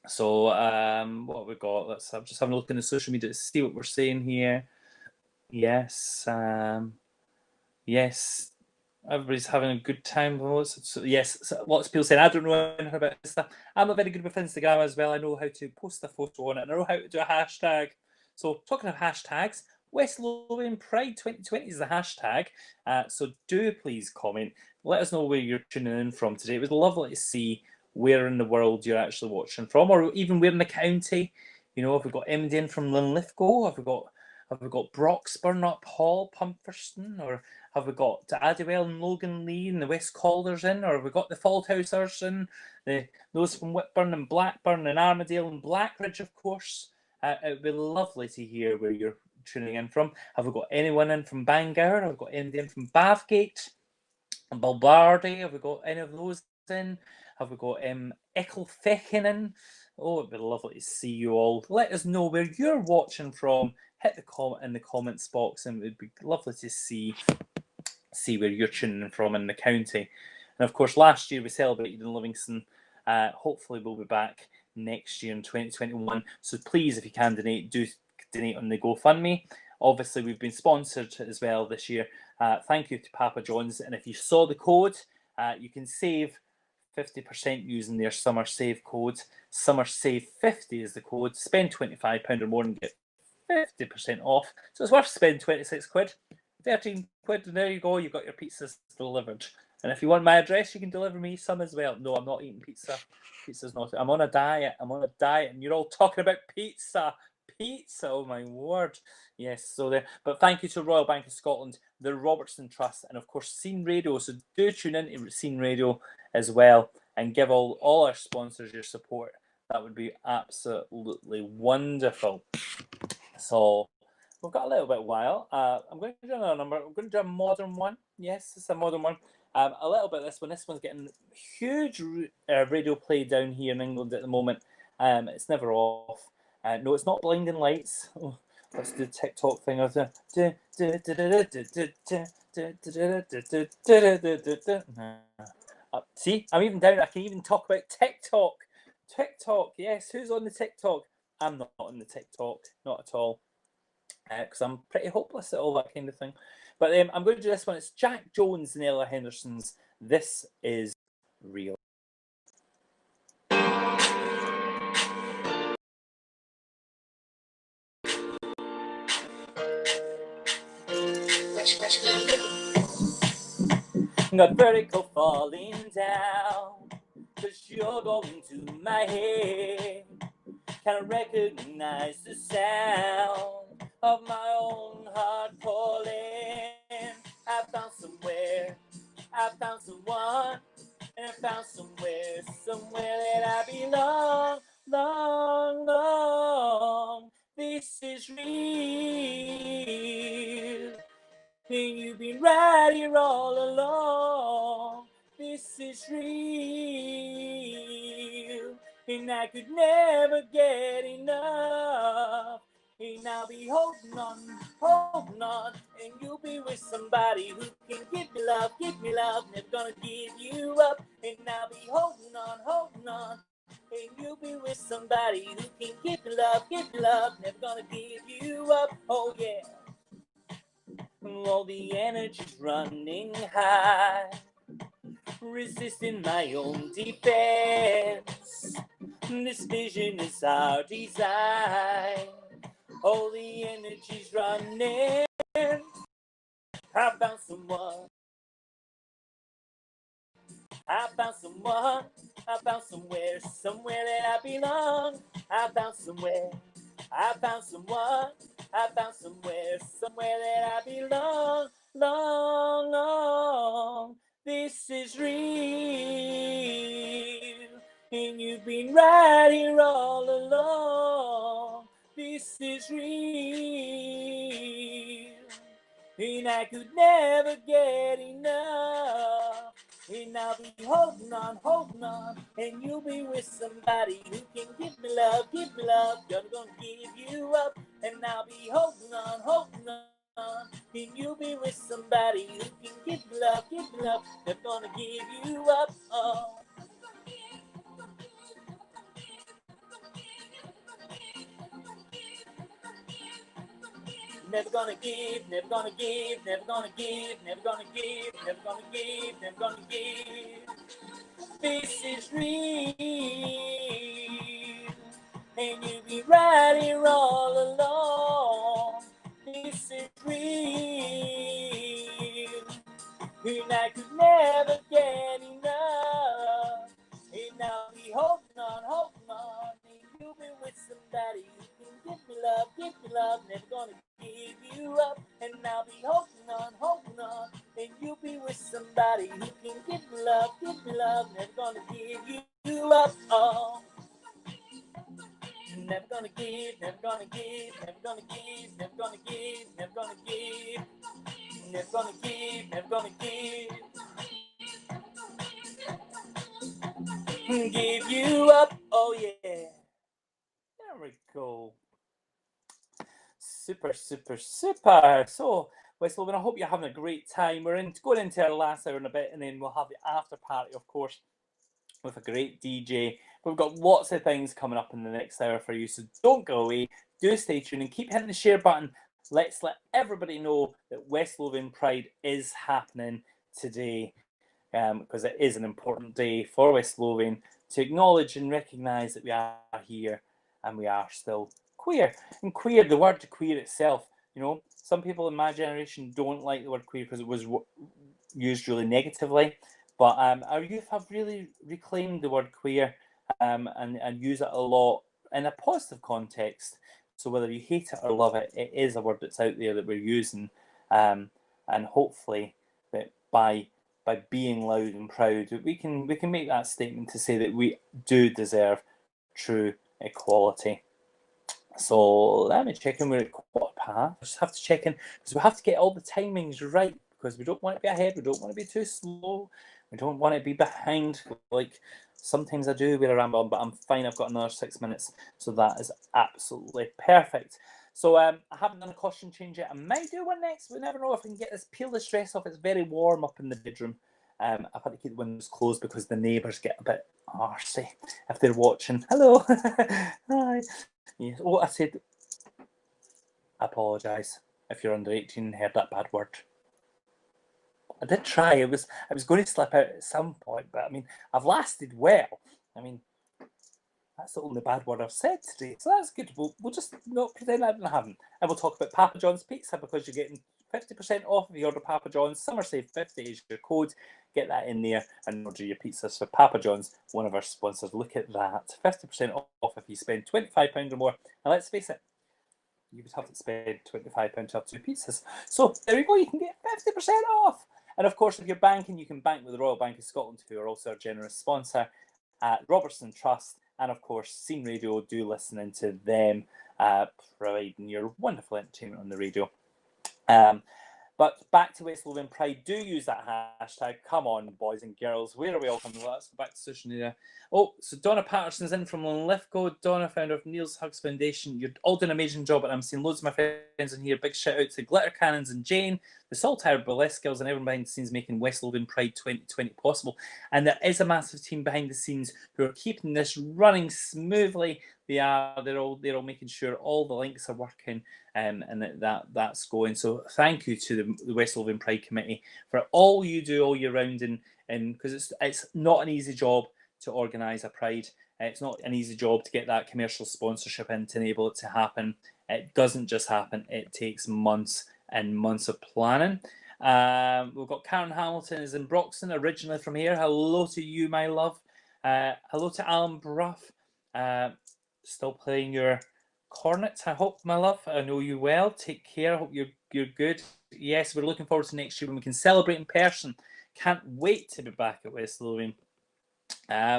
So what have we got? I'm just having a look in the social media to see what we're saying here. Yes, yes, everybody's having a good time. So, yes, so lots of people saying, I don't know anything about this stuff. I'm not very good with Instagram as well. I know how to post a photo on it, and I know how to do a hashtag. So talking of hashtags, West Lothian Pride 2020 is the hashtag. So do please comment. Let us know where you're tuning in from today. It was lovely to see where in the world you're actually watching from, or even where in the county. You know, have we got MD from Linlithgow? Have we got Broxburn up Hall, Pumferston? Or have we got Adwell and Logan Lee and the West Calders in? Or have we got the Faldhousers in? Those from Whitburn and Blackburn and Armadale and Blackridge, of course. It would be lovely to hear where you're tuning in from. Have we got anyone in from Bangor? Have we got anybody in from Bathgate and Balbardy? Have we got any of those in? Have we got Ecclefechan in? Oh, it'd be lovely to see you all. Let us know where you're watching from. Hit the comment in the comments box, and it'd be lovely to see where you're tuning in from in the county. And of course, last year we celebrated in Livingston. Hopefully, we'll be back next year in 2021. So please, if you can donate, do donate on the GoFundMe. Obviously, we've been sponsored as well this year. Thank you to Papa John's. And if you saw the code, you can save 50% using their summer save code. Summer save 50 is the code. Spend £25 or more and get 50% off. So it's worth spending 26 quid, 13 quid, and there you go. You've got your pizzas delivered. And if you want my address, you can deliver me some as well. No, I'm not eating pizza. Pizza's not. I'm on a diet. And you're all talking about pizza. Pizza, oh my word. Yes, so there. But thank you to Royal Bank of Scotland, the Robertson Trust, and of course Scene Radio. So do tune in to Scene Radio as well and give all our sponsors your support. That would be absolutely wonderful. So we've got a little bit of while. I'm going to do another number. I'm going to do a modern one. Yes, it's a modern one. A little bit of this one. This one's getting huge radio play down here in England at the moment. It's never off. No, it's not Blinding Lights. Oh, let's do the TikTok thing. See, I'm even down. I can even talk about TikTok. TikTok, yes. Who's on the TikTok? I'm not on the TikTok, not at all. Because I'm pretty hopeless at all that kind of thing. But I'm going to do this one. It's Jack Jones and Ella Henderson's This Is Real. Got vertical falling down, 'cause you're going to my head. Can't recognize the sound of my own heart calling. I found somewhere, I found someone, and I found somewhere that I belong, long. This is real. And you've been right here all along. This is real. And I could never get enough. And I'll be holding on. And you'll be with somebody who can give me love, never gonna give you up. And I'll be holding on. And you'll be with somebody who can give me love, never gonna give you up. Oh yeah. All the energy's running high, resisting my own defense. This vision is our design. All the energy's running. I found someone. I found somewhere that I belong. I found someone. I found somewhere that I belong, long. This is real, and you've been right here all along. This is real, and I could never get enough. And I'll be holding on, and you'll be with somebody who can give me love, gonna give you up. And I'll be holding on, and you'll be with somebody who can give me love, they're gonna give you up. Oh. Never gonna give, never gonna give, never gonna give, never gonna give, never gonna give, never gonna give. This is real, and you be right here all along. This is real, and I could never get enough. And I'll be holding on, and you'll be with somebody who can give me love, never gonna give you up. And I'll be holding on, and you'll be with somebody who can give me love, never gonna give you up. Oh. Never gonna give, never gonna give, never gonna give, never gonna give, never gonna give, never gonna give, never gonna give. Give you up, oh yeah. There we go. Super. So, West Lothian, I hope you're having a great time. We're going into our last hour in a bit, and then we'll have the after party, of course, with a great DJ. We've got lots of things coming up in the next hour for you, so don't go away. Do stay tuned and keep hitting the share button. Let's let everybody know that West Lothian Pride is happening today, because it is an important day for West Lothian to acknowledge and recognise that we are here and we are still queer. And queer, the word queer itself, you know, some people in my generation don't like the word queer because it was used really negatively. But our youth have really reclaimed the word queer and use it a lot in a positive context. So whether you hate it or love it, it is a word that's out there that we're using. And hopefully that by being loud and proud, we can make that statement to say that we do deserve true equality. So let me check in. We're at 15:15. Just have to check in because we have to get all the timings right, because we don't want to be ahead, we don't want to be too slow, we don't want to be behind like sometimes I do with a ramble, but I'm fine. I've got another 6 minutes, so that is absolutely perfect. So I haven't done a costume change yet. I might do one next. We never know if I can get this, peel this dress off. It's very warm up in the bedroom. I've had to keep the windows closed because the neighbours get a bit arsey if they're watching. Hello. Hi. Yes. Oh, I said, I apologise if you're under 18 and heard that bad word. I did try. I was going to slip out at some point, but I mean, I've lasted well. I mean, that's the only bad word I've said today, so that's good. We'll just not pretend I didn't have them. And we'll talk about Papa John's Pizza, because you're getting 50% off if you order Papa John's. Summer Save 50 is your code. Get that in there and order your pizzas for Papa John's, one of our sponsors. Look at that. 50% off if you spend £25 or more. And let's face it, you would have to spend £25 to have 2 pizzas. So there you go, you can get 50% off. And of course, if you're banking, you can bank with the Royal Bank of Scotland, who are also our generous sponsor, at Robertson Trust. And of course, Scene Radio, do listen into them, providing your wonderful entertainment on the radio. But back to West Lothian Pride, do use that hashtag. Come on, boys and girls. Where are we all coming? Let's go back to social media. Oh, so Donna Patterson's in from Linlithgow. Donna, founder of Neil's Hugs Foundation. You're all doing an amazing job, and I'm seeing loads of my friends in here. Big shout out to Glitter Cannons and Jane, the Saltire Burlesque Girls, and everyone behind the scenes making West Lothian Pride 2020 possible. And there is a massive team behind the scenes who are keeping this running smoothly. They're all making sure all the links are working, and that's going. So thank you to the West Lothian Pride Committee for all you do all year round, and because it's not an easy job to organise a Pride. It's not an easy job to get that commercial sponsorship in to enable it to happen. It doesn't just happen. It takes months and months of planning. We've got Karen Hamilton is in Broxton, originally from here. Hello to you, my love. Hello to Alan Bruff. Still playing your cornet, I hope, my love. I know you well. Take care. I hope you're good. Yes, we're looking forward to next year when we can celebrate in person. Can't wait to be back at West Lothian.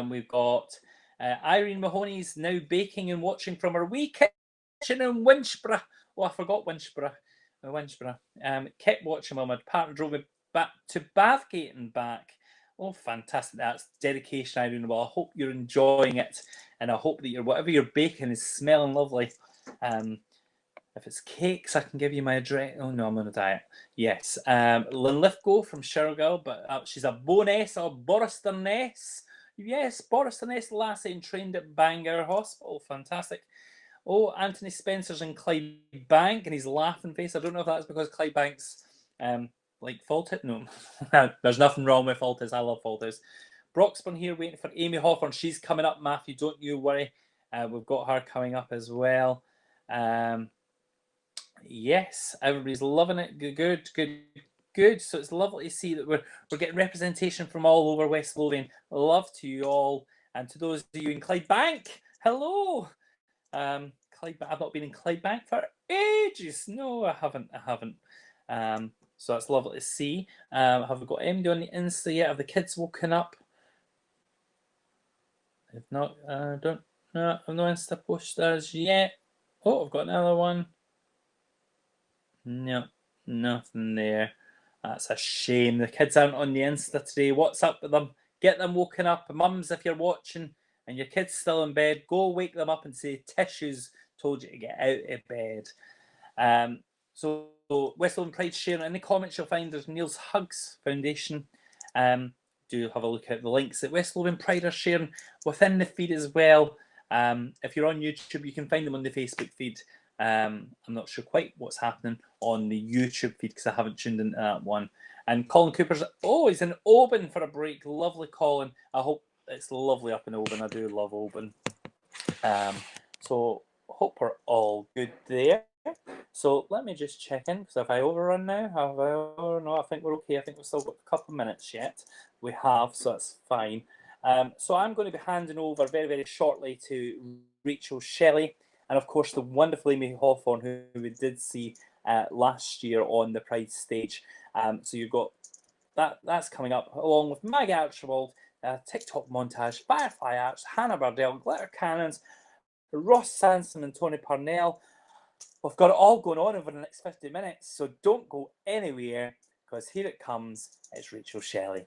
We've got Irene Mahoney's now baking and watching from her wee kitchen in Winchborough. Oh, I forgot Winchborough. Kept watching while my partner drove me back to Bathgate and back. Oh, fantastic. That's dedication, Irene. Well, I hope you're enjoying it, and I hope that whatever you're baking is smelling lovely. If it's cakes, I can give you my address. Oh, no, I'm on a diet. Yes. Linlithgow from Sherrill, but she's a Bo'ness or Boriston-ness. Yes, Boriston-ness lassie and trained at Bangor Hospital. Fantastic. Oh, Anthony Spencer's in Clydebank, and he's laughing face. I don't know if that's because Clydebank's like Faulted. No, there's nothing wrong with Faulties. I love Faulties. Broxburn here waiting for Amy Hawthorne. She's coming up, Matthew. Don't you worry. We've got her coming up as well. Yes, everybody's loving it. Good. So it's lovely to see that we're getting representation from all over West Lothian. Love to you all, and to those of you in Clydebank, hello. Clydebank. I've not been in Clydebank for ages. No, I haven't. So that's lovely to see. Have we got anybody on the Insta yet? Have the kids woken up? If not, don't know. I've no Insta posters yet. Oh, I've got another one. No, nothing there. That's a shame. The kids aren't on the Insta today. What's up with them? Get them woken up. Mums, if you're watching and your kid's still in bed, go wake them up and say, Tissues told you to get out of bed. So West Lothian Pride sharing. In the comments you'll find there's Neil's Hugs Foundation. Do have a look at the links that West Lothian Pride are sharing within the feed as well. If you're on YouTube, you can find them on the Facebook feed. I'm not sure quite what's happening on the YouTube feed because I haven't tuned into that one. And Colin Cooper's, he's in Oban for a break. Lovely, Colin. I hope it's lovely up in Oban. I do love Oban. So hope we're all good there. So let me just check in, because have I overrun now? Have I overrun? No, I think we're okay. I think we've still got a couple of minutes yet. We have, so that's fine. So I'm going to be handing over very, very shortly to Rachel Shelley, and of course the wonderful Amy Hawthorne, who we did see last year on the Pride stage. So you've got that's coming up, along with Maggie Archibald, TikTok montage, Firefly Arts, Hannah Bardell, Glitter Cannons, Ross Sansom and Tony Parnell. We've got it all going on over the next 50 minutes, so don't go anywhere, because here it comes. It's Rachel Shelley.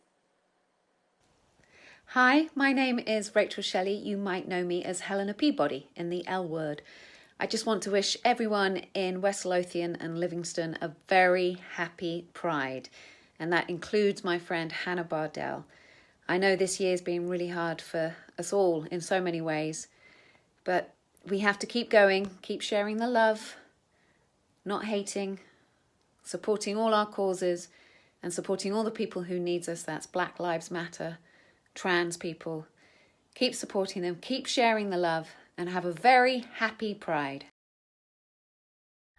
Hi, my name is Rachel Shelley. You might know me as Helena Peabody in the L Word. I just want to wish everyone in West Lothian and Livingston a very happy Pride, and that includes my friend Hannah Bardell. I know this year's been really hard for us all in so many ways, but we have to keep going, keep sharing the love, not hating, supporting all our causes and supporting all the people who needs us. That's Black Lives Matter, trans people. Keep supporting them, keep sharing the love, and have a very happy Pride.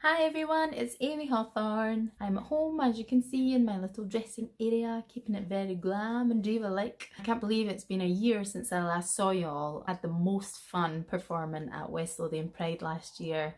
Hi everyone, it's Amy Hawthorne. I'm at home, as you can see, in my little dressing area, keeping it very glam and diva-like. I can't believe it's been a year since I last saw you all. I had the most fun performing at West Lothian Pride last year.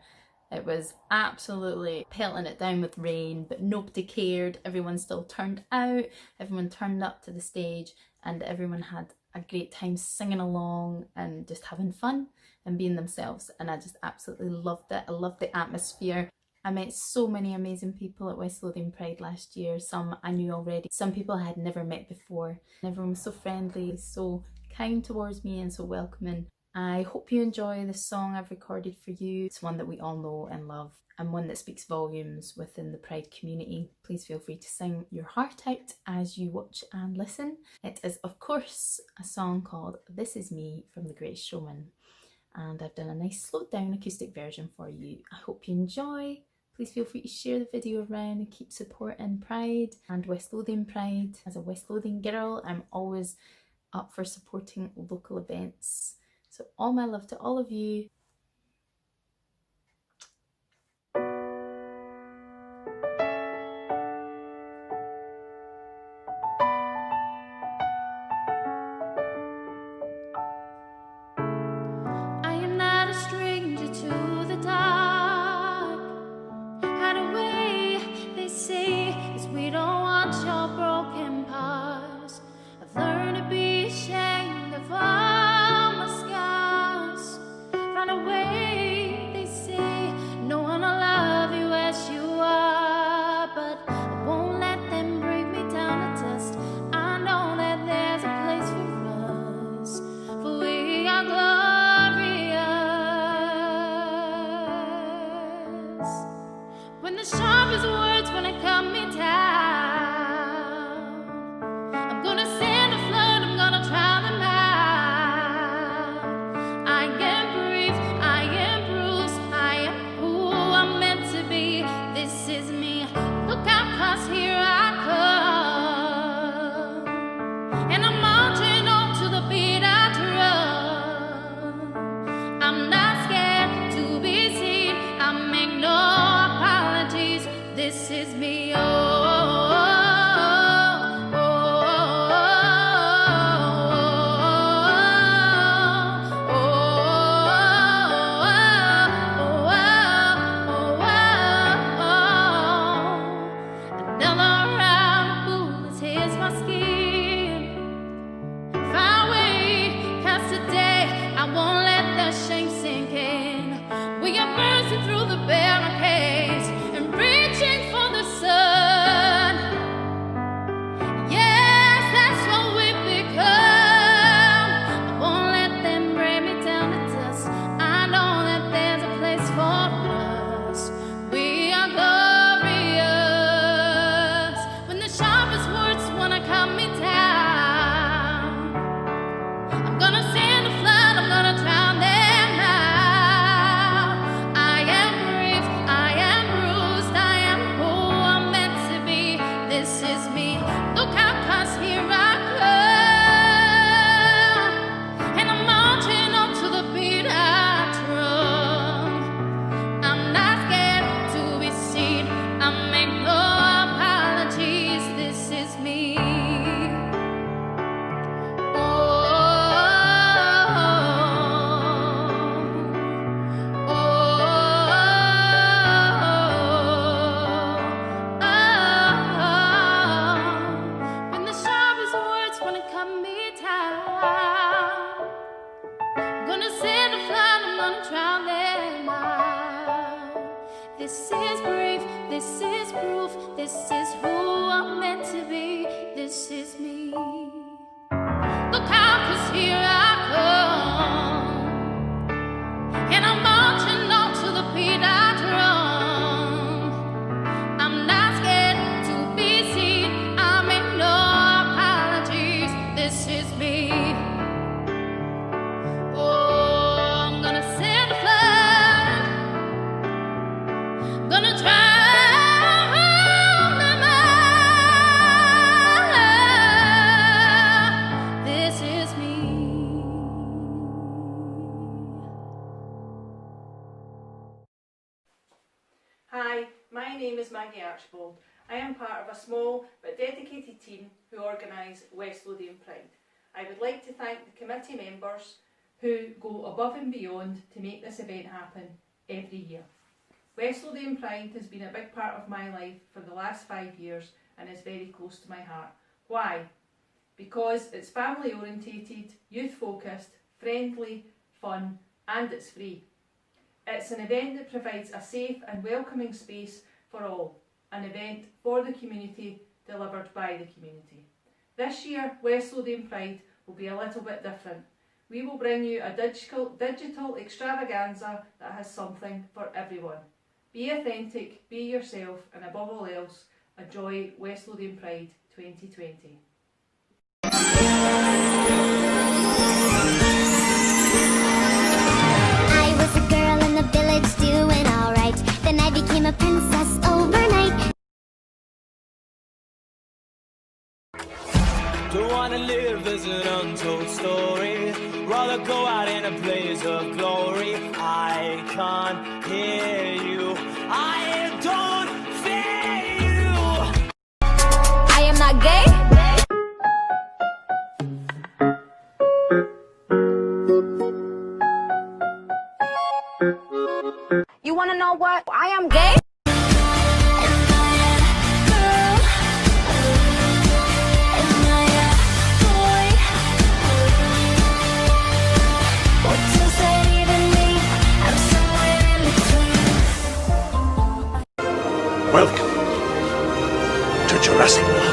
It was absolutely pelting it down with rain, but nobody cared. Everyone still turned out, everyone turned up to the stage, and everyone had a great time singing along and just having fun and being themselves, and I just absolutely loved it. I loved the atmosphere. I met so many amazing people at West Lothian Pride last year. Some I knew already, some people I had never met before. Everyone was so friendly, so kind towards me and so welcoming. I hope you enjoy the song I've recorded for you. It's one that we all know and love, and one that speaks volumes within the Pride community. Please feel free to sing your heart out as you watch and listen. It is, of course, a song called This Is Me from The Greatest Showman. And I've done a nice slowed down acoustic version for you. I hope you enjoy. Please feel free to share the video around and keep supporting Pride and West Lothian Pride. As a West Lothian girl, I'm always up for supporting local events. So all my love to all of you. Find a When the sharpest words wanna cut me down, I'm gonna send a flood, I'm gonna drown them out. I am brave, I am bruised, I am who I'm meant to be. This is me. Look out, 'cause here I come, and I'm marching on to the beat I drum. I'm not scared to be seen, I make no apologies. This is me. Another round of bullets hits my skin. Far away past today, I won't let the shame sink in. We are bursting through the barricades and reaching for the sun. Yes, that's what we've become. I won't let them bring me down to dust. I know that there's a place for us. We are glorious. When the sharpest words wanna cut me down, I'm gonna send a flood, I'm gonna drown them out. I am brave, I am bruised, I am who I'm meant to be. This is me. Look out, 'cause here I come, and I'm marching on to the beat I drum. I'm not scared to be seen, I make no apologies. This is me. When the sharpest words wanna cut me down, I'm gonna send a flood, I'm gonna drown them out. This is brave, this is proof, this is who I'm meant to be. This is me. Look out, 'cause here I come, and I'm marching on to the beat I drum. I'm not scared to be seen, I make no apologies. This is me. Oh, I'm gonna send a flood, gonna drown them out. This is me. Hi, my name is Maggie Archibald. I am part of a small but dedicated team who organise West Lothian Pride. I would like to thank the committee members who go above and beyond to make this event happen every year. West Lothian Pride has been a big part of my life for the last 5 years and is very close to my heart. Why? Because it's family orientated, youth focused, friendly, fun, and it's free. It's an event that provides a safe and welcoming space for all, an event for the community delivered by the community. This year, West Lothian Pride will be a little bit different. We will bring you a digital extravaganza that has something for everyone. Be authentic, be yourself, and above all else, enjoy West Lothian Pride 2020. I was a girl in the village doing alright. Then I became a princess overnight. Don't wanna live as an untold story. Rather go out in a blaze of glory. I can't hear you. I don't fear you. I am not gay. You wanna know what? I am gay. Welcome to Jurassic Park.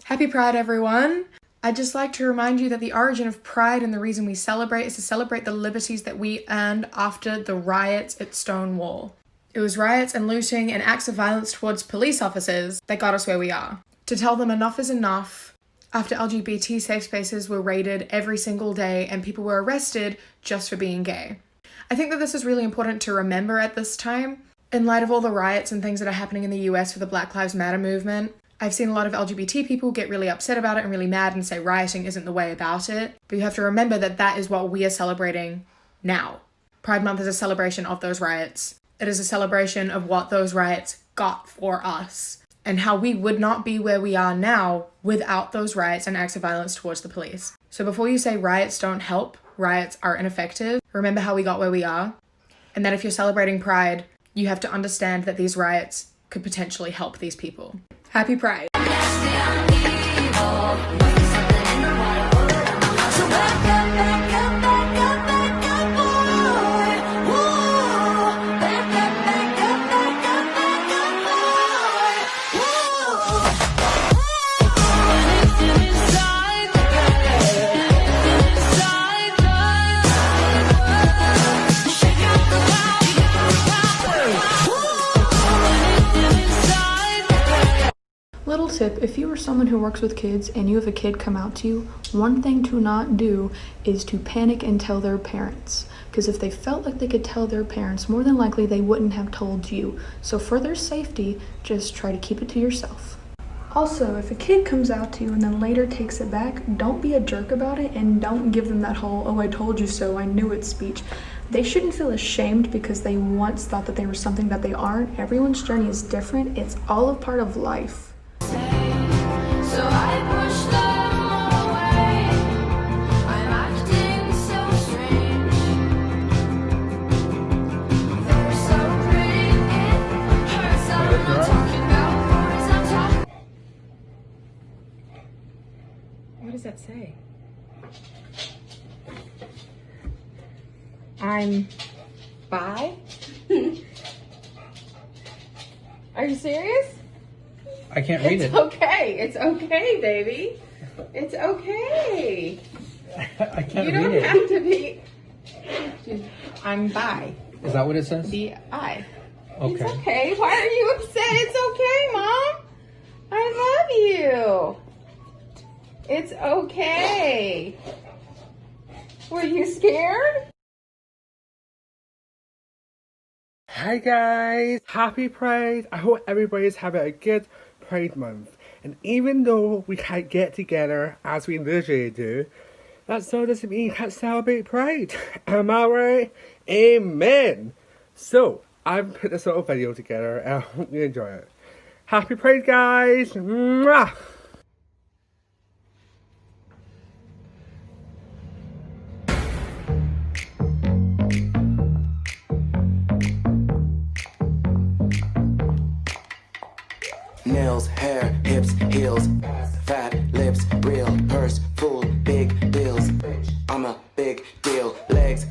Happy Pride, everyone. I'd just like to remind you that the origin of Pride and the reason we celebrate is to celebrate the liberties that we earned after the riots at Stonewall. It was riots and looting and acts of violence towards police officers that got us where we are. To tell them enough is enough after LGBT safe spaces were raided every single day and people were arrested just for being gay. I think that this is really important to remember at this time. In light of all the riots and things that are happening in the US for the Black Lives Matter movement, I've seen a lot of LGBT people get really upset about it and really mad and say rioting isn't the way about it. But you have to remember that that is what we are celebrating now. Pride Month is a celebration of those riots. It is a celebration of what those riots got for us and how we would not be where we are now without those riots and acts of violence towards the police. So before you say riots don't help, riots are ineffective, remember how we got where we are. And that if you're celebrating Pride, you have to understand that these riots could potentially help these people. Happy Pride. Little tip, if you are someone who works with kids and you have a kid come out to you, one thing to not do is to panic and tell their parents. Because if they felt like they could tell their parents, more than likely they wouldn't have told you. So for their safety, just try to keep it to yourself. Also, if a kid comes out to you and then later takes it back, don't be a jerk about it and don't give them that whole, oh, I told you so, I knew it speech. They shouldn't feel ashamed because they once thought that they were something that they aren't. Everyone's journey is different. It's all a part of life. So I push them away. I'm acting so strange. They're so pretty, it hurts. I'm not talking about words, I'm talking. What does that say? I'm bi? Are you serious? I can't read It's it. okay. It's okay, baby. It's okay. I can't You read don't it. have to be. I'm bi. Is that what it says? B-I. Okay. It's okay. Why are you upset? It's okay, Mom. I love you. It's okay. Were you scared? Hi guys, happy Pride. I hope everybody's having a good Pride Month. And even though we can't get together as we usually do, that still doesn't mean you can't celebrate Pride. Am I right? Amen. So, I've put this little video together and I hope you enjoy it. Happy Pride guys! Mwah! Nails, hair, hips, heels, fat lips, real purse, full, big bills. I'm a big deal. Legs,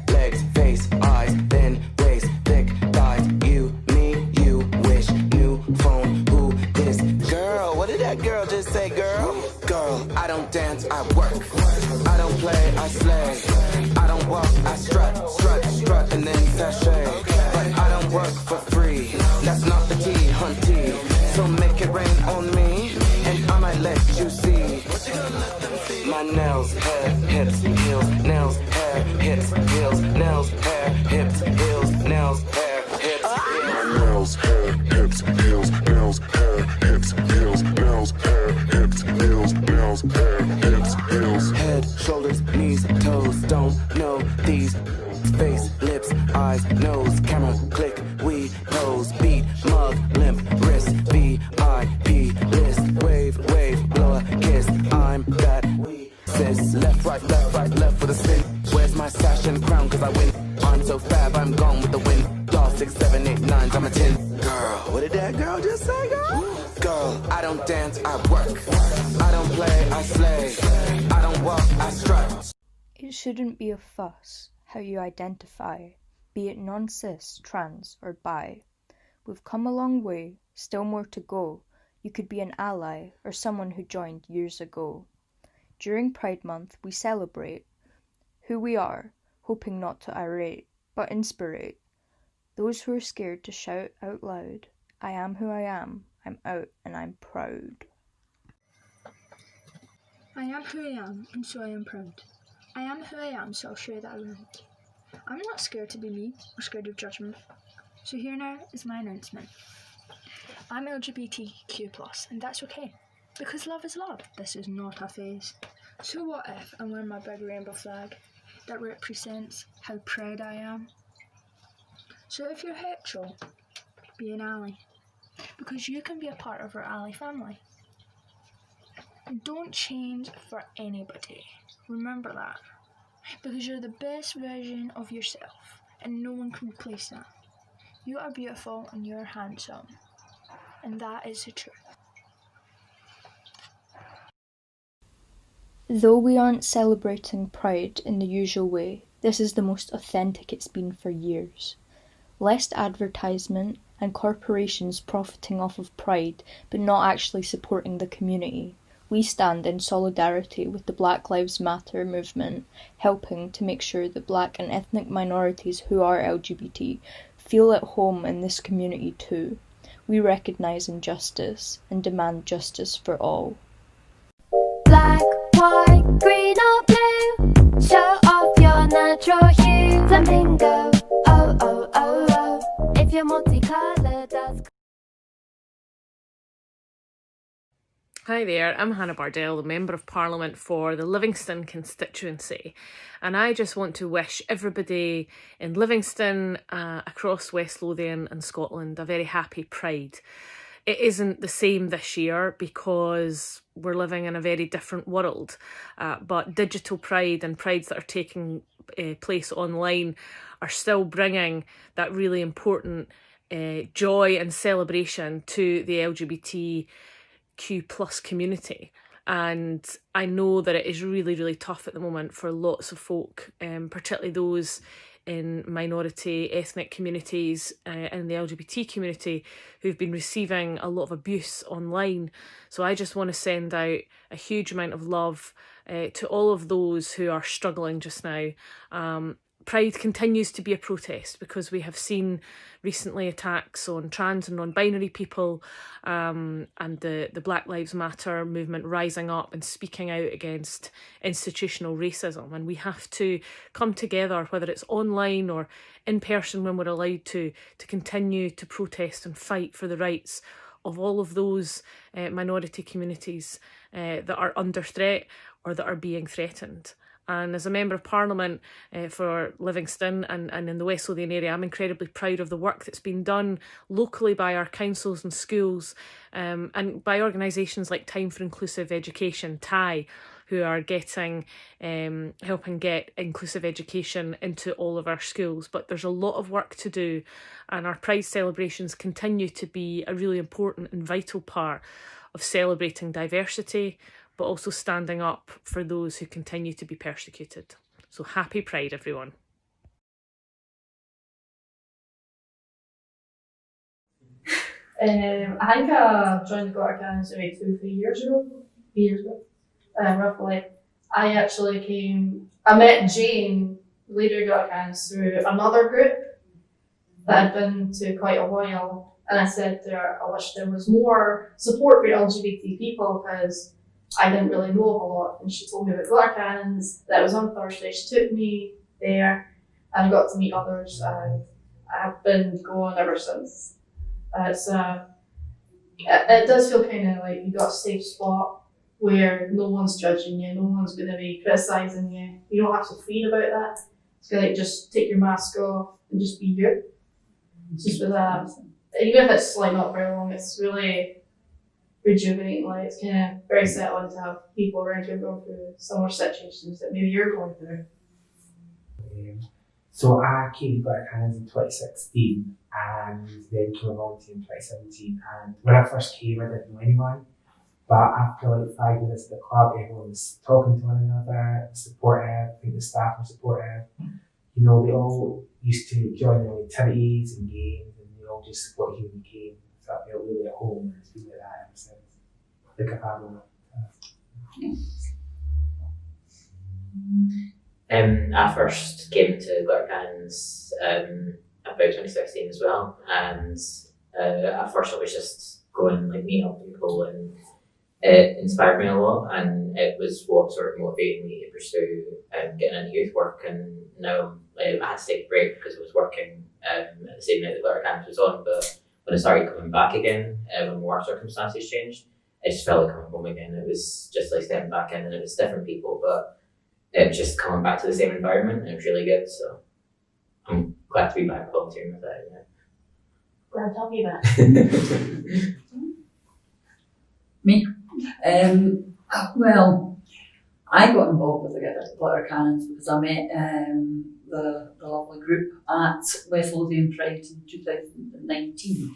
face, eyes, thin waist, thick thighs. You, me, you wish. New phone, who this girl? What did that girl just say, girl? Girl, I don't dance, I work. I don't play, I slay. I don't walk, I strut, and then sashay. But I don't work for free. That's not the tea, hunty. So make it rain on me, and I might let you see. My nails, hair, hips, heels, nails, hair, hips, heels, nails, hair, hips, heels, nails, hair, hips, heels. Nails, hair, hips, heels, nails, hair, hips, heels, nails, hair, hips, heels, nails, hair, hips, heels. Head, shoulders, knees, toes, don't know these. Face, lips, eyes, nose, camera, click, we pose, beat, mug, limp, wrist, VIP, list, wave, blow a kiss, I'm that sis. Left, right, left for the spin. Where's my sash and crown, cause I win. I'm so fab, I'm gone with the wind. Y'all 6, 7, 8, 9, I'm a 10. Girl, what did that girl just say, girl? Girl, I don't dance, I work. I don't play, I slay. I don't walk, I strut. It shouldn't be a fuss how you identify, be it non-cis, trans, or bi. We've come a long way, still more to go. You could be an ally or someone who joined years ago. During Pride Month, we celebrate who we are, hoping not to irate, but inspirate those who are scared to shout out loud, I am who I am, I'm out and I'm proud. I am who I am, and so I am proud. I am who I am, so I'll share that around. I'm not scared to be me, or scared of judgment. So here now is my announcement. I'm LGBTQ+, and that's okay. Because love is love, this is not a phase. So what if I'm wearing my big rainbow flag that represents how proud I am? So if you're hetero, be an ally, because you can be a part of our ally family. Don't change for anybody. Remember that. Because you're the best version of yourself, and no one can replace that. You are beautiful and you're handsome, and that is the truth. Though we aren't celebrating Pride in the usual way, this is the most authentic it's been for years. Less advertisement and corporations profiting off of Pride, but not actually supporting the community. We stand in solidarity with the Black Lives Matter movement, helping to make sure that Black and ethnic minorities who are LGBT feel at home in this community too. We recognise injustice and demand justice for all. Black, white, green or blue, show off your natural hue. Flamingo, oh, oh, oh, oh, if you're multicolored, that's Hi there, I'm Hannah Bardell, the Member of Parliament for the Livingston constituency, and I just want to wish everybody in Livingston, across West Lothian and Scotland, a very happy Pride. It isn't the same this year because we're living in a very different world, but digital Pride and Prides that are taking place online are still bringing that really important joy and celebration to the LGBTQ+ community. And I know that it is really, really tough at the moment for lots of folk, particularly those in minority ethnic communities and the LGBT community who've been receiving a lot of abuse online. So I just want to send out a huge amount of love to all of those who are struggling just now. Pride continues to be a protest because we have seen recently attacks on trans and non-binary people, and the Black Lives Matter movement rising up and speaking out against institutional racism. And we have to come together, whether it's online or in person when we're allowed to continue to protest and fight for the rights of all of those minority communities that are under threat or that are being threatened. And as a Member of Parliament for Livingston and in the West Lothian area, I'm incredibly proud of the work that's been done locally by our councils and schools, and by organisations like Time for Inclusive Education, TIE, who are helping get inclusive education into all of our schools. But there's a lot of work to do, and our Pride celebrations continue to be a really important and vital part of celebrating diversity, but also standing up for those who continue to be persecuted. So happy Pride, everyone. I think I joined the Got Cans maybe 3 years ago, roughly. I met Jane, leader of Got Cans, through another group that I'd been to quite a while. And I said to her, I wish there was more support for LGBT people because I didn't really know a lot. And she told me about Got Cans, that was on Thursday. She took me there and I got to meet others, and I've been going ever since. It does feel kind of like you got a safe spot where no one's judging you, no one's going to be criticising you. You don't have to fear about that. It's like just take your mask off and just be you. Just with that, even if it's like not very long, it's really rejuvenating. Like it's kind of very settling to have people around you going through similar situations that maybe you're going through. So I came to Got Cans in 2016 and then came along to in 2017. And when I first came, I didn't know anyone. But after like 5 minutes at the club, everyone was talking to one another, supportive. I think the staff were supportive. You know, they all used to join in activities and games, and they all just supported you when you came. So I felt really at home, and it's been like that ever since. Like a family. I first came to Glitter Cannons about 2016 as well, and at first I was just going like meeting up people, and it inspired me a lot, and it was what sort of motivated me to pursue getting into youth work. And now I had to take a break because I was working at the same night that Glitter Cannons was on, but when I started coming back again, when more circumstances changed, I just felt like coming home again. It was just like stepping back in, and it was different people, but it was just coming back to the same environment, and it was really good. So I'm glad to be back volunteering with that. Yeah. Glad to have you back. Me? Well, I got involved with the Glitter Cannons because I met the lovely group at West Lothian Pride in 2019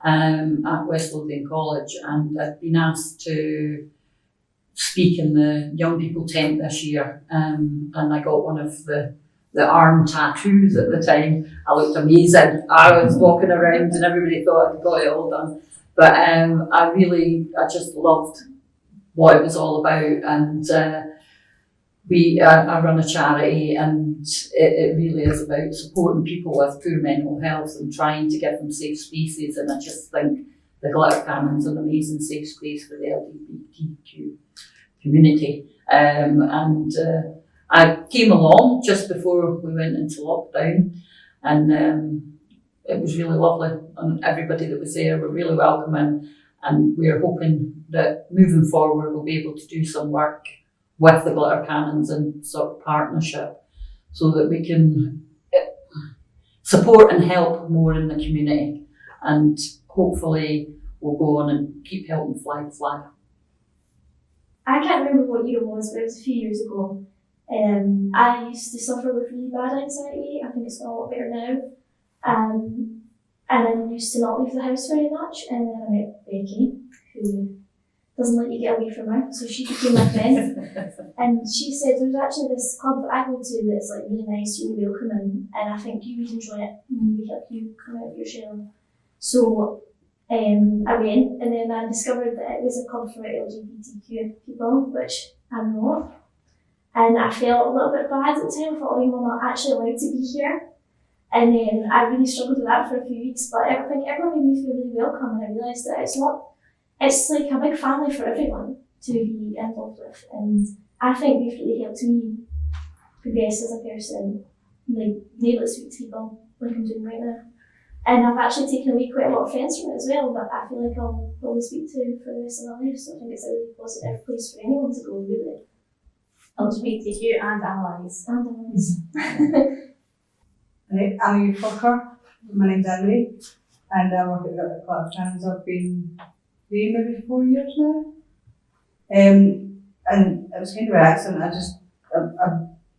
at West Lothian College, and I'd been asked to speak in the young people tent this year, and I got one of the arm tattoos at the time. I looked amazing. I was walking around and everybody thought I'd got it all done. But I just loved what it was all about, and I run a charity, and it really is about supporting people with poor mental health and trying to give them safe spaces. And I just think the Glitter Cannon's an amazing safe space for the LGBTQ community. I came along just before we went into lockdown, and it was really lovely, and everybody that was there were really welcoming, and we're hoping that moving forward we'll be able to do some work with the Glitter Cannons and sort of partnership so that we can support and help more in the community, and hopefully we'll go on and keep helping fly the flag. I can't remember what year it was, but it was a few years ago. I used to suffer with really bad anxiety. I think it's got a lot better now. And I used to not leave the house very much, and then I met Becky, who doesn't let you get away from her, so she became my friend. And she said there's actually this club that I go to that's like really nice, really welcoming, and I think you would enjoy it and maybe help you come out of your shell. So I went, and then I discovered that it was a club for LGBTQ people, which I'm not. And I felt a little bit bad at the time. I thought, oh, I'm not actually allowed to be here. And then I really struggled with that for a few weeks, but I think everyone made me feel really welcome, and I realised that it's like a big family for everyone to be involved with. And I think they've really helped me progress as a person, like nail it, speak to people like I'm doing right now. And I've actually taken away quite a lot of friends from it as well, but I feel like I'll always speak to for the rest of my life. So I think it's a really positive place for anyone to go, really. LGBTQ and allies. Right, I'm a youth worker. My name's Emily, and I work at the Glitter Cannons. I've been 3, maybe 4 years now. And it was kind of an accident. I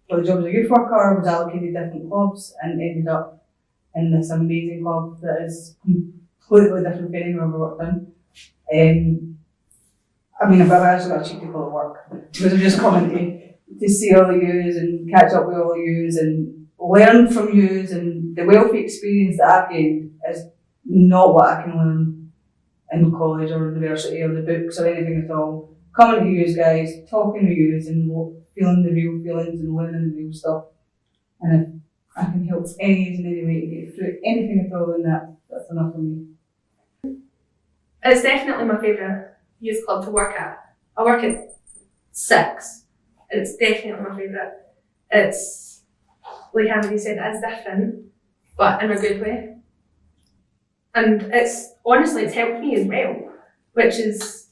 got a job as a youth worker, was allocated different clubs, and ended up in this amazing club that is completely different from anywhere I've ever worked in. I've actually got a cheeky call at work because I'm just coming to see all the yous and catch up with all the yous and learn from yous, and the wealthy experience that I've gained is not what I can learn in college or university or the books or anything at all. Coming to yous guys, talking to yous and feeling the real feelings and learning the real stuff. And if I can help any in any way to get through anything at all, then that's enough for me. It's definitely my favourite youth club to work at. I work at 6, and it's definitely my favourite. It's, like Andy said, it's different, but in a good way. And it's helped me as well, which is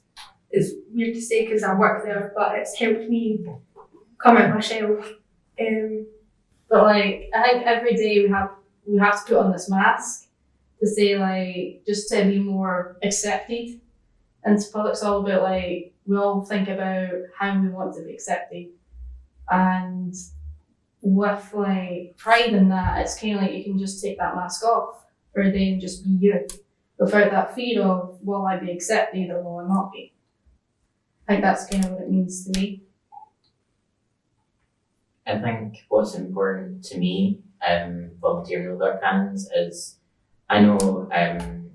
weird to say because I work there, but it's helped me come out my shell. But like, I think every day we have to put on this mask to say like, just to be more accepted. And it's all about like, we all think about how we want to be accepted. And with like pride in that, it's kind of like you can just take that mask off for a day and just be you without that fear of will I be accepted or will I not be. I think that's kind of what it means to me. I think what's important to me volunteering with Glitter Cannons is I know I'm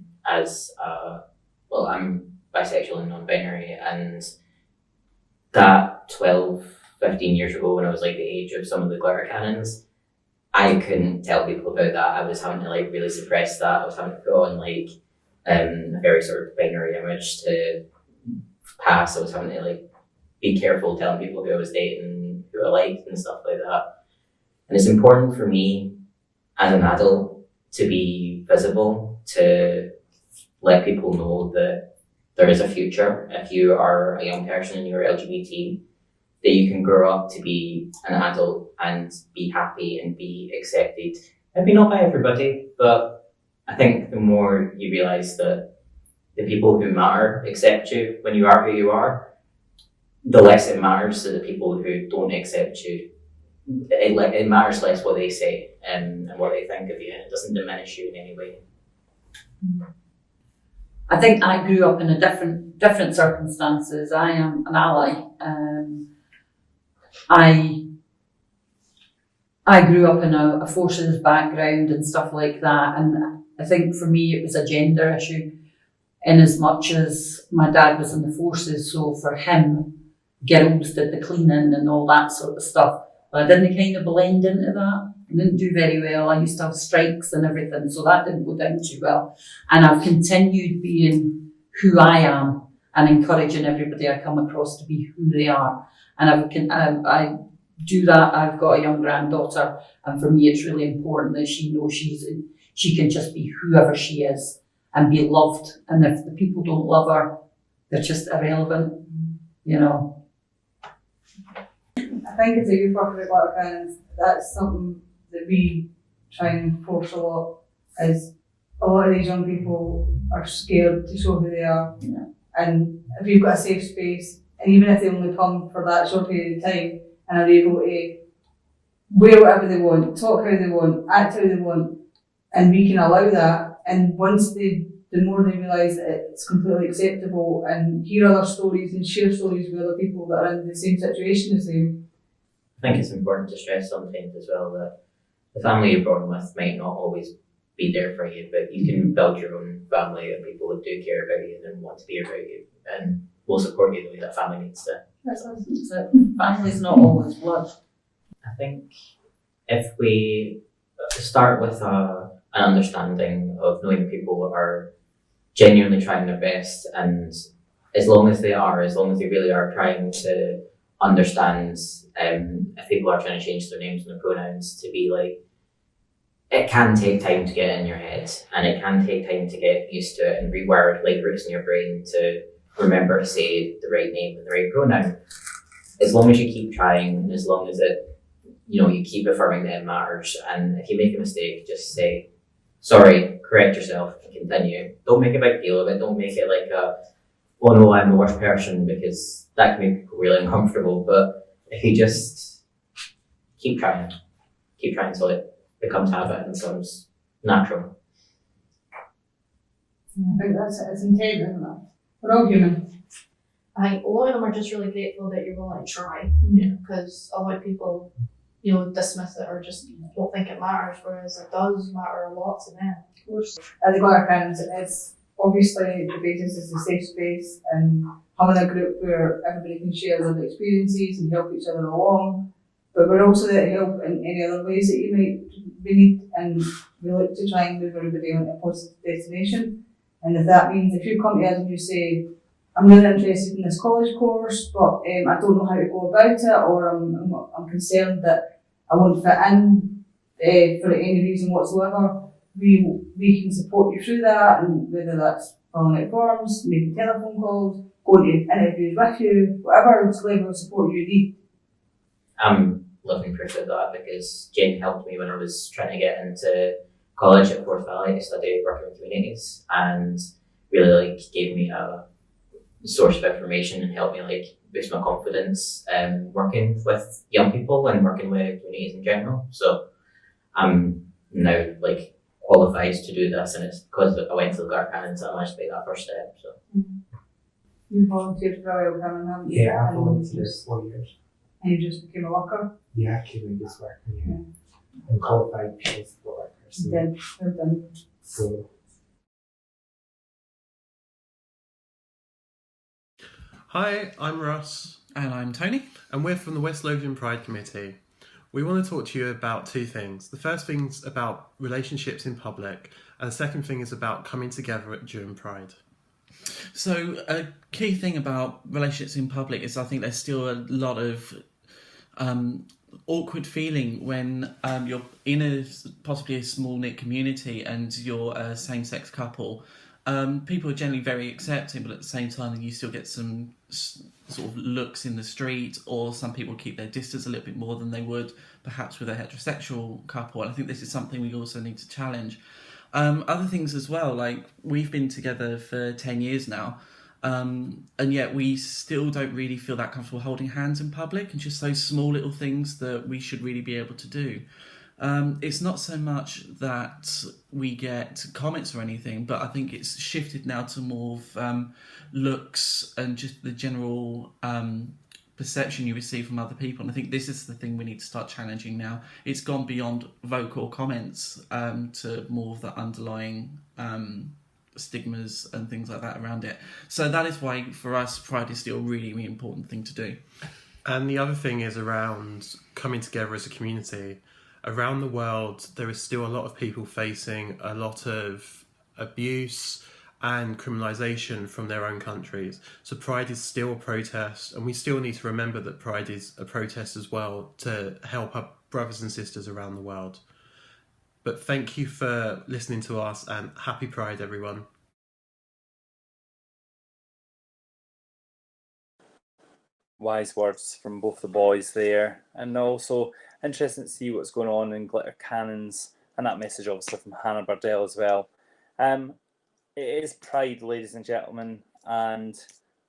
bisexual and non-binary, and that 12 15 years ago when I was like the age of some of the glitter cannons, I couldn't tell people about that. I was having to like really suppress that. I was having to put on like a very sort of binary image to pass. I was having to like be careful telling people who I was dating, who I liked and stuff like that. And it's important for me as an adult to be visible, to let people know that there is a future if you are a young person and you're LGBT, that you can grow up to be an adult and be happy and be accepted. Maybe not by everybody, but I think the more you realise that the people who matter accept you when you are who you are, the less it matters to the people who don't accept you. It matters less what they say and what they think of you, and it doesn't diminish you in any way. I think I grew up in a different circumstances. I am an ally. I grew up in a forces background and stuff like that, and I think for me it was a gender issue in as much as my dad was in the forces, so for him girls did the cleaning and all that sort of stuff. But I didn't kind of blend into that. I didn't do very well. I used to have strikes and everything, so that didn't go down too well. And I've continued being who I am and encouraging everybody I come across to be who they are. And I do that. I've got a young granddaughter, and for me it's really important that she knows she can just be whoever she is and be loved. And if the people don't love her, they're just irrelevant, you know. I think as a youth worker at Glitter Cannons, that's something that we try and enforce a lot, is a lot of these young people are scared to show who they are. Yeah. And if you've got a safe space, and even if they only come for that short period of time and are able to wear whatever they want, talk how they want, act how they want, and we can allow that, and once the more they realise that it's completely acceptable and hear other stories and share stories with other people that are in the same situation as them. I think it's important to stress sometimes as well that the family you're born with might not always be there for you, but you can build your own family of people who do care about you and want to be about you and will support you the way that family needs to. That's it. Family's not always blood. I think if we start with an understanding of knowing people are genuinely trying their best, and as long as they really are trying to understand if people are trying to change their names and their pronouns to be like, it can take time to get in your head and it can take time to get used to it and rewire like roots in your brain to remember to say the right name and the right pronoun. As long as you keep trying and as long as you keep affirming that it matters, and if you make a mistake, just say sorry, correct yourself and continue. Don't make a big deal of it. Don't make it like oh no, I'm the worst person, because that can make people really uncomfortable. But if you just keep trying until it becomes habit and becomes natural. I think it's intent, isn't it? We're all human. I think a lot of them are just really grateful that you're willing to try. Yeah. Because a lot of people, dismiss it or just don't think it matters, whereas it does matter a lot to them. Of course. At the Glitter Cannons, it's obviously the basis is a safe space and having a group where everybody can share their experiences and help each other along. But we're also there to help in any other ways that you might need, and we like to try and move everybody on a positive destination. And if that means if you come to us and you say, I'm really interested in this college course, but I don't know how to go about it, or I'm concerned that I won't fit in for any reason whatsoever, we can support you through that, and whether that's filling out forms, making telephone calls, going to interviews with you, whatever level of support you need. I'm living proof of that because Jane helped me when I was trying to get into college at Forth Valley to study working with communities, and really gave me a source of information and helped me boost my confidence working with young people and working with communities in general. So I'm now qualified to do this, and it's because I went to the Glitter Cannons that I managed to make that first step. So You volunteered for Royal Cannon, haven't you? Yeah, I volunteered 4 years. And you just became a worker? Yeah, I came in as worker, yeah. I'm qualified people support worker. So. Then, well done. So. Hi, I'm Russ. And I'm Tony. And we're from the West Lothian Pride Committee. We want to talk to you about two things. The first thing's about relationships in public, and the second thing is about coming together during Pride. So a key thing about relationships in public is I think there's still a lot of awkward feeling when you're in possibly a small knit community and you're a same-sex couple. People are generally very accepting, but at the same time you still get some sort of looks in the street, or some people keep their distance a little bit more than they would perhaps with a heterosexual couple. And I think this is something we also need to challenge. Other things as well, like we've been together for 10 years now, and yet we still don't really feel that comfortable holding hands in public, and just those small little things that we should really be able to do. It's not so much that we get comments or anything, but I think it's shifted now to more of looks and just the general perception you receive from other people. And I think this is the thing we need to start challenging now. It's gone beyond vocal comments to more of the underlying stigmas and things like that around it. So that is why for us Pride is still a really, really important thing to do. And the other thing is around coming together as a community. Around the world, there is still a lot of people facing a lot of abuse and criminalisation from their own countries. So Pride is still a protest, and we still need to remember that Pride is a protest as well to help our brothers and sisters around the world. But thank you for listening to us, and happy Pride, everyone. Wise words from both the boys there, and also interesting to see what's going on in Glitter Cannons, and that message obviously from Hannah Bardell as well. It is Pride, ladies and gentlemen, and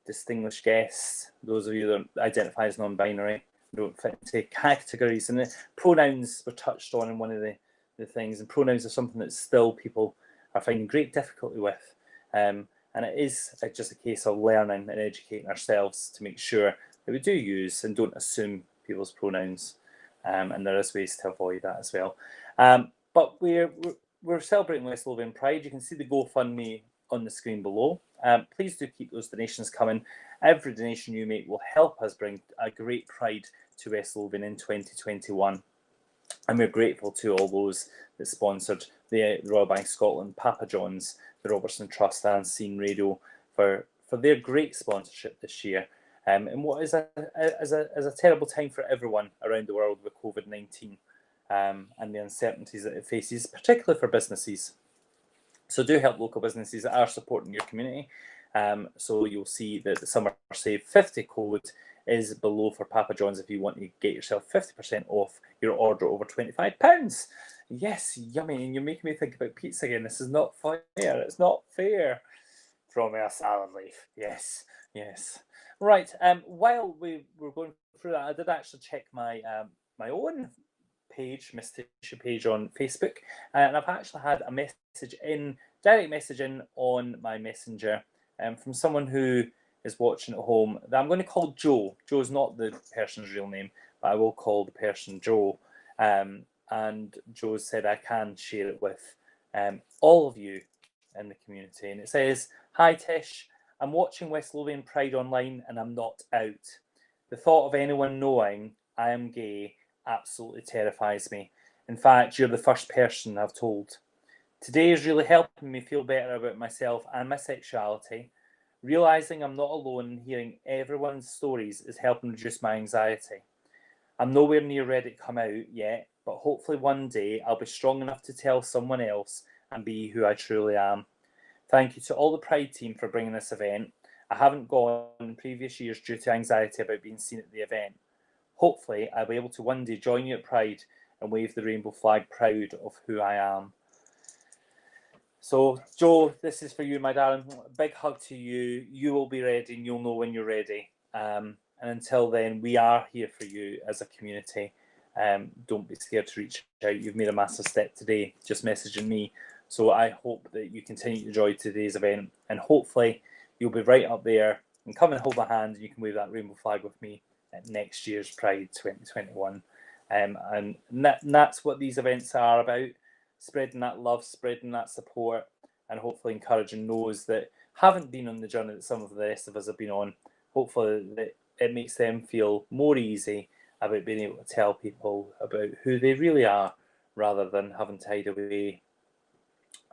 distinguished guests, those of you that identify as non-binary, don't fit into categories, and the pronouns were touched on in one of the things, and pronouns are something that still people are finding great difficulty with, and it is just a case of learning and educating ourselves to make sure that we do use and don't assume people's pronouns, and there is ways to avoid that as well. But we're celebrating West Lothian Pride. You can see the GoFundMe on the screen below. Please do keep those donations coming. Every donation you make will help us bring a great Pride to West Lothian in 2021. And we're grateful to all those that sponsored the Royal Bank Scotland, Papa John's, the Robertson Trust and Scene Radio for their great sponsorship this year. And what is a terrible time for everyone around the world with COVID-19 and the uncertainties that it faces, particularly for businesses. So do help local businesses that are supporting your community. So you'll see that the Summer Save 50 code is below for Papa John's if you want to get yourself 50% off your order over £25. Yes, yummy. And you're making me think about pizza again. This is not fair. It's not fair. Throw me a salad leaf. Yes, yes. Right. While we were going through that, I did actually check my my own page, Miss Tisha page on Facebook, and I've actually had a direct message in on my messenger from someone who is watching at home that I'm going to call Joe. Joe's not the person's real name, but I will call the person Joe. And Joe said I can share it with all of you in the community. And it says, "Hi Tish, I'm watching West Lothian Pride online and I'm not out. The thought of anyone knowing I am gay absolutely terrifies me. In fact, you're the first person I've told. Today is really helping me feel better about myself and my sexuality. Realising I'm not alone and hearing everyone's stories is helping reduce my anxiety. I'm nowhere near ready to come out yet, but hopefully one day I'll be strong enough to tell someone else and be who I truly am. Thank you to all the Pride team for bringing this event. I haven't gone in previous years due to anxiety about being seen at the event. Hopefully I'll be able to one day join you at Pride and wave the rainbow flag proud of who I am." So, Joe, this is for you, my darling. Big hug to you. You will be ready and you'll know when you're ready. And until then, we are here for you as a community. Don't be scared to reach out. You've made a massive step today, just messaging me. So I hope that you continue to enjoy today's event, and hopefully you'll be right up there and come and hold my hand and you can wave that rainbow flag with me at next year's Pride 2021. And that's what these events are about, spreading that love, spreading that support, and hopefully encouraging those that haven't been on the journey that some of the rest of us have been on. Hopefully that it makes them feel more easy about being able to tell people about who they really are, rather than having to hide away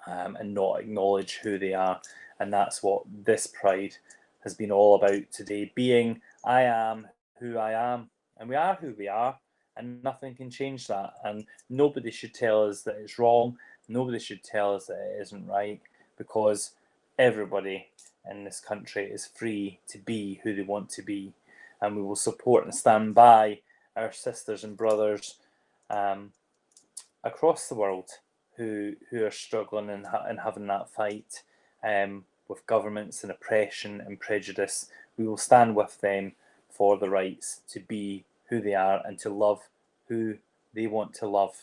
and not acknowledge who they are. And that's what this Pride has been all about today, being I am who I am, and we are who we are, and nothing can change that. And nobody should tell us that it's wrong, nobody should tell us that it isn't right, because everybody in this country is free to be who they want to be, and we will support and stand by our sisters and brothers across the world who are struggling and having that fight with governments and oppression and prejudice. We will stand with them for the rights to be who they are and to love who they want to love.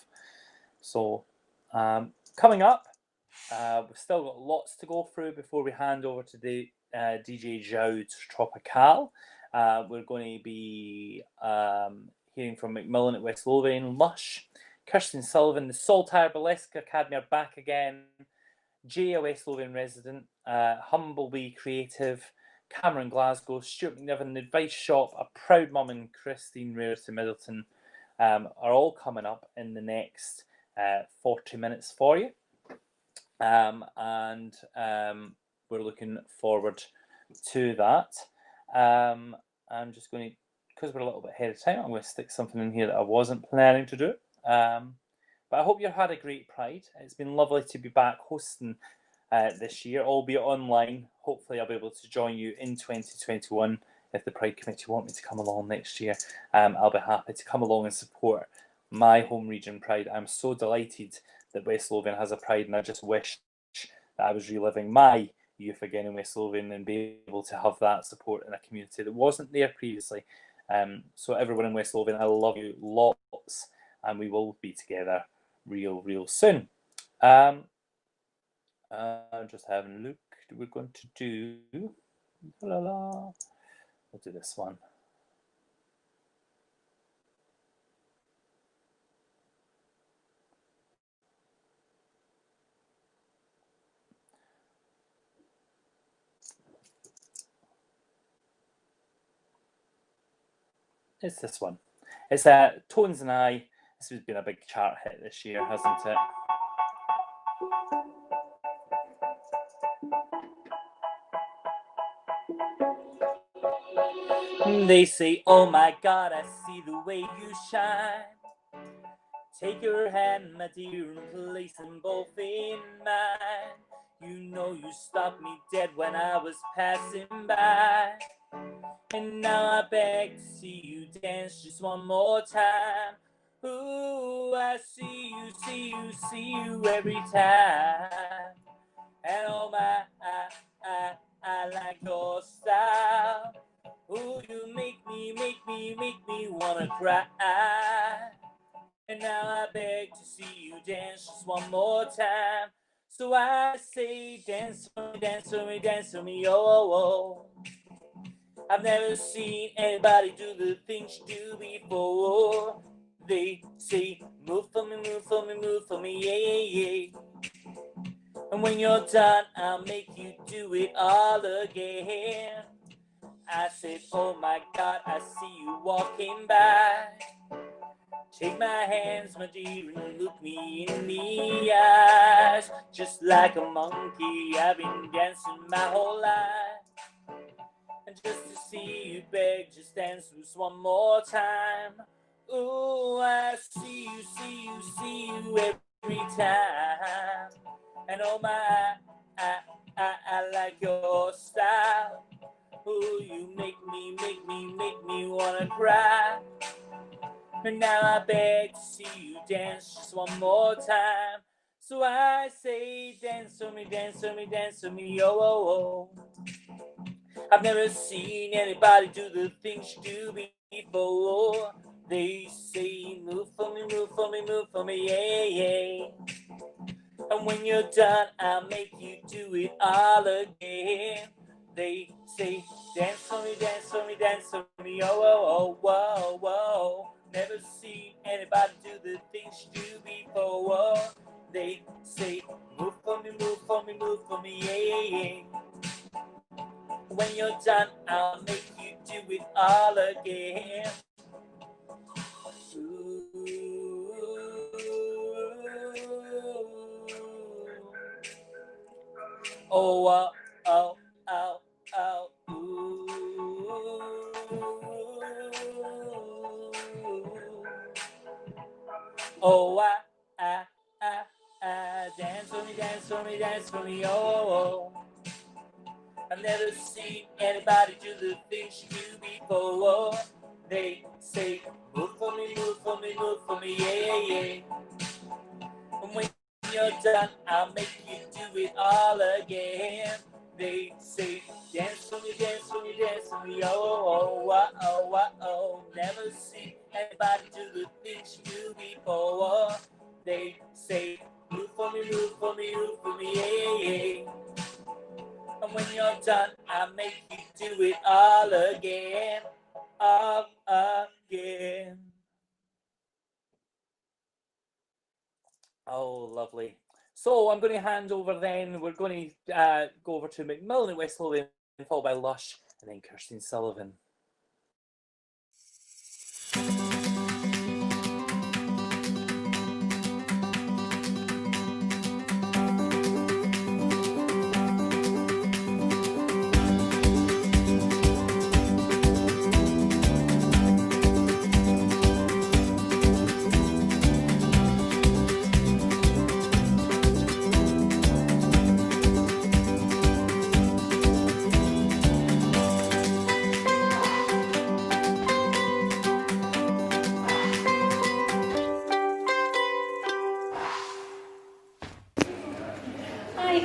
So coming up, we've still got lots to go through before we hand over to the DJ Joud's Tropical. We're going to be hearing from Macmillan at West Lothian, Lush, Kirsten Sullivan, the Saltire Burlesque Academy are back again, Jay, a West Lothian resident, Humblebee Creative, Cameron Glasgow, Stuart McNiven, The Advice Shop, A Proud Mum, and Christine Rarity Middleton are all coming up in the next 40 minutes for you. And we're looking forward to that. I'm just going to, because we're a little bit ahead of time, I'm going to stick something in here that I wasn't planning to do. But I hope you've had a great Pride. It's been lovely to be back hosting this year, albeit online. Hopefully I'll be able to join you in 2021 if the Pride Committee want me to come along next year. I'll be happy to come along and support my home region Pride. I'm so delighted that West Lothian has a Pride, and I just wish that I was reliving my youth again in West Lothian and be able to have that support in a community that wasn't there previously. So everyone in West Lothian, I love you lots, and we will be together real soon. Just having a look. We're going to do we'll do this one. It's this one. It's Tones and I. This has been a big chart hit this year, hasn't it? They say, oh my God, I see the way you shine. Take your hand, my dear, and place them both in mine. You know you stopped me dead when I was passing by. And now I beg to see you dance just one more time. Ooh, I see you every time. And oh my, I like your style. Ooh, you make me wanna cry. And now I beg to see you dance just one more time. So I say, dance for me, dance for me, dance for me, oh, oh. I've never seen anybody do the things you do before. They say, move for me, move for me, move for me, yeah, yeah, yeah. And when you're done, I'll make you do it all again. I said, oh my God, I see you walking by. Take my hands, my dear, and look me in the eyes. Just like a monkey, I've been dancing my whole life. And just to see you beg, just dance this one more time. Ooh, I see you every time. And oh my, I like your style. Ooh, you make me wanna cry. And now I beg to see you dance just one more time. So I say, dance for me, dance for me, dance for me, oh, oh, oh. I've never seen anybody do the things you do before. They say, move for me, move for me, move for me, yeah, yeah. And when you're done, I'll make you do it all again. They say, dance for me, dance for me, dance for me, oh, oh, oh, whoa, whoa. Never seen anybody do the things you do before. They say, move for me, move for me, move for me, yeah, yeah. When you're done, I'll make you do it all Oh, oh, oh, oh, ooh. Oh, dance for me, dance for me, dance for me, oh. I've never seen anybody do the things you do before. They say, move for me, move for me, move for me, yeah, yeah. And when you're done, I'll make you do it all again. They say, dance for me, dance for me, dance for me, oh, oh, oh, oh, oh. Never seen anybody do the things you do before. They say, move for me, move for me, move for me, yeah, yeah. And when you're done, I'll make you do it all again, all again. Oh, lovely. So I'm going to hand over then. We're going to go over to Macmillan at West Lothian, followed by Lush, and then Kirsten Sullivan.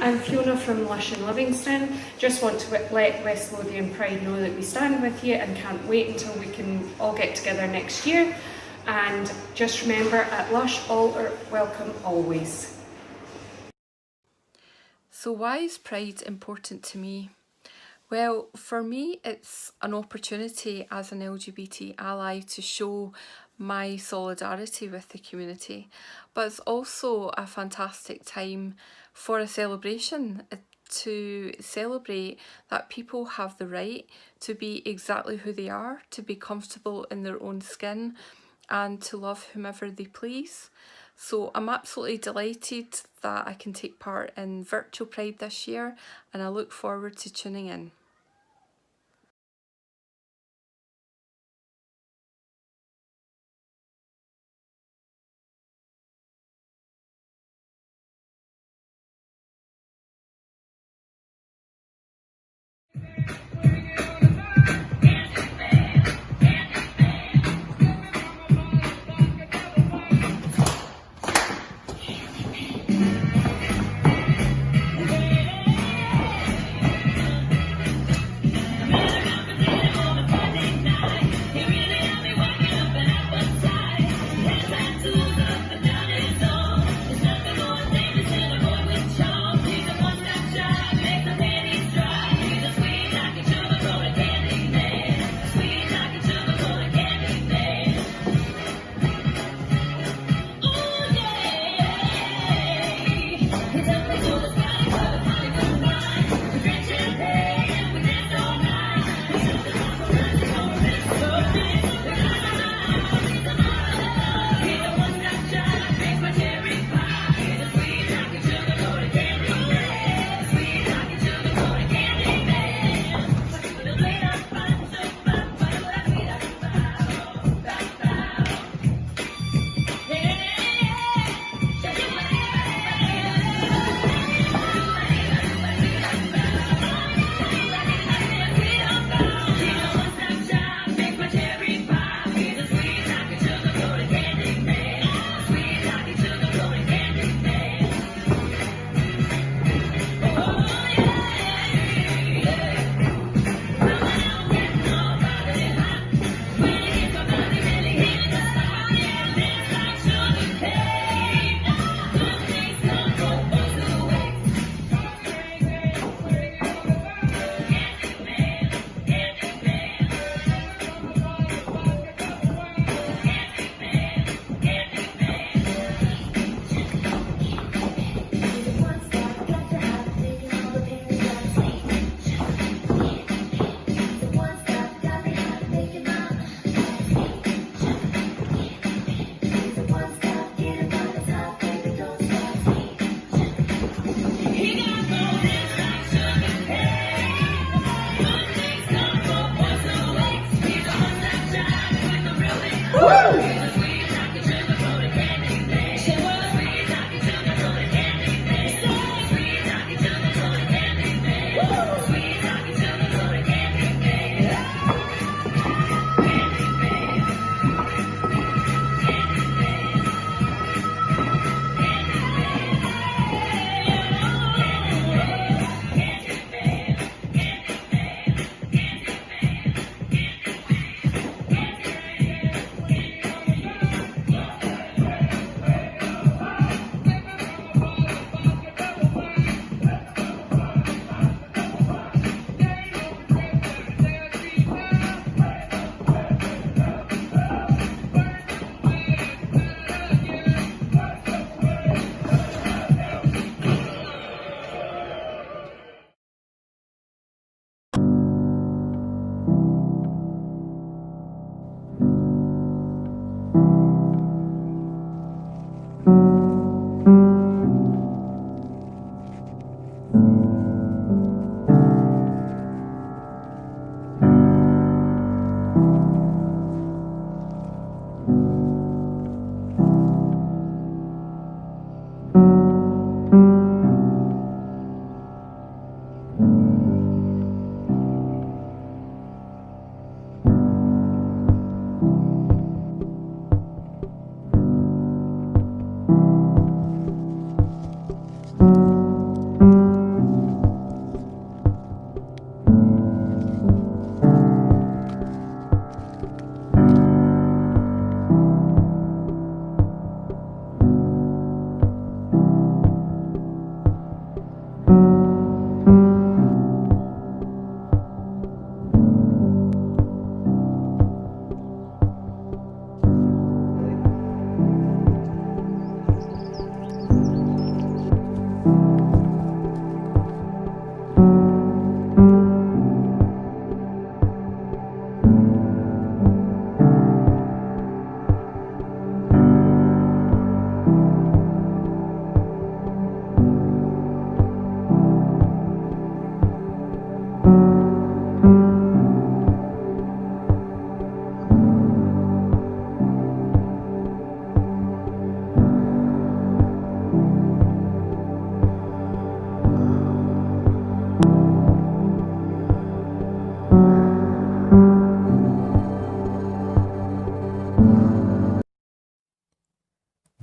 I'm Fiona from Lush in Livingston. Just want to let West Lothian Pride know that we stand with you and can't wait until we can all get together next year. And just remember, at Lush, all are welcome always. So why is Pride important to me? Well, for me, it's an opportunity as an LGBT ally to show my solidarity with the community, but it's also a fantastic time for a celebration, to celebrate that people have the right to be exactly who they are, to be comfortable in their own skin and to love whomever they please. So I'm absolutely delighted that I can take part in Virtual Pride this year, and I look forward to tuning in.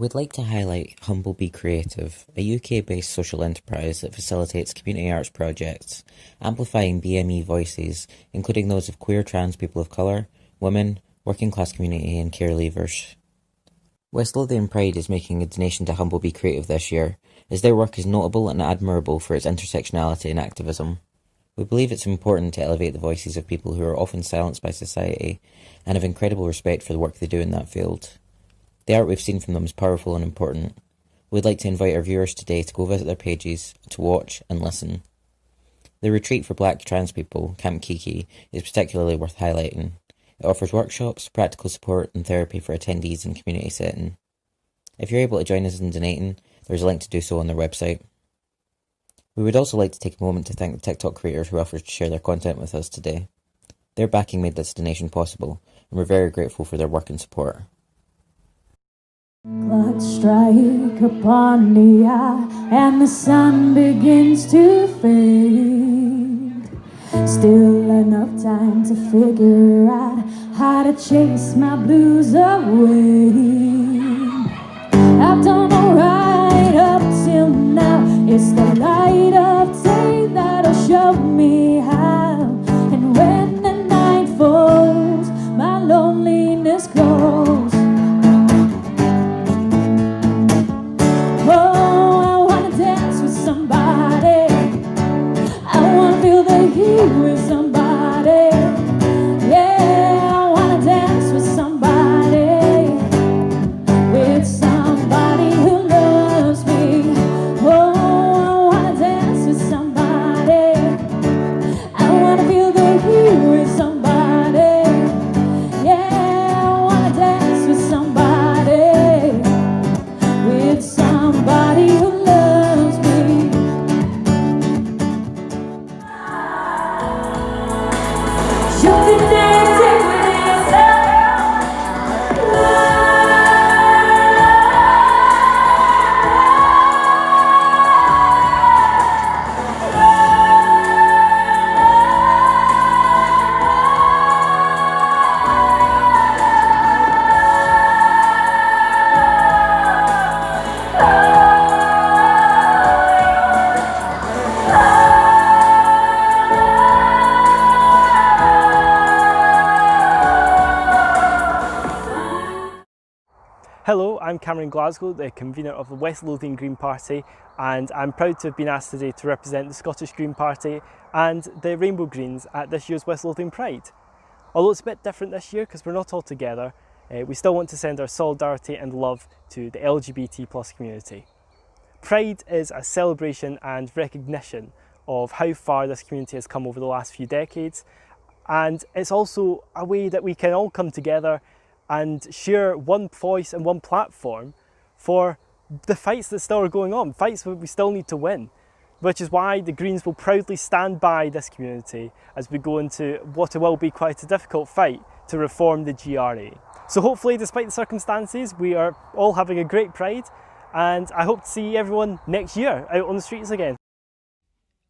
We'd like to highlight Humble Be Creative, a UK-based social enterprise that facilitates community arts projects, amplifying BME voices, including those of queer trans people of colour, women, working class community and care leavers. West Lothian Pride is making a donation to Humble Be Creative this year, as their work is notable and admirable for its intersectionality and activism. We believe it's important to elevate the voices of people who are often silenced by society, and have incredible respect for the work they do in that field. The art we've seen from them is powerful and important. We'd like to invite our viewers today to go visit their pages, to watch and listen. The retreat for Black trans people, Camp Kiki, is particularly worth highlighting. It offers workshops, practical support and therapy for attendees in community setting. If you're able to join us in donating, there's a link to do so on their website. We would also like to take a moment to thank the TikTok creators who offered to share their content with us today. Their backing made this donation possible, and we're very grateful for their work and support. Clocks strike upon the eye, and the sun begins to fade. Still enough time to figure out how to chase my blues away. I've done alright up till now. It's the light of day that'll show me how. And when the night falls, my loneliness grows. With somebody, yeah, I wanna dance with somebody who loves me. Oh, I wanna dance with somebody. I wanna feel the heat with somebody. Yeah, I wanna dance with somebody who loves me. You can take with yourself. Hello, I'm Cameron Glasgow, the convener of the West Lothian Green Party, and I'm proud to have been asked today to represent the Scottish Green Party and the Rainbow Greens at this year's West Lothian Pride. Although it's a bit different this year because we're not all together, we still want to send our solidarity and love to the LGBT+ community. Pride is a celebration and recognition of how far this community has come over the last few decades, and it's also a way that we can all come together and share one voice and one platform for the fights that still are going on, fights that we still need to win, which is why the Greens will proudly stand by this community as we go into what will be quite a difficult fight to reform the GRA. So hopefully, despite the circumstances, we are all having a great Pride, and I hope to see everyone next year out on the streets again.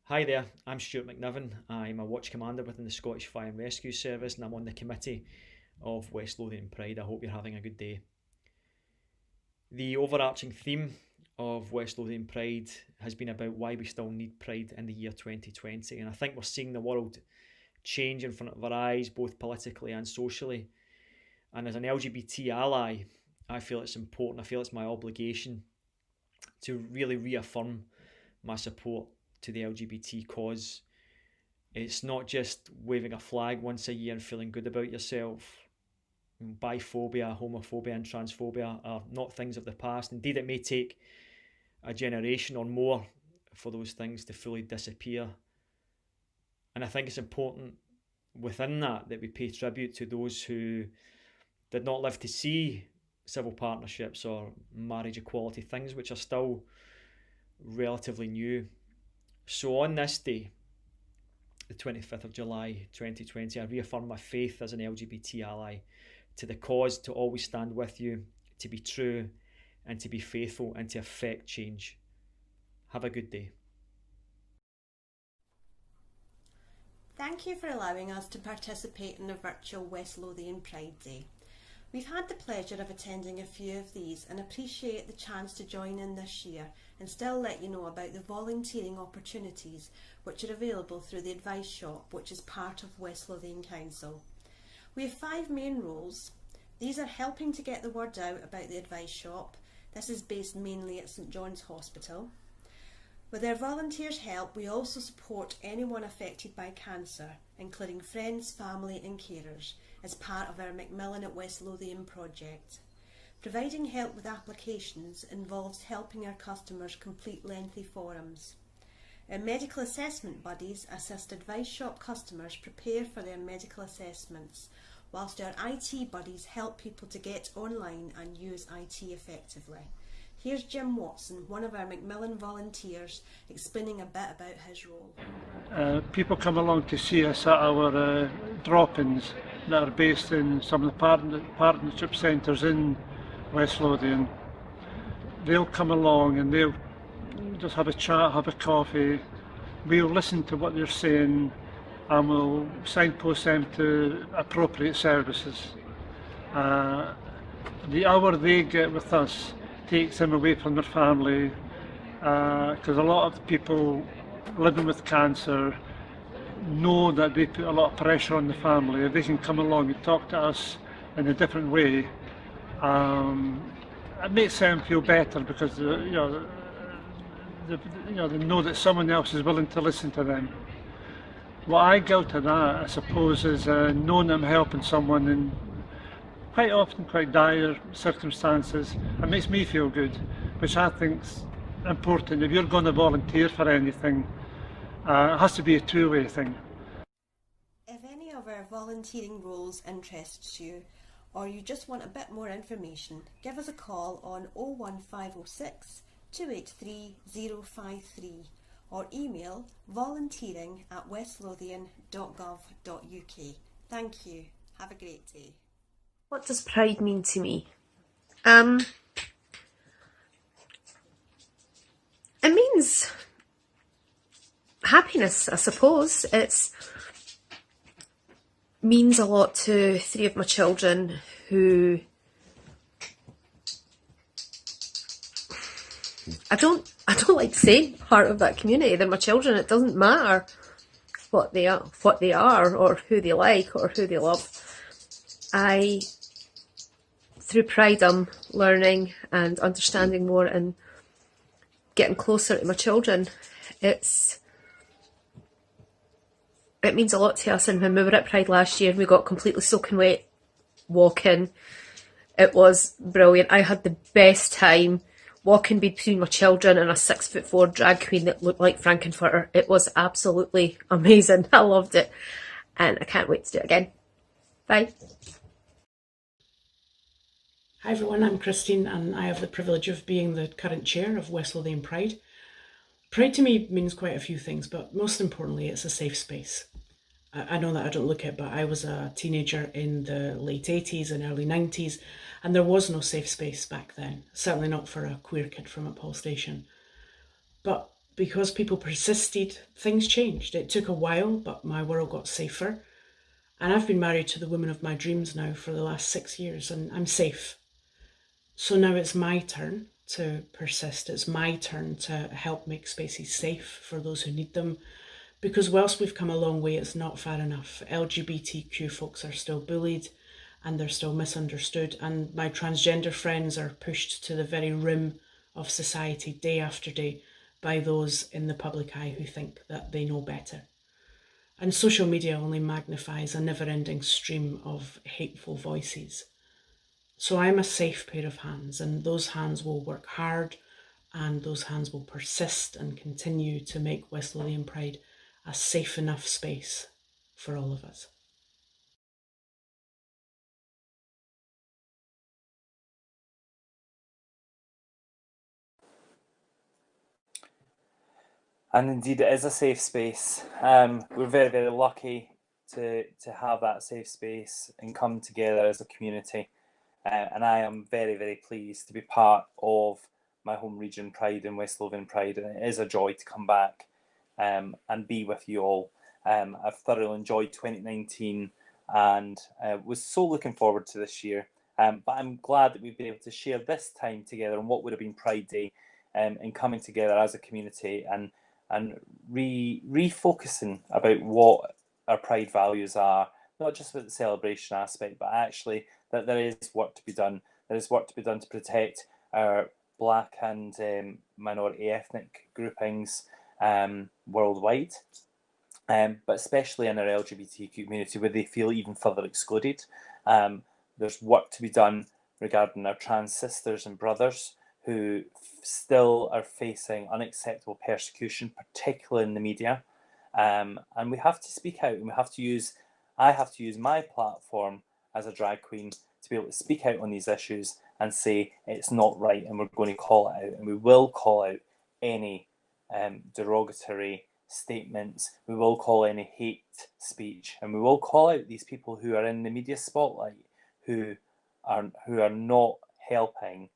Hi there, I'm Stuart McNiven. I'm a watch commander within the Scottish Fire and Rescue Service, and I'm on the committee of West Lothian Pride. I hope you're having a good day. The overarching theme of West Lothian Pride has been about why we still need Pride in the year 2020, and I think we're seeing the world change in front of our eyes, both politically and socially. And as an LGBT ally, I feel it's important, I feel it's my obligation to really reaffirm my support to the LGBT cause. It's not just waving a flag once a year and feeling good about yourself. Biphobia, homophobia and transphobia are not things of the past. Indeed, it may take a generation or more for those things to fully disappear. And I think it's important within that we pay tribute to those who did not live to see civil partnerships or marriage equality, things which are still relatively new. So on this day, the 25th of July 2020, I reaffirm my faith as an LGBT ally to the cause, to always stand with you, to be true and to be faithful and to affect change. Have a good day. Thank you for allowing us to participate in the virtual West Lothian Pride Day. We've had the pleasure of attending a few of these and appreciate the chance to join in this year and still let you know about the volunteering opportunities which are available through the Advice Shop, which is part of West Lothian Council. We have 5 main roles. These are helping to get the word out about the Advice Shop. This is based mainly at St John's Hospital. With our volunteers' help, we also support anyone affected by cancer, including friends, family and carers, as part of our Macmillan at West Lothian project. Providing help with applications involves helping our customers complete lengthy forms. Our medical assessment buddies assist Advice Shop customers prepare for their medical assessments, whilst our IT buddies help people to get online and use IT effectively. Here's Jim Watson, one of our Macmillan volunteers, explaining a bit about his role. People come along to see us at our drop-ins that are based in some of the partnership centres in West Lothian. They'll come along and they'll just have a chat, have a coffee. We'll listen to what they're saying and we'll signpost them to appropriate services. The hour they get with us takes them away from their family, because a lot of people living with cancer know that they put a lot of pressure on the family. If they can come along and talk to us in a different way, it makes them feel better because they know that someone else is willing to listen to them. What I get out of that, I suppose, is knowing I'm helping someone in quite often quite dire circumstances. It makes me feel good, which I think's important. If you're going to volunteer for anything, it has to be a two-way thing. If any of our volunteering roles interests you, or you just want a bit more information, give us a call on 01506 283 053 or email volunteering@westlothian.gov.uk. Thank you. Have a great day. What does pride mean to me? It means happiness, I suppose. It means a lot to 3 of my children who I don't like saying part of that community. They're my children. It doesn't matter what they are or who they like or who they love. Through Pride, I'm learning and understanding more and getting closer to my children. It means a lot to us, and when we were at Pride last year, we got completely soaking wet walking. It was brilliant. I had the best time walking between my children and a 6'4" drag queen that looked like Frankenfurter. It was absolutely amazing. I loved it, and I can't wait to do it again. Bye. Hi everyone, I'm Christine and I have the privilege of being the current chair of West Lothian Pride. Pride to me means quite a few things, but most importantly it's a safe space. I know that I don't look it, but I was a teenager in the late 80s and early 90s and there was no safe space back then, certainly not for a queer kid from a Paul station. But because people persisted, things changed. It took a while, but my world got safer. And I've been married to the woman of my dreams now for the last 6 years and I'm safe. So now it's my turn to persist. It's my turn to help make spaces safe for those who need them. Because whilst we've come a long way, it's not far enough. LGBTQ folks are still bullied and they're still misunderstood. And my transgender friends are pushed to the very rim of society day after day by those in the public eye who think that they know better. And social media only magnifies a never-ending stream of hateful voices. So I'm a safe pair of hands, and those hands will work hard and those hands will persist and continue to make West Lothian Pride a safe enough space for all of us. And indeed it is a safe space. We're very, very lucky to have that safe space and come together as a community. And I am very, very pleased to be part of my home region Pride and West Lothian Pride, and it is a joy to come back and be with you all. I've thoroughly enjoyed 2019 and was so looking forward to this year. But I'm glad that we've been able to share this time together on what would have been Pride Day, and coming together as a community and refocusing about what our Pride values are, not just about the celebration aspect, but actually that there is work to be done. There is work to be done to protect our Black and minority ethnic groupings worldwide, but especially in our LGBT community where they feel even further excluded. There's work to be done regarding our trans sisters and brothers who still are facing unacceptable persecution, particularly in the media. And we have to speak out, and I have to use my platform as a drag queen to be able to speak out on these issues and say it's not right, and we're going to call it out, and we will call out any derogatory statements, we will call any hate speech, and we will call out these people who are in the media spotlight who are not helping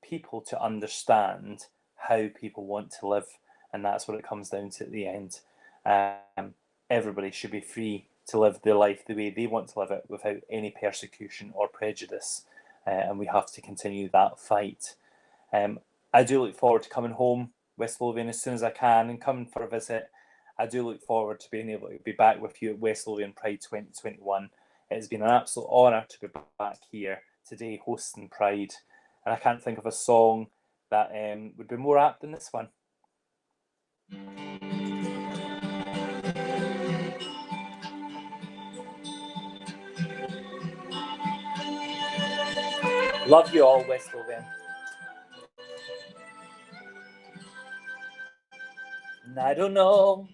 people to understand how people want to live, and that's what it comes down to at the end. Everybody should be free to live their life the way they want to live it without any persecution or prejudice, and we have to continue that fight. I do look forward to coming home West Lothian as soon as I can and coming for a visit. I do look forward to being able to be back with you at West Lothian Pride 2021. It has been an absolute honour to be back here today hosting Pride, and I can't think of a song that would be more apt than this one. Love you all, West Lothian. And I don't know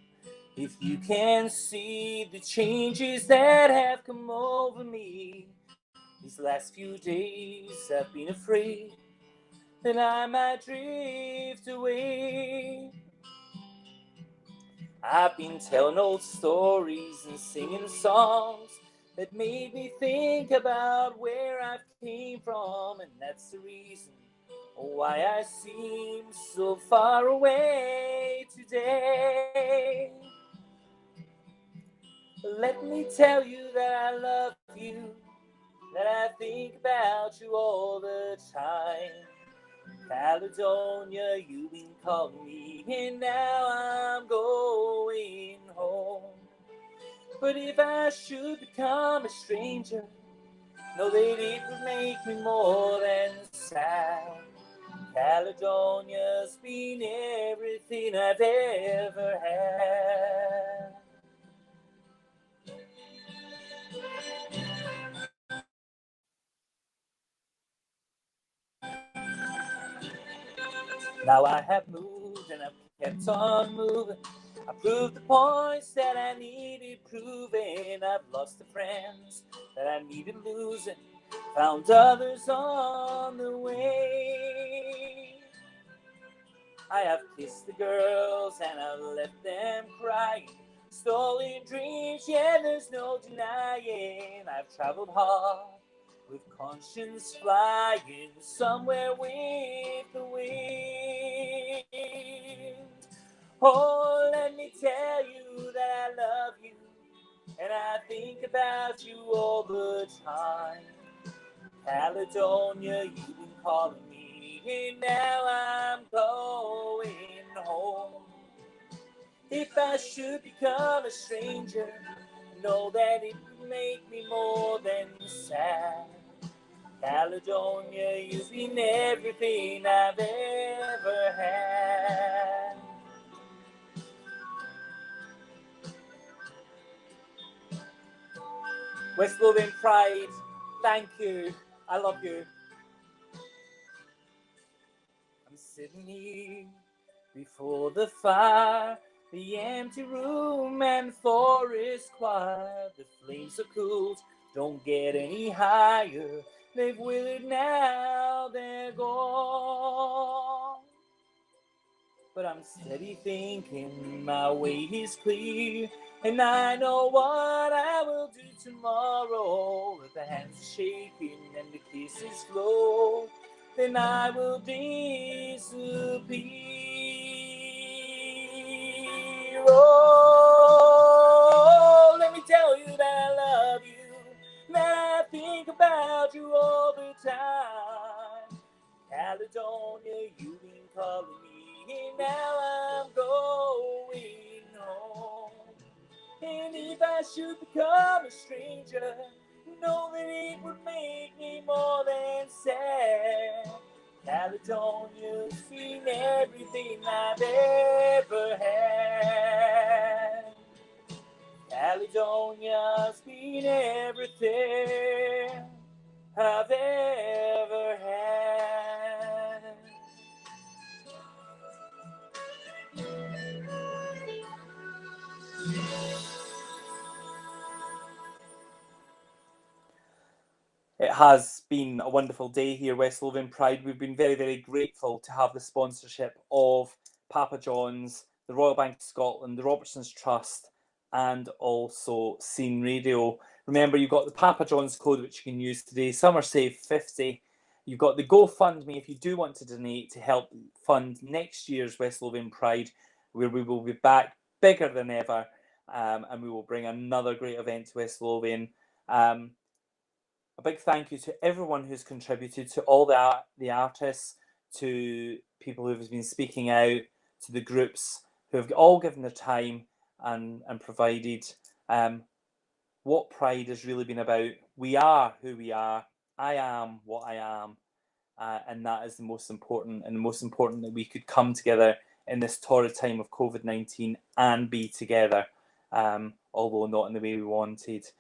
if you can see the changes that have come over me. These last few days I've been afraid that I might drift away. I've been telling old stories and singing songs that made me think about where I came from, and that's the reason why I seem so far away today. Let me tell you that I love you, that I think about you all the time. Caledonia, you've been calling me, and now I'm going home. But if I should become a stranger, know that it would make me more than sad. Caledonia's been everything I've ever had. Now I have moved and I've kept on moving. I proved the points that I needed proving. I've lost the friends that I needed losing, found others on the way. I have kissed the girls and I've left them crying. Stolen dreams, yeah, there's no denying. I've traveled hard with conscience flying somewhere with the wind. Oh, let me tell you that I love you, and I think about you all the time. Caledonia, you've been calling me, and now I'm going home. If I should become a stranger, know that it would make me more than sad. Caledonia, you've been everything I've ever had. West Lothian Pride, thank you. I love you. I'm sitting here before the fire, the empty room and forest quiet. The flames are cooled, don't get any higher. They've withered now, they're gone. But I'm steady thinking my way is clear, and I know what I will do tomorrow. If the hands are shaking and the kisses flow, then I will disappear. Oh, let me tell you that I love you, that I think about about you all the time. Caledonia, you've been calling me, and now I'm going home. And if I should become a stranger, know that it would make me more than sad. Caledonia's seen everything I've ever had. Caledonia's been everything I've ever had. It has been a wonderful day here, West Lothian Pride. We've been very, very grateful to have the sponsorship of Papa John's, the Royal Bank of Scotland, the Robertson's Trust, and also Scene Radio. Remember, you've got the Papa John's code which you can use today, Summer Save 50. You've got the GoFundMe if you do want to donate to help fund next year's West Lothian Pride, where we will be back bigger than ever, and we will bring another great event to West Lothian. A big thank you to everyone who's contributed, to all the artists, to people who have been speaking out, to the groups who have all given their time and provided what Pride has really been about. We are who we are. I am what I am. And that is the most important, and the most important that we could come together in this torrid time of COVID-19 and be together, although not in the way we wanted.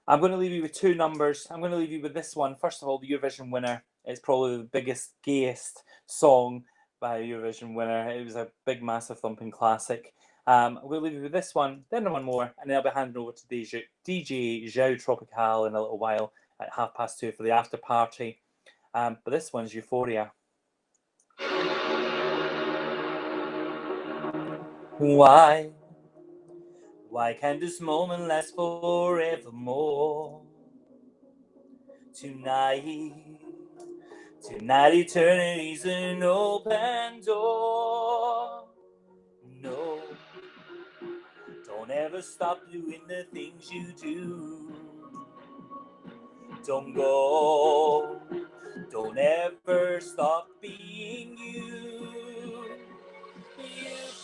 I'm going to leave you with two numbers. I'm going to leave you with this one. First of all, the Eurovision winner. It's probably the biggest, gayest song by a Eurovision winner. It was a big, massive thumping classic. I'm going to leave you with this one, then one more, and then I'll be handing over to DJ João Tropical in a little while at 2:30 for the after party. But this one's Euphoria. Why can't this moment last forevermore? Tonight eternity's an open door. No, don't ever stop doing the things you do. Don't go, don't ever stop being you.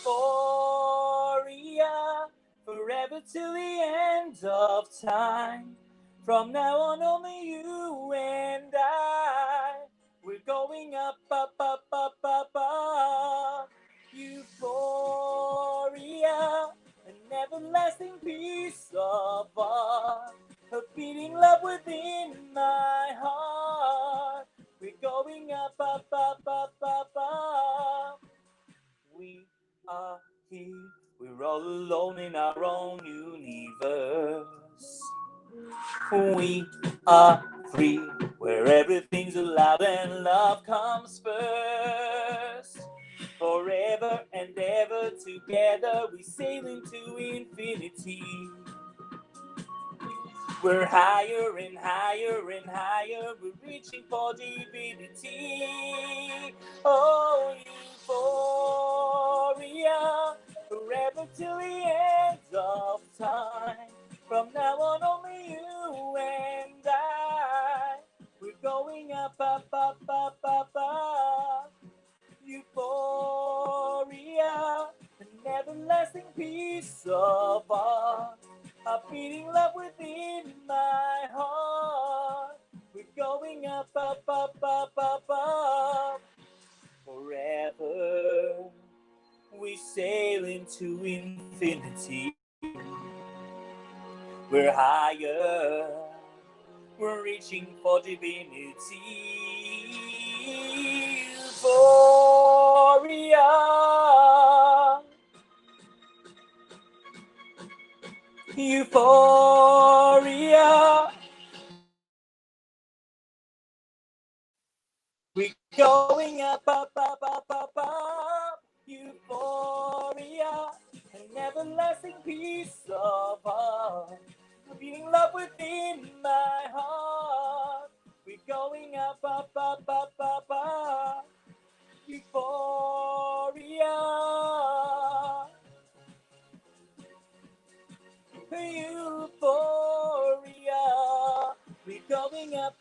Euphoria, forever till the end of time. From now on, only you and I. We're going up, up, up, up, up, up. Euphoria, an everlasting piece of art. A beating love within my heart. We're going up, up, up, up, up, up. We are here. We're all alone in our own universe. We are free, where everything's allowed and love comes first. Forever and ever together, we sail into infinity. We're higher and higher and higher, we're reaching for divinity. Oh, euphoria, forever till the end of time. From now on, only you and I. We're going up, up, up, up, up, up. Euphoria, an everlasting piece of art. A beating love within my heart. We're going up, up, up, up, up, up. Forever, we sail into infinity. We're higher, we're reaching for divinity. Euphoria, euphoria. We're going up, up, up, up, up, up. Euphoria, an everlasting piece of art. Beating love within my heart. We're going up, up, up, up, up, up. Euphoria, euphoria. We're going up,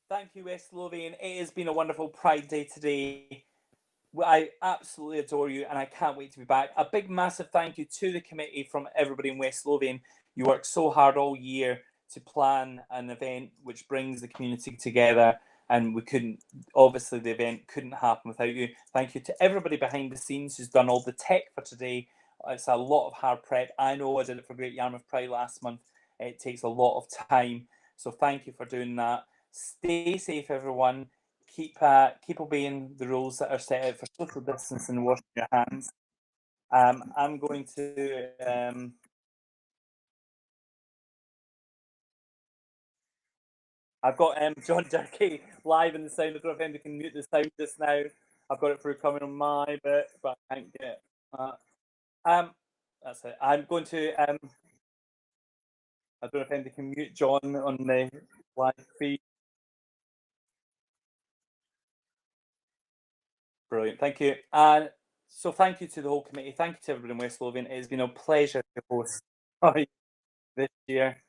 Thank you, West Lothian. It has been a wonderful Pride Day today. I absolutely adore you and I can't wait to be back. A big massive thank you to the committee from everybody in West Lothian. You worked so hard all year to plan an event which brings the community together, and obviously the event couldn't happen without you. Thank you to everybody behind the scenes who's done all the tech for today. It's a lot of hard prep. I know I did it for Great Yarmouth Pride last month. It takes a lot of time. So thank you for doing that. Stay safe, everyone. Keep obeying the rules that are set out for social distancing and washing your hands. I'm going to I've got John Jerky live in the sound. I don't know if anybody can mute the sound just now. I've got it through coming on my bit, but I can't get it. That's it. I'm going to I don't know if anybody can mute John on the live feed. Brilliant, thank you. And so thank you to the whole committee. Thank you to everybody in West Lothian. It has been a pleasure to host this year.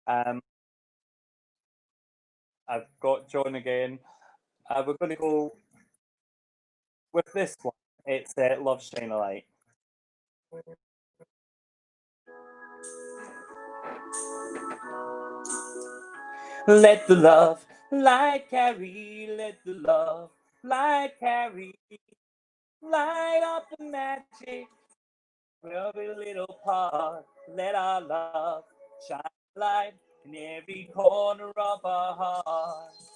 I've got John again. We're going to go with this one. It's Love Shine a Light. Let the love light carry, let the love light carry, light up the magic of every little part. Let our love shine light in every corner of our hearts.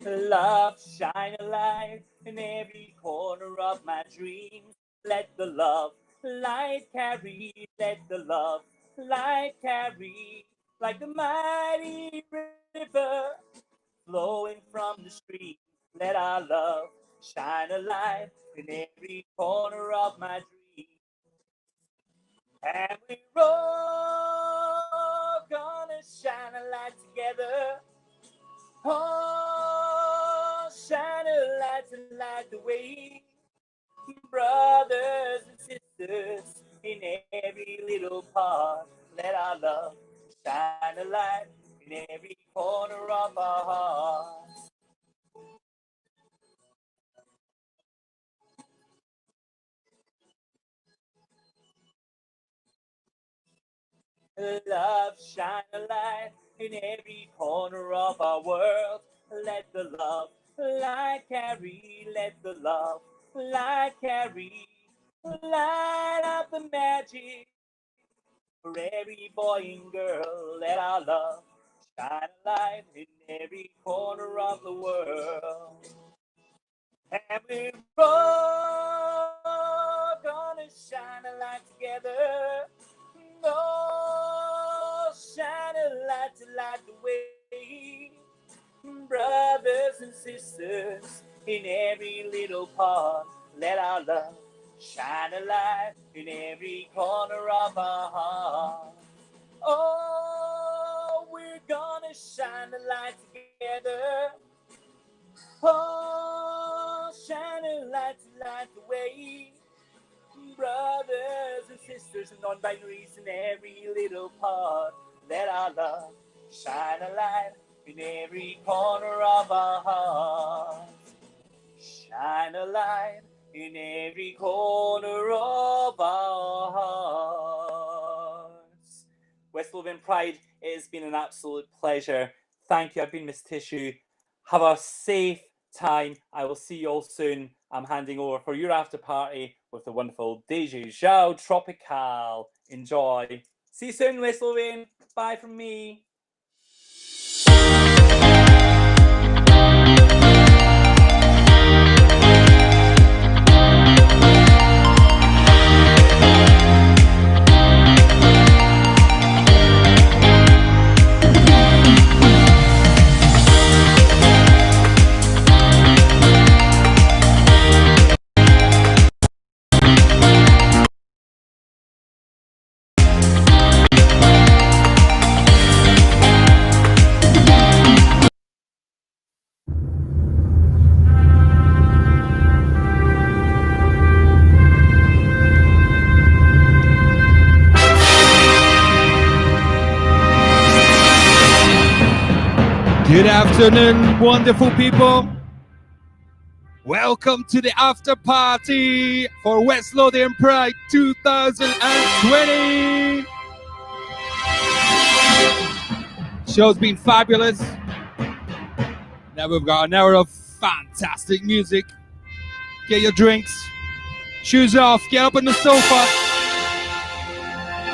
Love shine a light in every corner of my dreams. Let the love light carry, let the love light carry, like the mighty river flowing from the stream. Let our love shine a light in every corner of my dreams. And we're all gonna shine a light together. Oh, shine a light to light the way. Brothers and sisters in every little part, let our love shine a light in every corner of our hearts. Love shine a light in every corner of our world. Let the love light carry, let the love light carry, light up the magic for every boy and girl. Let our love shine a light in every corner of the world. And we're all gonna shine a light together. Oh, shine a light to light the way. Brothers and sisters in every little part, let our love shine a light in every corner of our heart. Oh, we're gonna shine a light together. Oh, shine a light to light the way. Brothers and sisters and non-binaries in every little part, let our love shine a light in every corner of our hearts. Shine a light in every corner of our hearts. West Lothian Pride, it has been an absolute pleasure. Thank you. I've been Miss Tissue. Have a safe time. I will see you all soon. I'm handing over for your after party with the wonderful DJ João Tropical. Enjoy. See you soon, West Lothian. Bye from me. Good afternoon, wonderful people. Welcome to the after party for West Lothian Pride 2020. Show's been fabulous. Now we've got an hour of fantastic music. Get your drinks, shoes off, get up on the sofa.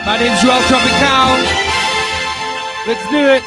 My name's Joel Tropical. Let's do it.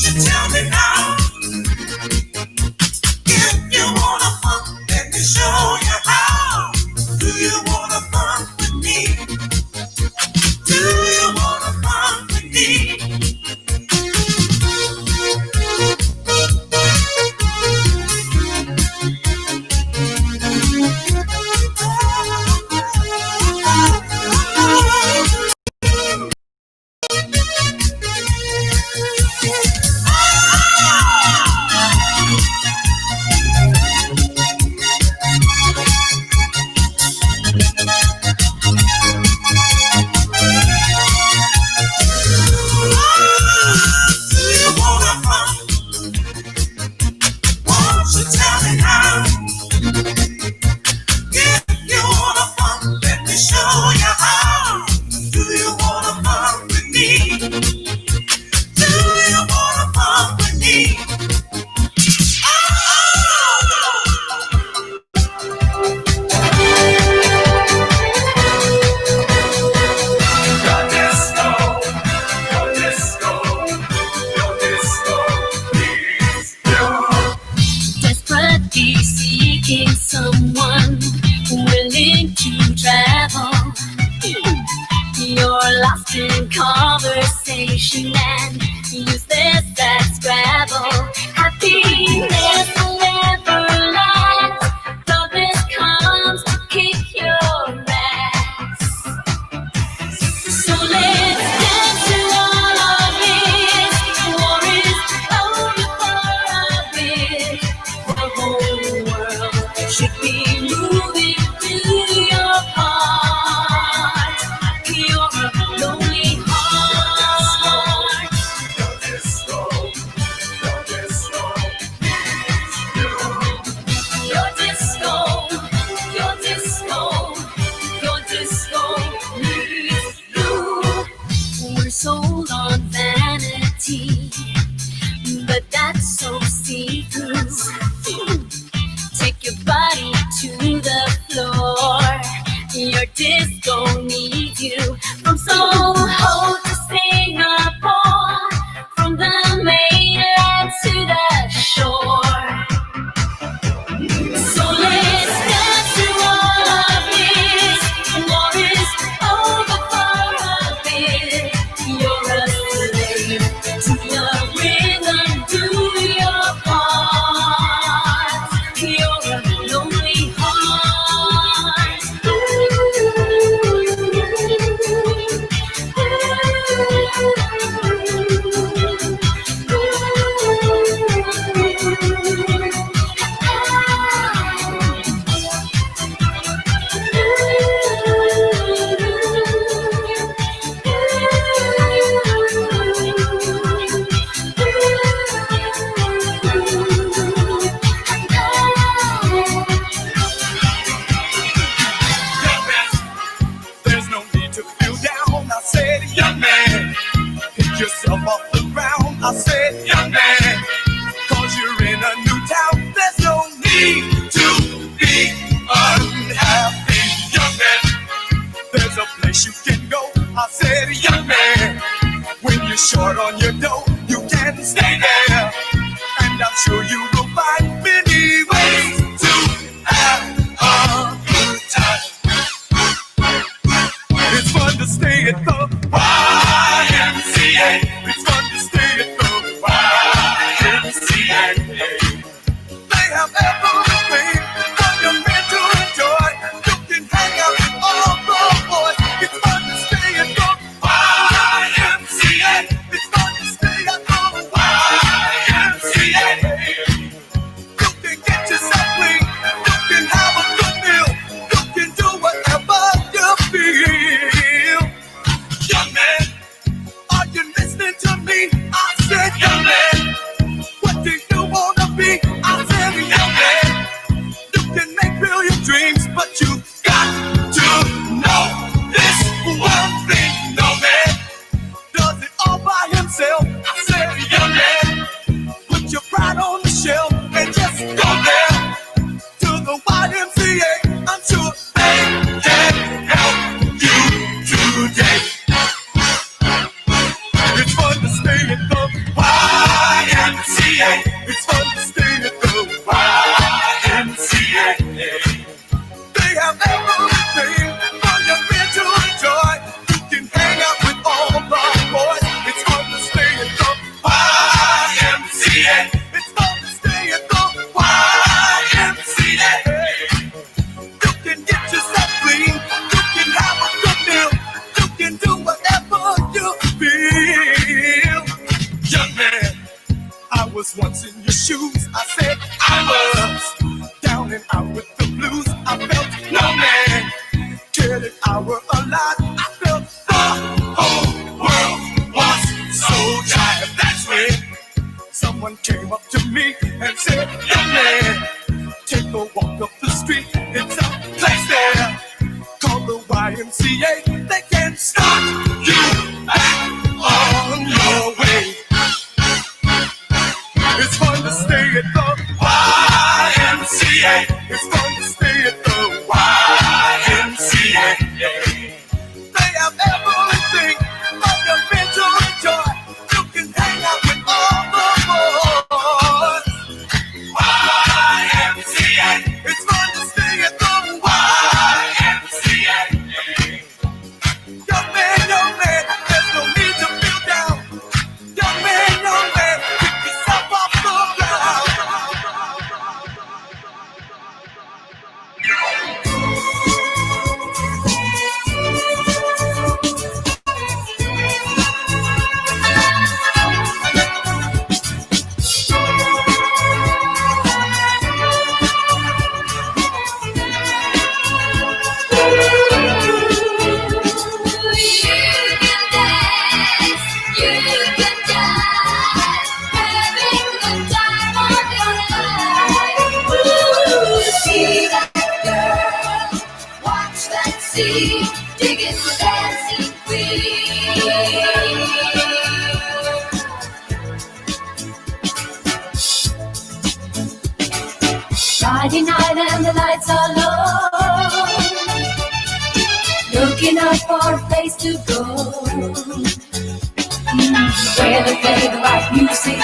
Tell me now, if you and said, young man, take a walk up the street. It's a place there called the YMCA. They can start you back on your way. It's fun to stay at the YMCA. It's fun to stay at the YMCA. They have everything of your mental joy. You can hang out with all the boys. YMCA. It's fun to stay at the YMCA. Young man, there's no need to feel down. Young man, pick yourself off the ground. Digging the dancing queen. Friday night and the lights are low, looking out for a place to go, where they play the right music,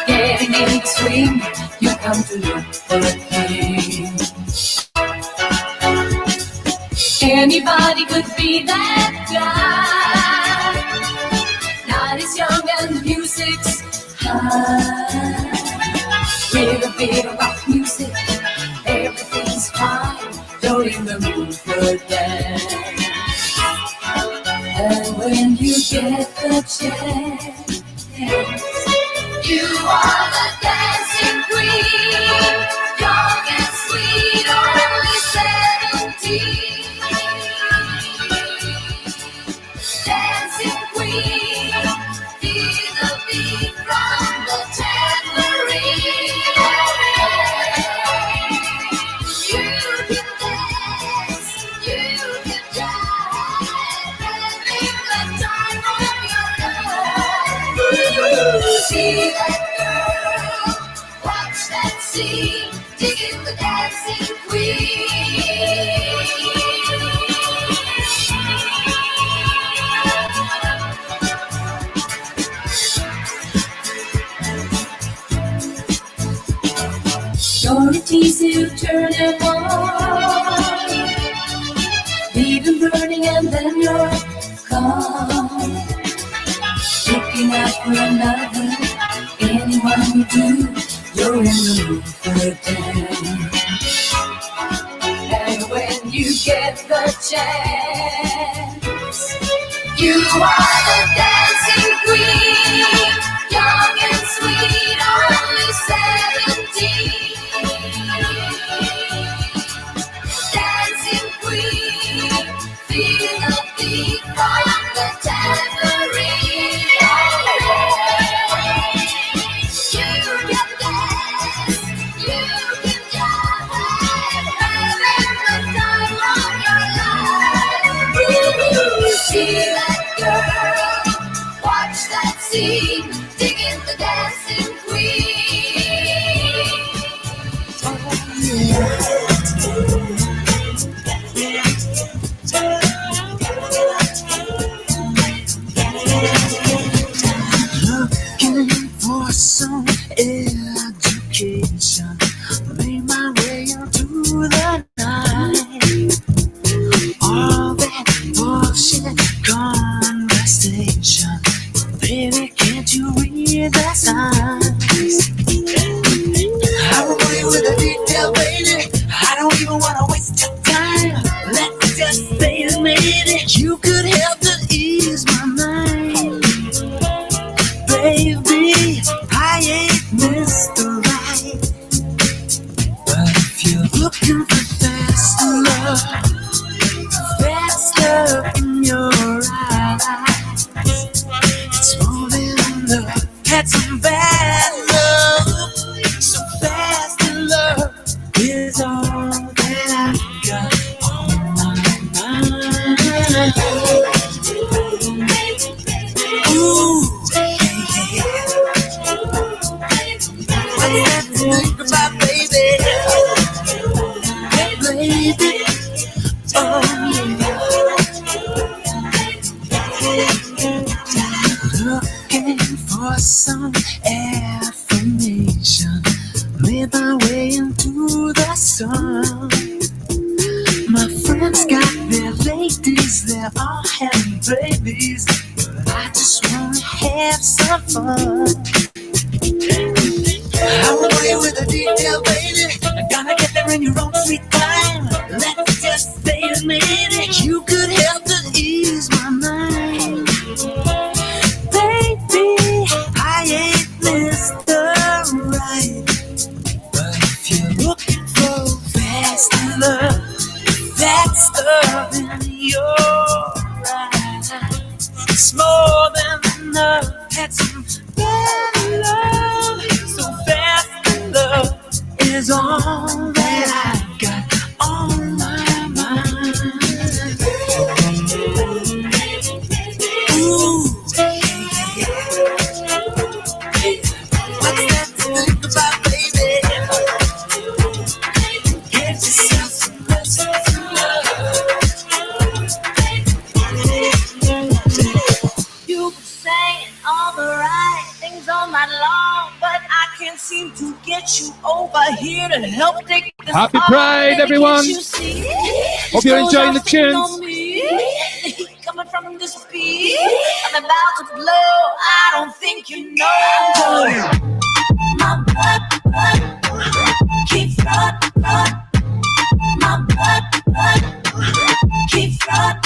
getting in the swing. You come to look for a king. Anybody could be that guy. Night is young and the music's high. With a bit of rock music, everything's fine. You're in the mood for a dance. And when you get the chance, you are the dancing queen. Young and sweet, only 17. Dancing queen, feel the beat from the tambourine. You can dance, you can jive, having the time of your life. See that girl, watch that scene, digging the dancing queen. You're a teaser, you turn them on, leave them burning and then you're gone. Looking out for another, anyone you do, you're in the mood for a dance. And when you get the chance, you are the dancing queen, young and sweet, only 17. Dancing queen, feel the beat from the tambourine. You can dance, you can jive, having the time of your life. See that girl, watch that scene, digging the dancing queen. Looking for some education, made my way into the night. All that bullshit conversation, baby, can't you read the signs? I'm away with a detail, baby. I don't even wanna waste your time. Let's just say that maybe you could help to ease my mind. Baby, I ain't Mr. Right, but if you're looking for fast love, fast love in your eyes, it's more than love, had some bad love, so think about, baby? Hey, baby. Oh, yeah. Looking for some affirmation. Made my way into the sun. My friends got their ladies, they're all having babies. But I just wanna have some fun. I'm away with a detail, baby. I'm gonna get there in your own sweet time. Let's just say a minute, you could help to ease my mind. Baby, I ain't Mr. Right, but if you're looking for fast love, that's love in your eyes. It's more than enough. That's some better love. So fast love is all that I've got on my mind. Ooh, yeah. What's that to think about, baby? Get yourself some love. You've been saying all the right things all night long, but I can't seem to get you over here to help take this Happy off. Pride, Baby, everyone. can't you see? Hope you're enjoying the tunes. On me. The heat coming from this beat, I'm about to blow. I don't think you know. My blood keeps running. My blood keeps running.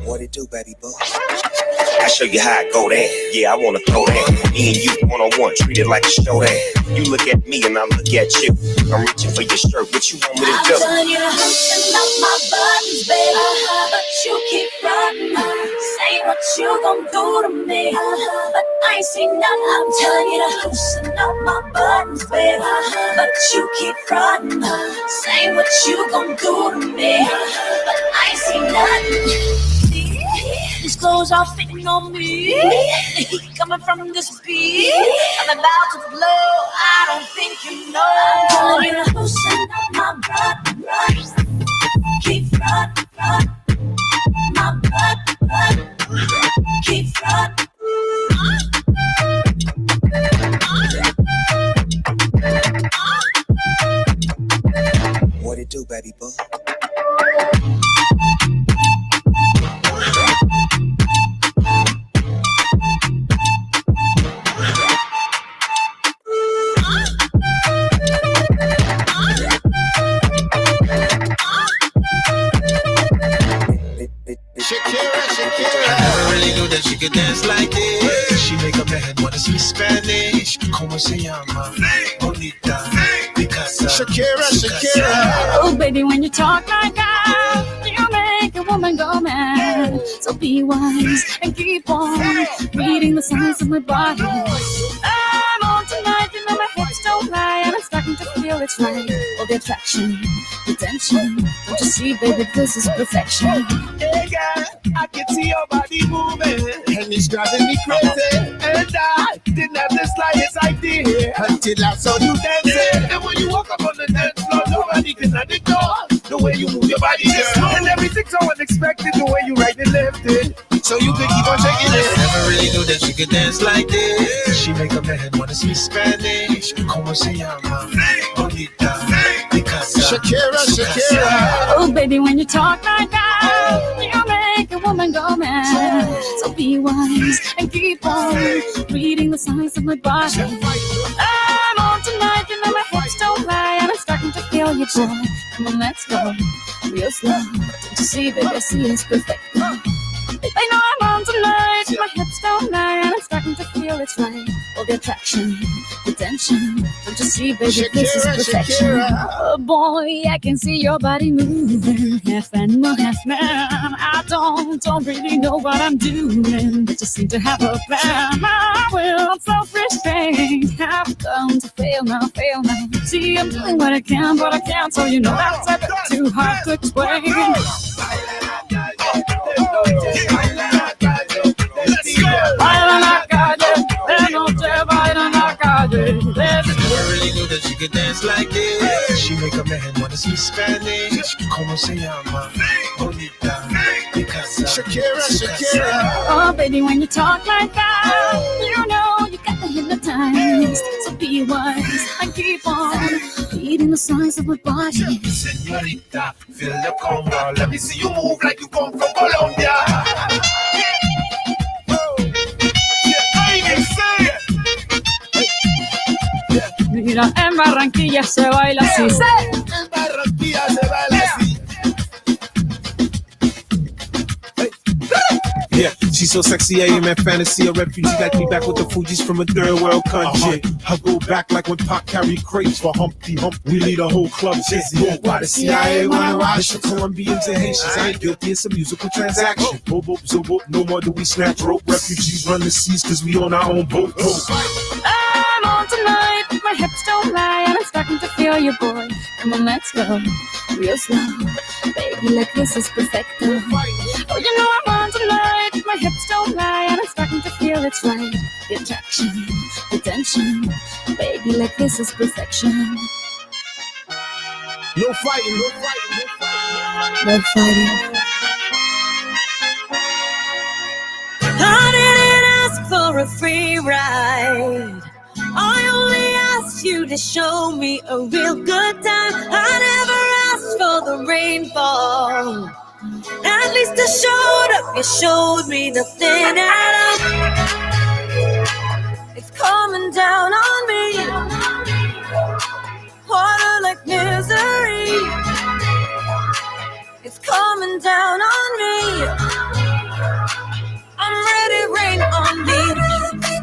What it do, baby boy? I show you how I go there. Yeah, I wanna throw that. Me and you one-on-one, treat it like a show that. You look at me and I look at you. I'm reaching for your shirt. What you want me to do? I'm telling you to loosen up my buttons, baby, but you keep running. Say what you gon' do to me, but I ain't seen nothing. I'm telling you to loosen up my buttons, baby, but you keep running. Say what you gon' do to me, but I ain't seen nothing. These clothes are fitting on me. The heat coming from this beat, I'm about to blow. I don't think you know. I'm telling you to loosen up my blood. Keep running. My blood keep running. What it do, baby boy? Shakira. I never really knew that she could dance like this. She make up her head wanna speak Spanish. Como se llama? Bonita. Picasa. Shakira. Oh, baby, when you talk like that, you make a woman go mad. So be wise and keep on reading the signs of my body. I'm on tonight, you know my hips don't lie, and I'm starting to feel it's right. All the attraction, the tension. Don't you see, baby, this is perfection. Hey girl, I can see your body moving, and it's driving me crazy. And I didn't have the slightest idea until I saw you dancing. And when you walk up on the dance floor, nobody can ignore the way you move your body, girl. And everything's so unexpected, the way you right and left it, so you could keep on shaking it. I never really knew that she could dance like this. She make up her head wanna speak Spanish. Como se llama? Bonita. Picasa. Shakira. Oh, baby, when you talk like that, you make a woman go mad. So be wise and keep on reading the signs of my body. I'm on tonight, you know my hips don't lie, and I'm starting to feel you, boy. Come on, let's go real slow. Don't you see, baby, I see it's perfect. I know I'm on tonight, my hips don't lie, and I'm starting to feel it's right. All the attraction, the tension. Don't you see, baby, this is perfection. Oh boy, I can see your body moving, half animal, half man. I don't really know what I'm doing, but just seem to have a plan. My will, self-restraint, have come to fail now. See, I'm doing what I can, but I can't, so you know that's a bit too hard to explain. make it dance like this. She make a man wanna speak Spanish. Como se llama? Bonita. Because Shakira. Oh, baby, when you talk like that, you know you got to hypnotize. So be wise and keep on beating the size of my body. Señorita, feel the conga. Let me see you move like you come from Colombia. Mira, en Barranquilla se baila así. En Barranquilla se baila así. Yeah, she's so sexy, I am in fantasy. A refugee like me back with the Fugees from a third world country. I go back like when Pac carried crates for Humpty Hump. We lead a whole club dizzy. Why the CIA wanna watch the Colombians and Haitians? I ain't guilty, it's a musical transaction. Boop, boop, so boop, no more do we snatch rope. Refugees run the seas cause we on our own boat. I'm on tonight, my hips don't lie, and I'm starting to feel you, boy. Come on, let's go, real slow. Baby, like this is perfecto. Oh, you know I'm on tonight, my hips don't lie, and I'm starting to feel it's right. The attraction, the tension, baby, like this is perfection. No fighting, no fighting, no fighting. No fighting. I didn't ask for a free ride. I only asked you to show me a real good time. I never asked for the rainfall. At least I showed up. You showed me nothing at all. It's coming down on me. Water like misery. It's coming down on me. I'm ready, rain on me.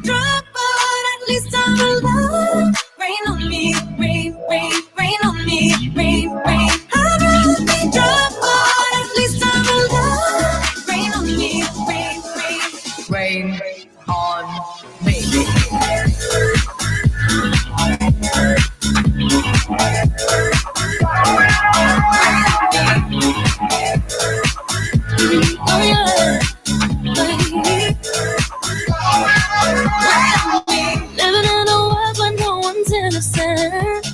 Drop, but at least I'm alive. Rain on me, rain, rain, rain on me, rain, rain. I'd rather be drop, but at least I'm alive. Rain on me, rain, rain, rain on me. Oh yeah. Living in a world where no one's innocent.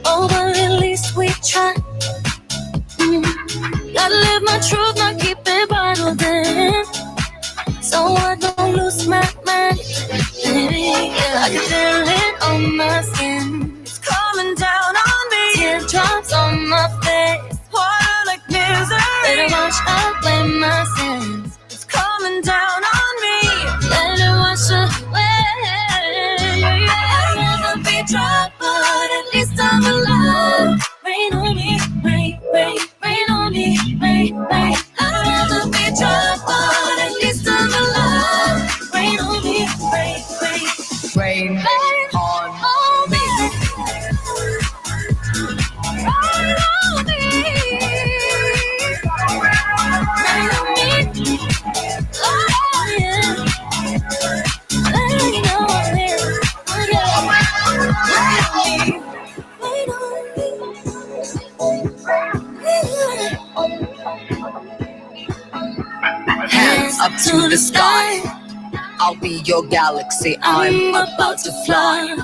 Oh, but at least we try. Gotta live my truth, not keep it bottled in. So I don't lose my mind. Yeah, I can feel it on my skin. It's coming down on me. Teardrops on my face. Water like misery. Let it wash away my sins. It's coming down on me. Let it wash away. I'd rather be dry, but at least I'm alive. Rain on me, rain, rain, rain on me, rain, rain. I'd rather be dry, but at least I'm alive. Rain on me, rain, rain, rain, rain on me. Rain on me. Rain on me. Oh yeah. Let me know I'm here. Oh yeah. Rain on me. Rain on me. Hands up to the sky. I'll be your galaxy. I'm about to fly.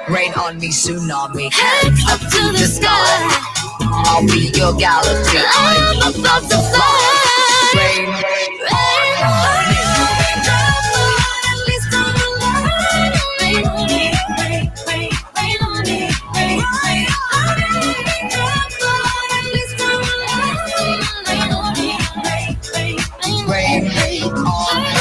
Rain on me, tsunami. Hands up to the sky. I'll be your galaxy. I'm about to fly. Rain, rain on me. At least I'm alive. Rain on me, rain, rain, rain on me, rain, rain. At least I'm alive. Rain on me, rain, rain, rain, rain on me.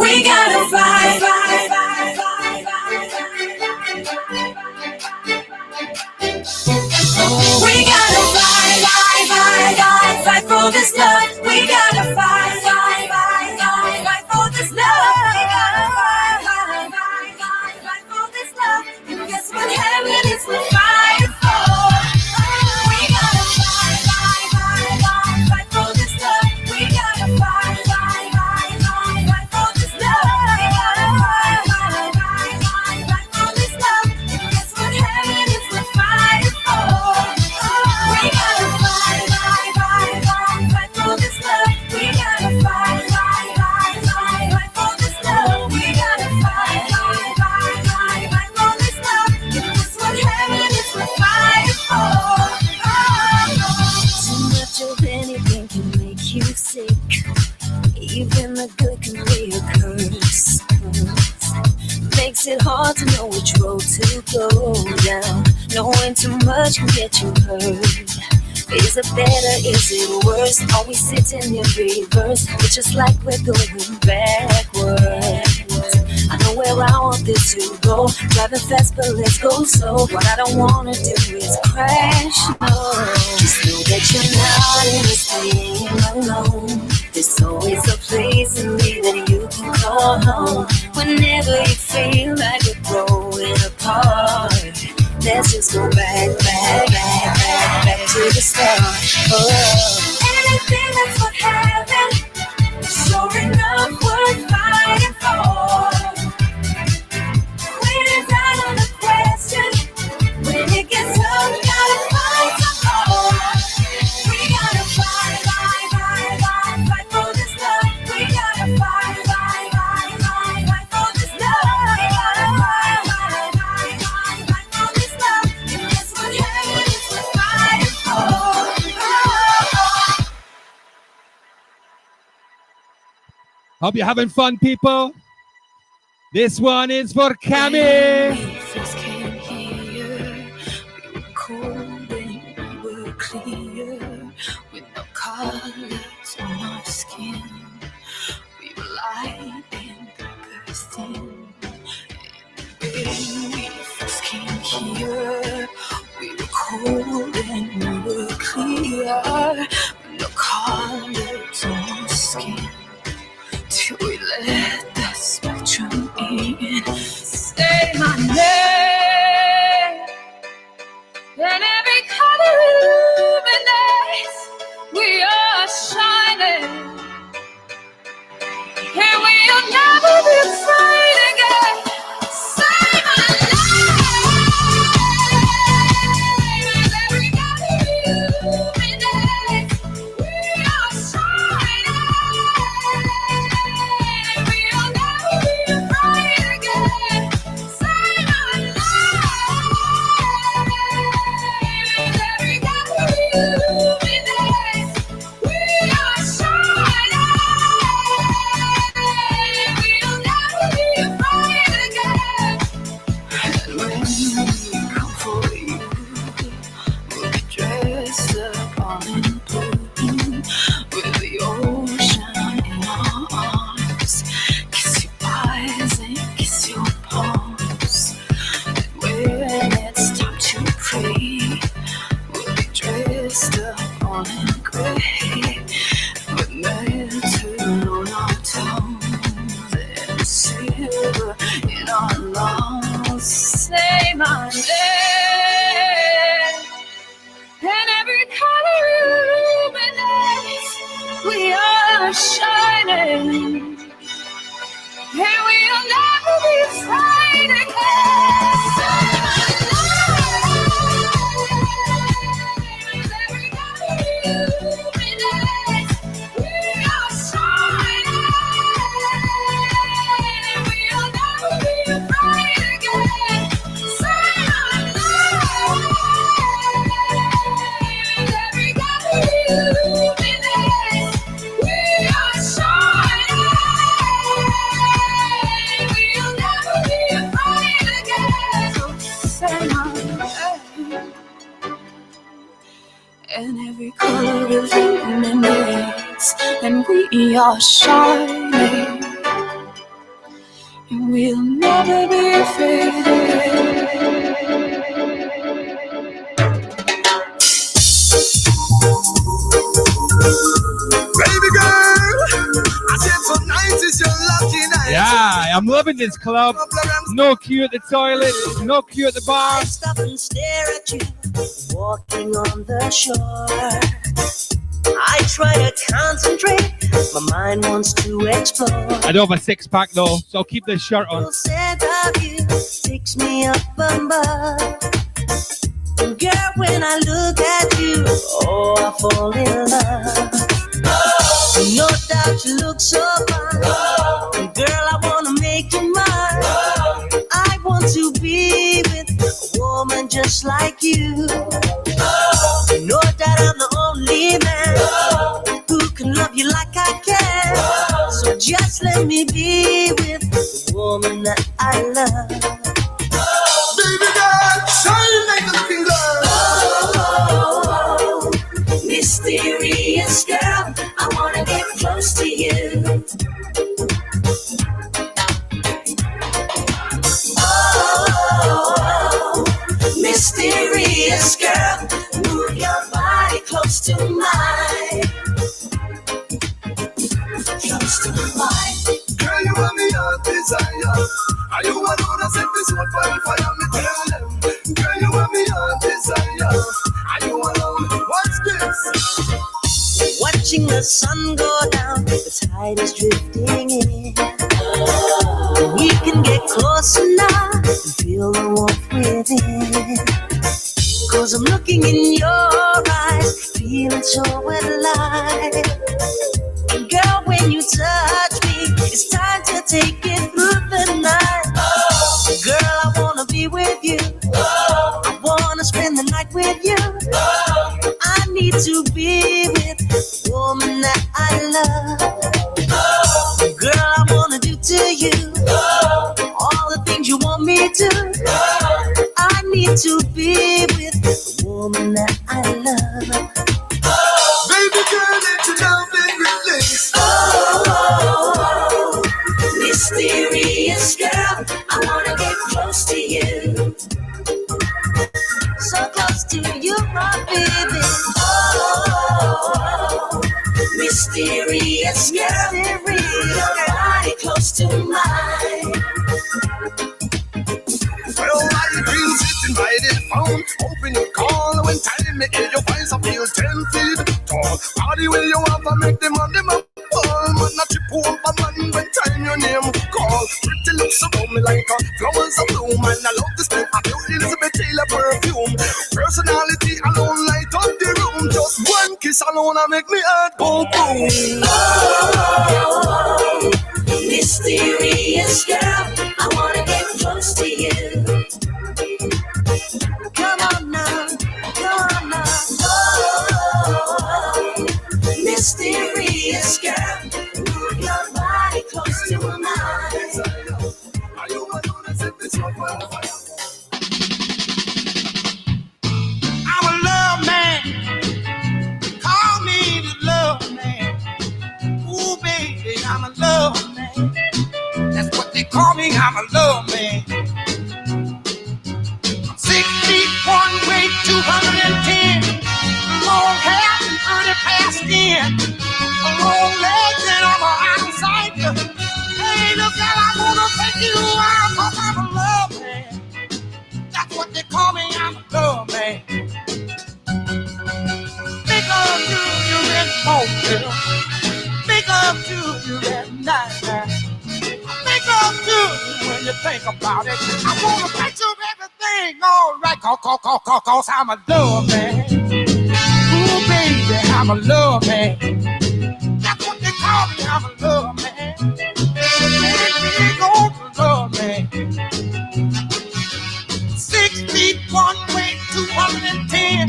We gotta fight. We gotta fight for this love. We gotta fight for this love. We gotta fight for this love. And guess what heaven is we're fighting for. We gotta fight for this love. We gotta fight for this love. We gotta fight for this love. And guess what heaven is we're fighting for. We gotta fight for this love. We gotta fight for this love. We gotta fight for this love. If this what heaven is we're fighting for. Too much of anything can make you sick. Even the good can be a curse. Makes it hard to know which road to go down. Knowing too much can get you hurt. Is it better? Is it worse? Are we sitting in reverse? It's just like we're going backwards. I know where I want this to go. Driving fast, but let's go slow. What I don't wanna do is crash. No, just know that you're not in this thing alone. There's always a place in me that you can call home. Whenever you feel like we're growing apart, let's just go back to the start. Anything that's what happened, sure enough worth fighting for. When it's down on the question, when it gets tough, gotta fight some more. We gotta fight for this love. We gotta fight for this love. We gotta fight for this love. And that's what heaven is we're fighting for. Hope you're having fun, people. This one is for Cammy. First came here, we were cold and we were clear, with no colors on our skin. We were light and paper thin. When we first came here, we were cold and we were clear, with no colors on our skin. Till we let the spectrum in. Say my name, and every color illuminates. We are shining, and we'll never be afraid again. Say my name, and every color illuminates. We are shining. Say my name, and every color illuminates. We are shining, and we'll never be afraid again. Say my name, and every color illuminates. We are shining, and we'll never be afraid again. And every color illuminates, and we are shining, and we'll never be faded. Baby girl, I said tonight is your lucky night. Yeah, I'm loving this club. No queue at the toilet, no queue at the bar. Stop and stare at you, walking on the shore. I try to concentrate, my mind wants to explore. I don't have a six-pack though, so I'll keep this shirt on. The scent of you takes me up above. And girl, when I look at you, oh, I fall in love. No doubt you look so fine. And girl, I wanna make you mine. I want to be with a woman just like you. No doubt I'm the only man who can love you like I can. So just let me be with the woman that I love. Baby girl, shine like a looking girl. Mysterious girl, I wanna get close to you. Oh, mysterious girl, move your body close to mine. Close to mine. Girl, you want me your desire. Are you alone? I set this one for fire, me tell them. Girl, you want me your desire. Are you alone? What's this? Watching the sun go down, the tide is drifting in. We can get closer now and feel the warmth within. Cause I'm looking in your eyes, feeling so alive. And girl, when you touch me, it's time to take it through the night. Girl, I wanna be with you. I wanna spend the night with you. I need to be with the woman that I love. Girl, I wanna do to you all the things you want me to. I need to be with the woman that I love. Baby girl, let your love and release. Oh, mysterious girl, I wanna get close to you. So close to you, my baby. Oh, mysterious girl, your body close to mine. Well, while you've been sitting by the phone, open your call when time make your voice I feel 10 feet tall. Party where you want to make them on them up. Man, not you poor man when time your name call. Pretty lips around me like a flowers of bloom. And I love the smell of your Elizabeth Taylor perfume. Personality alone light up the room. Just one kiss alone and make me heart go boom. Oh, mysterious girl, I wanna get close to you. Come on now, come on now. Oh, mysterious girl, move your body close to mine. Are you alone? I said this one for fire. I'm a love man. Call me the love man. Ooh, baby, I'm a love man. That's what they call me. I'm a love man. I'm 6 feet 1 weight 210. Long hair and 30 past skin. Long legs and I'm an outsider. Hey, look, girl, I wanna take you out 'cause I'm a love man. That's what they call me. I'm a love man. Big up to you in the morning. Big up to you at night. Big up to you when you think about it. I wanna make sure everything all right. Cause I'm a love man. Ooh, baby, I'm a love man. That's what they call me. I'm a love man. Big old love man. 6 feet 1 weight 210.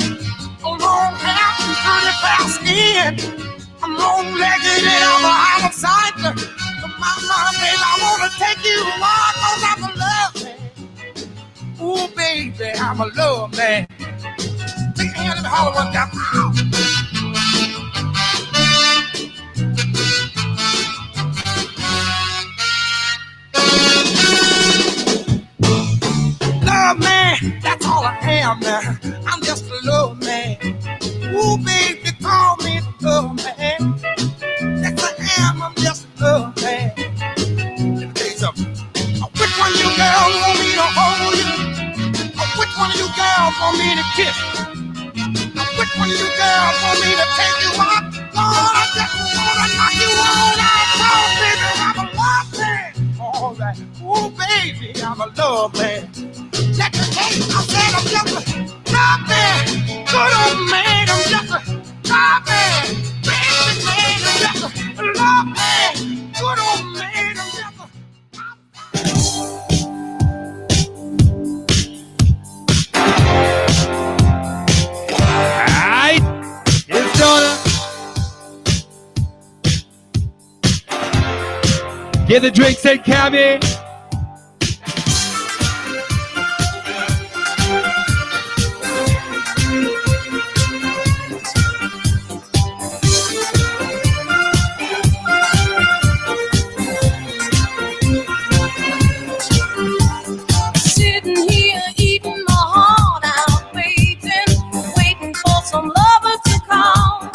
Long hair and 30 past skin. I'm long-legged and I'm an outsider. My baby, I wanna take you wild 'cause I'm a love man. Ooh, baby, I'm a love man. Take a hand and holler one down. Love man, that's all I am now. I'm just a love man. Ooh, baby, call me the love man. Yes, I am, I'm just a love man. Let me tell you something. Which one of you girls want me to hold you? Which one of you girls want me to kiss? Which one of you girls want me to take you out? Lord, I just wanna knock you on out. Oh, baby, I'm a love man. All right. Ooh, baby, I'm a love man. Let me tell you, I said I'm just a love man. Good old man, I'm just a love man. Baby man, I'm just a love man. Good old man, I'm just a Alright, it's done. Get the drinks in, cabby. Sitting here eating my heart out, waiting for some lover to call.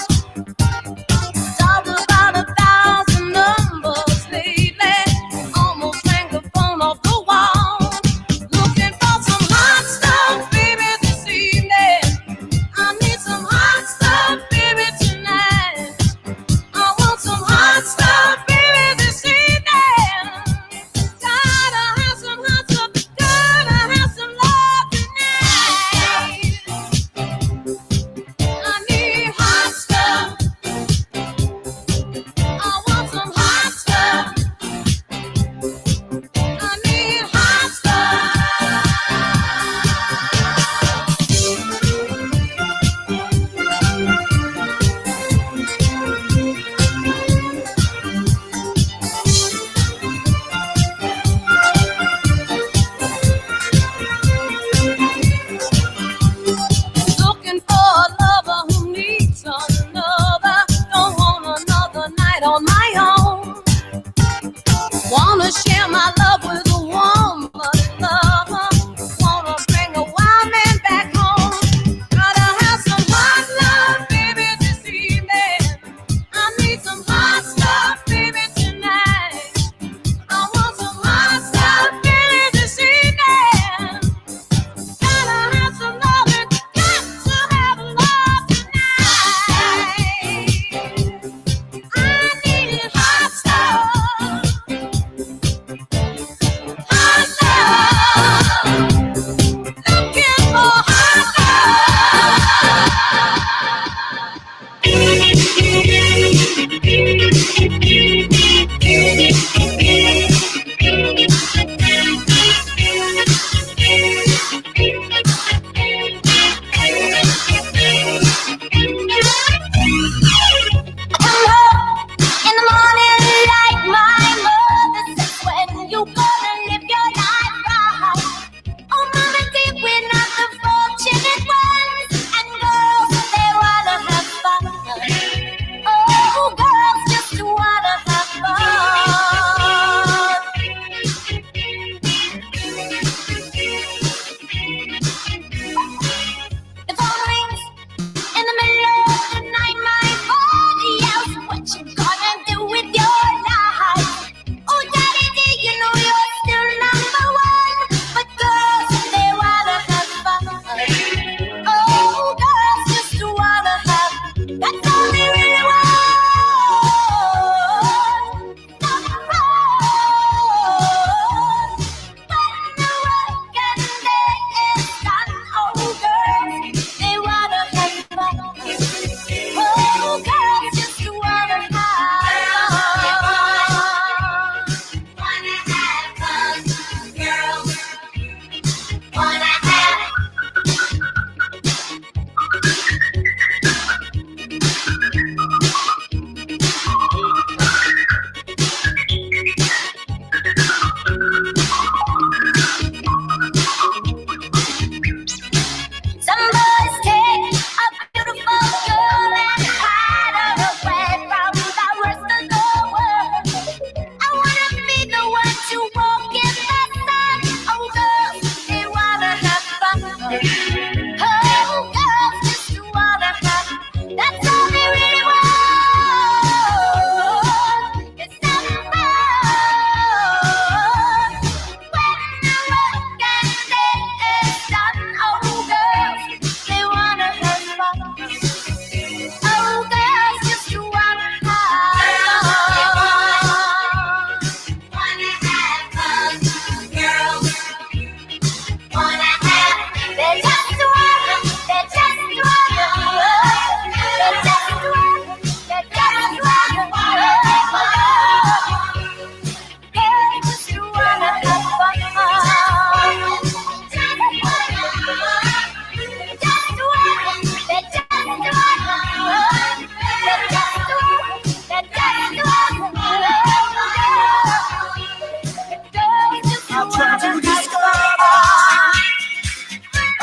Talked about 1,000 numbers lately, almost drank a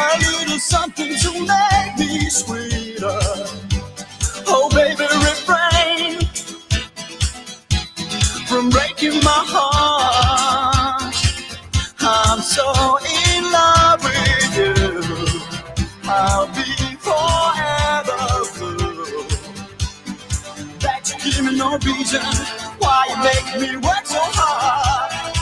A little something to make me sweeter. Oh, baby, refrain from breaking my heart. I'm so in love with you. I'll be forever blue. That you give me no reason why you make me work so hard.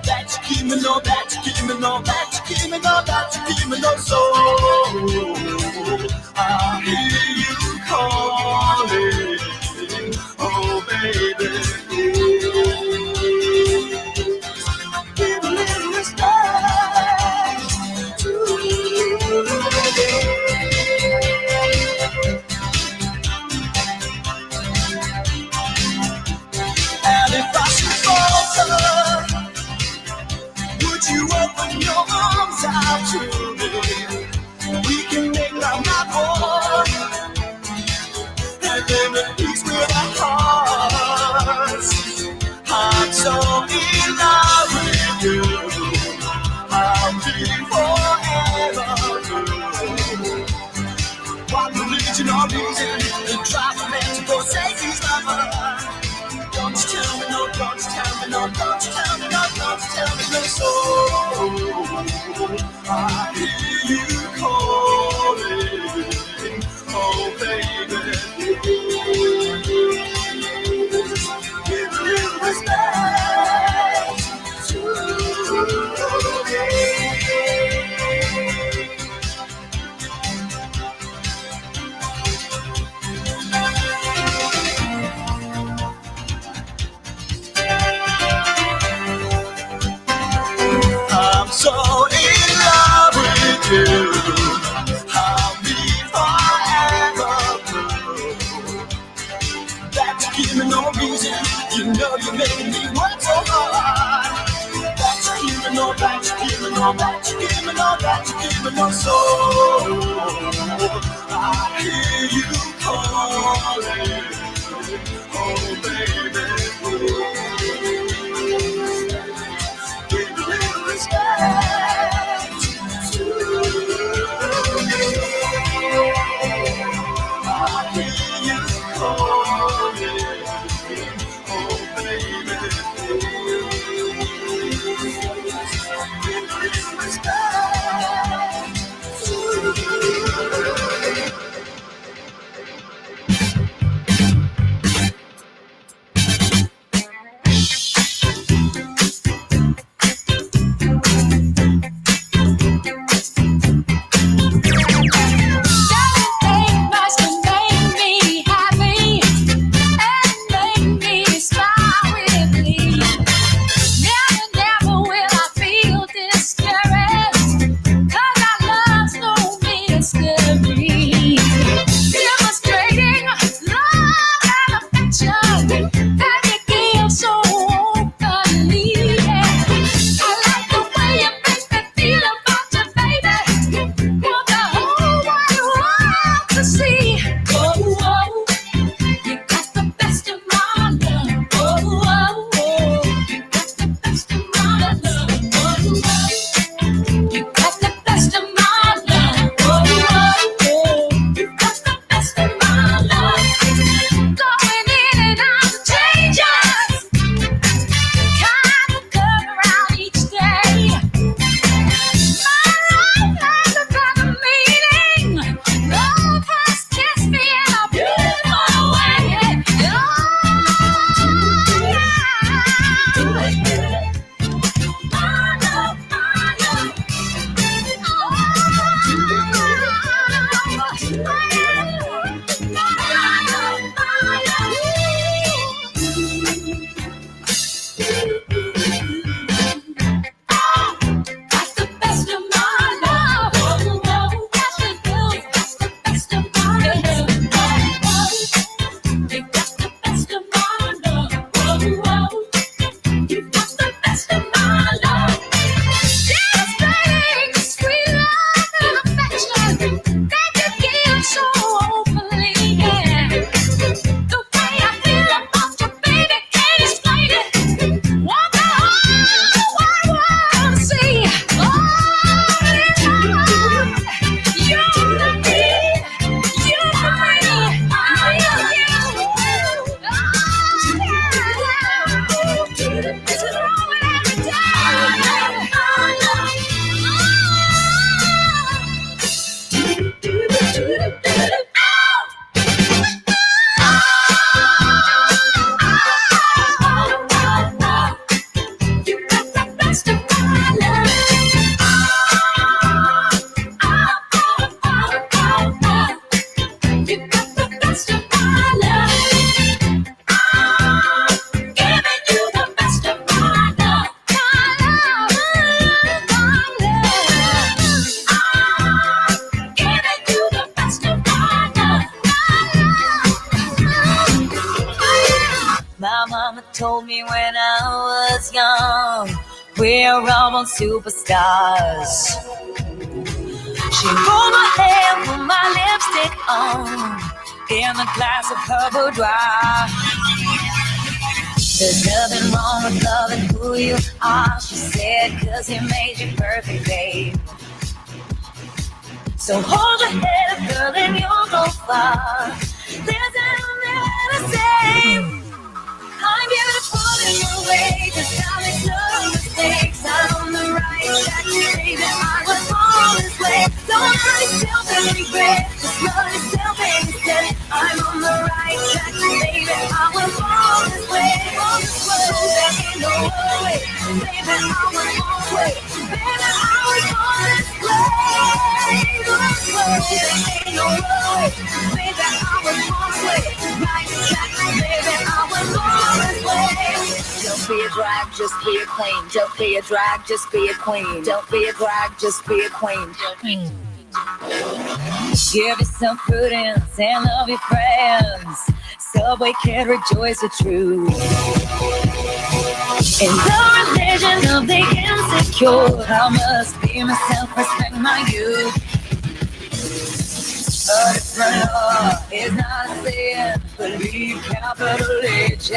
That you give me no, that you give me no, that you give me no, that you give me no soul. I hear you calling, oh baby. Give a little respect to you. And if I should falter, would you open your arms out to me? We can make love not war, and live in peace with our hearts. I'm so in love with you. I'll be forever blue. What religion or reason to drive a man to forsake his lover? Don't you tell me no, don't you tell me no, don't you tell me no, don't you tell me no. So I hear you calling, oh baby. Give a little respect to me. I'm so in love with you. I'll be forever blue. That you give me no reason. You know you're making me work so hard. That you give me no, that you give me no, that you give me no, that you give me no soul. I hear you calling, oh baby. Give a little respect to me. I hear you calling, oh baby. Give a little respect to me. told me when I was young, we're all born superstars. She rolled my hair, put my lipstick on, in a glass of her boudoir. There's nothing wrong with loving who you are, she said, 'cause he made you perfect, babe. So hold your head up, girl, and you'll go far. There's nothing to say. I'm beautiful in your way, 'cause I make no mistakes. I'm on the right track, baby, I was born this way. Don't hurt yourself and regret, just love yourself instead. I'm on the right track, baby, I was born this way. There ain't no other way, baby, I was born this way. Baby, I was born this way. There ain't no other way, baby, I was born this way. Right track, baby, I was born this way. Don't be a drag, just be a queen. Don't be a drag, just be a queen. Don't be a drag, just be a queen. Give yourself prudence and love your friends. Subway can rejoice the truth. In the religion of the insecure, I must be myself, respect my youth. A different law is not a sin. Believe capital H I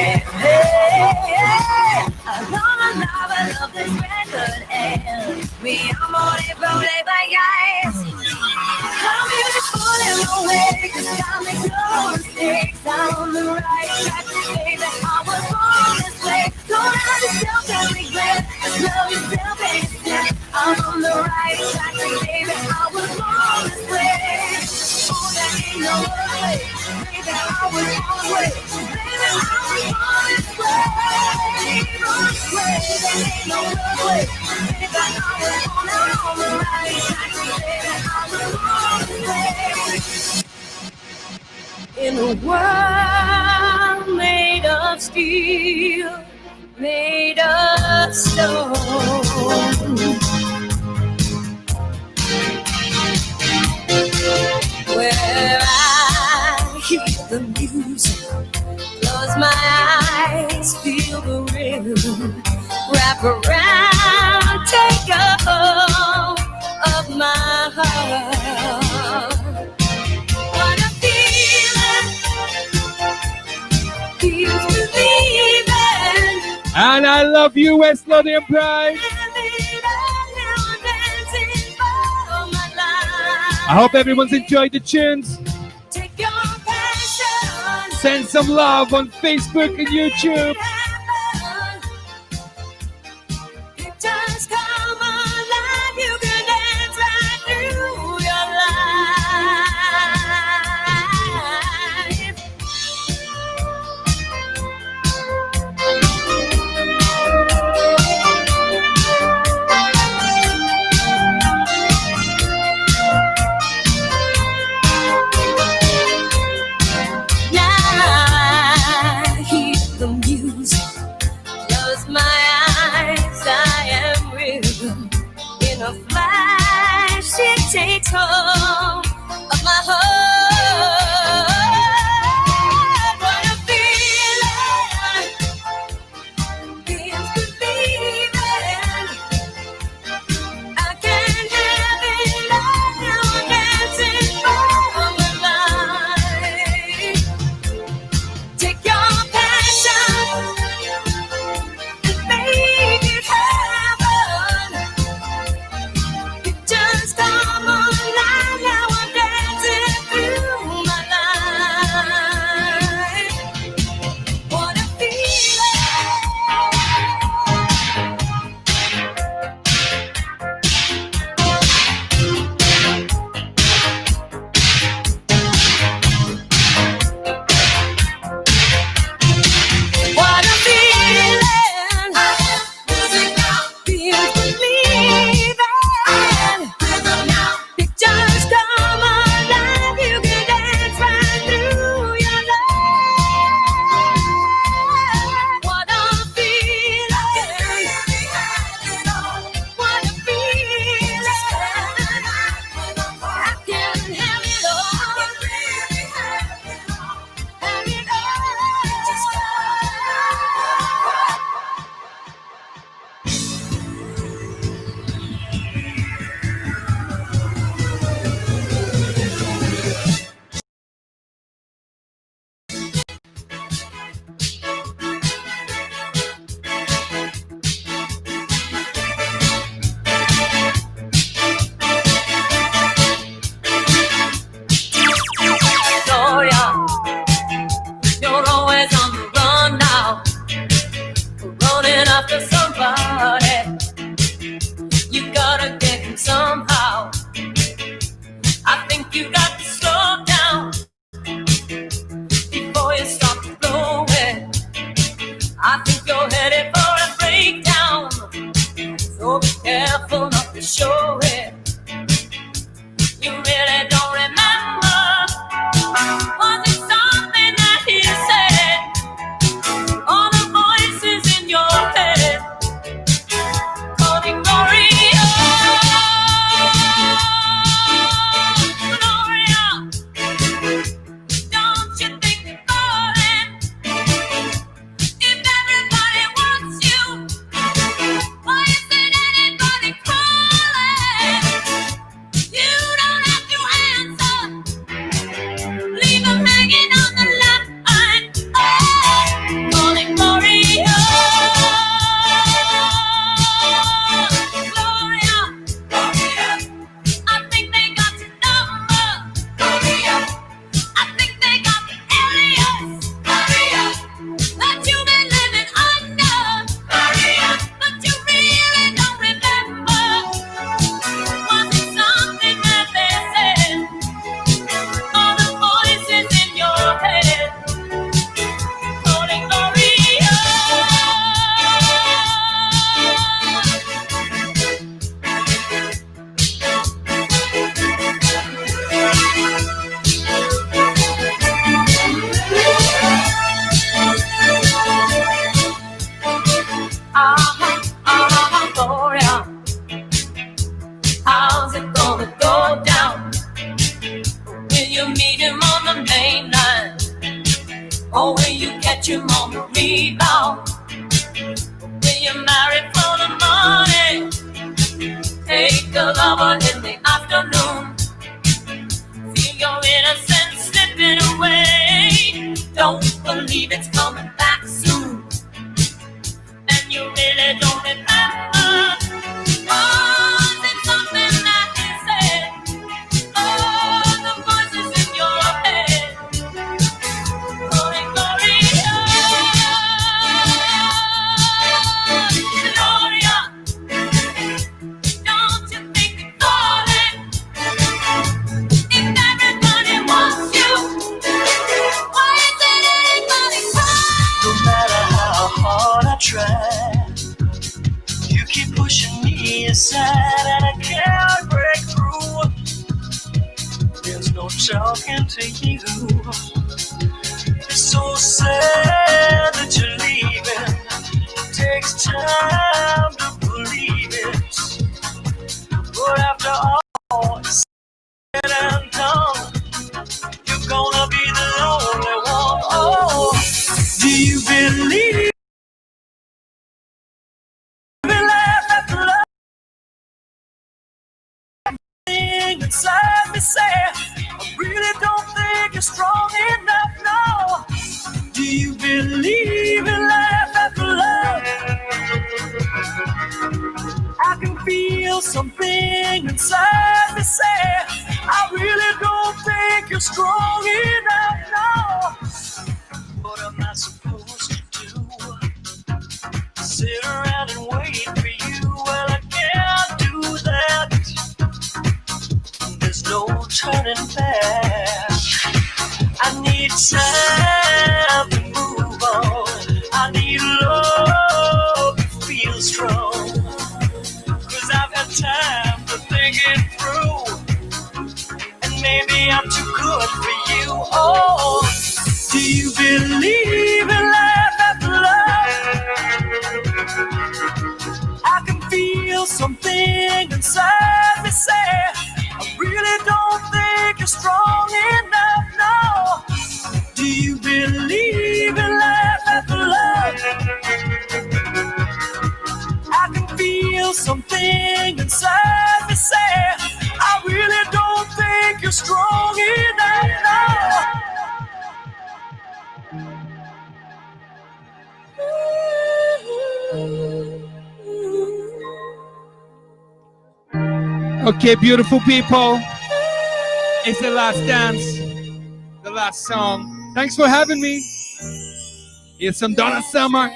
am. Hey, I'm gonna love, I love this record and mi amor y problema, guys. I'm beautiful in my way, 'cause I make no mistakes. I'm on the right track, baby, I was born this way. Don't hurt yourself and regret, just love yourself instead. I'm on the right track, baby, I was born this way. Oh, there ain't no other way, baby, I was born this way. Baby, I was born this way. There ain't no other way, baby, I was born on the right track, baby, I was born this way. In a world made of steel, made of stone, where I hear the music, close my eyes, feel the rhythm, wrap around, take a hold of my heart. What a feeling, feels believing. And I love you, West Lothian Pride. I hope everyone's enjoyed the tunes. Send some love on Facebook and YouTube. Just come alive, you can dance right through your the music, close my eyes, I am rhythm. In a flash, it takes hold of my heart. What a feeling, feels believing. I can't have it all now, dancing for my life. Take your just come alive now. Oh, will you get your mom to rebound? Will you marry for the money? Take a lover in the afternoon. Feel your innocence slipping away. Don't believe it's coming back soon. And you really don't remember. Was it something that he said? Oh, the voices in your head. Gloria, don't you think you're falling? If everybody wants you, why isn't anybody crying? No matter how hard I try, you keep pushing me aside and I can't break through. There's no talking to you. It's so sad that you're leaving. It takes time to believe it. But after all is said and done, you're gonna be the only one. Oh, do you believe in life after love? Inside me say, I really don't think you're strong enough, no. Do you believe in life after love? I can feel something inside me say, I really don't think you're strong enough, no. What am I supposed to do? Sit around and wait for you? Well, I can't do that. There's no turning back. I need time to move on. I need love to feel strong. 'Cause I've had time to think it through. And maybe I'm too good for you. Oh, do you believe in life after love? I can feel something inside me say, I really don't think you're strong enough, no. Do you believe in life after love? I can feel something inside me say, I really don't think you're strong enough, no. Okay, beautiful people. It's the last dance, the last song. Thanks for having me. Here's some Donna Summer.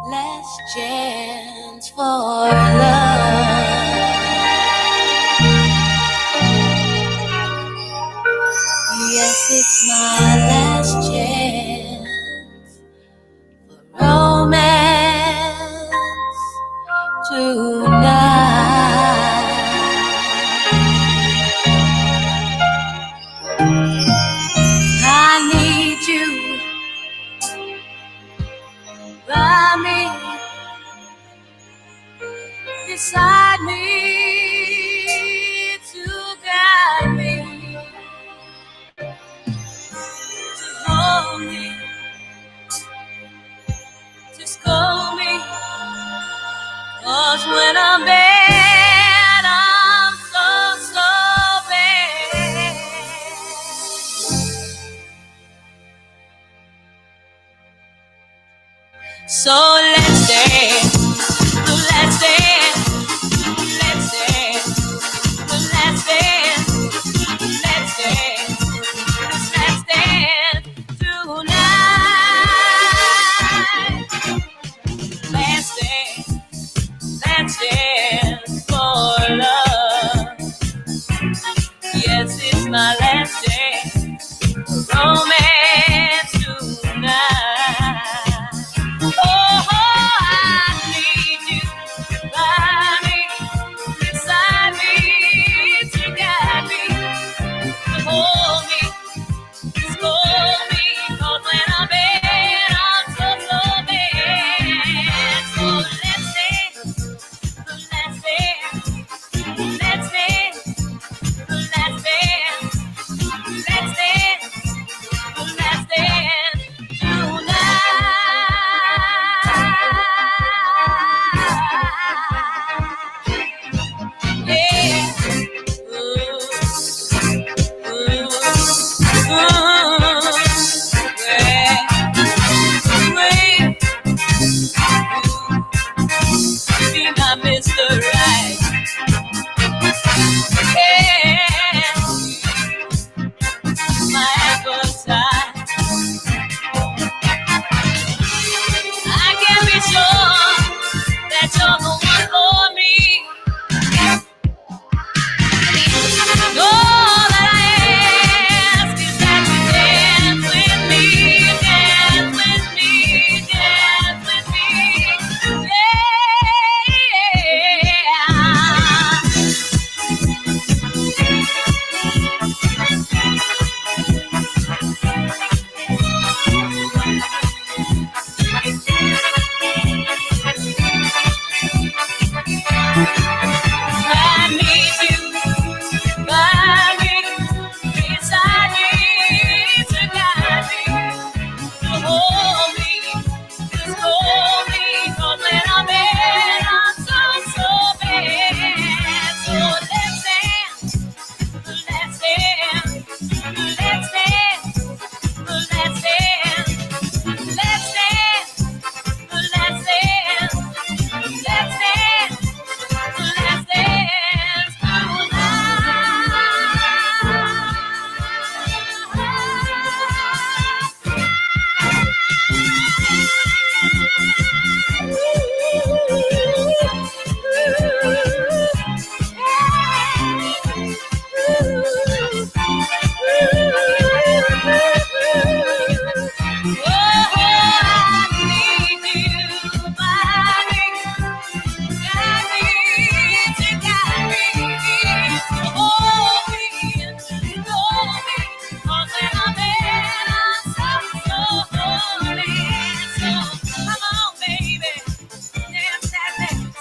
Last chance for love. Yes, it's my last chance for romance tonight. I need you by me, beside me, to guide me, to hold me, to scold me. 'Cause when I'm bad, I'm so bad. So let's dance, let's dance, let's dance, let's dance, let's dance, let's dance tonight. Let's dance, let's dance for love. Yes, it's my last dance, romance tonight. Oh, I need you by me, beside me, to guide me, to hold me, to scold me. 'Cause when I'm bad, I'm so bad. So let's dance, let's dance, let's dance, let's dance,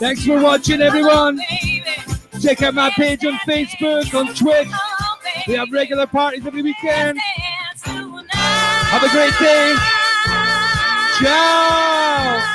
Thanks for watching, everyone. Check out my page on Facebook, on Twitch. We have regular parties every weekend. Have a great day. Ciao.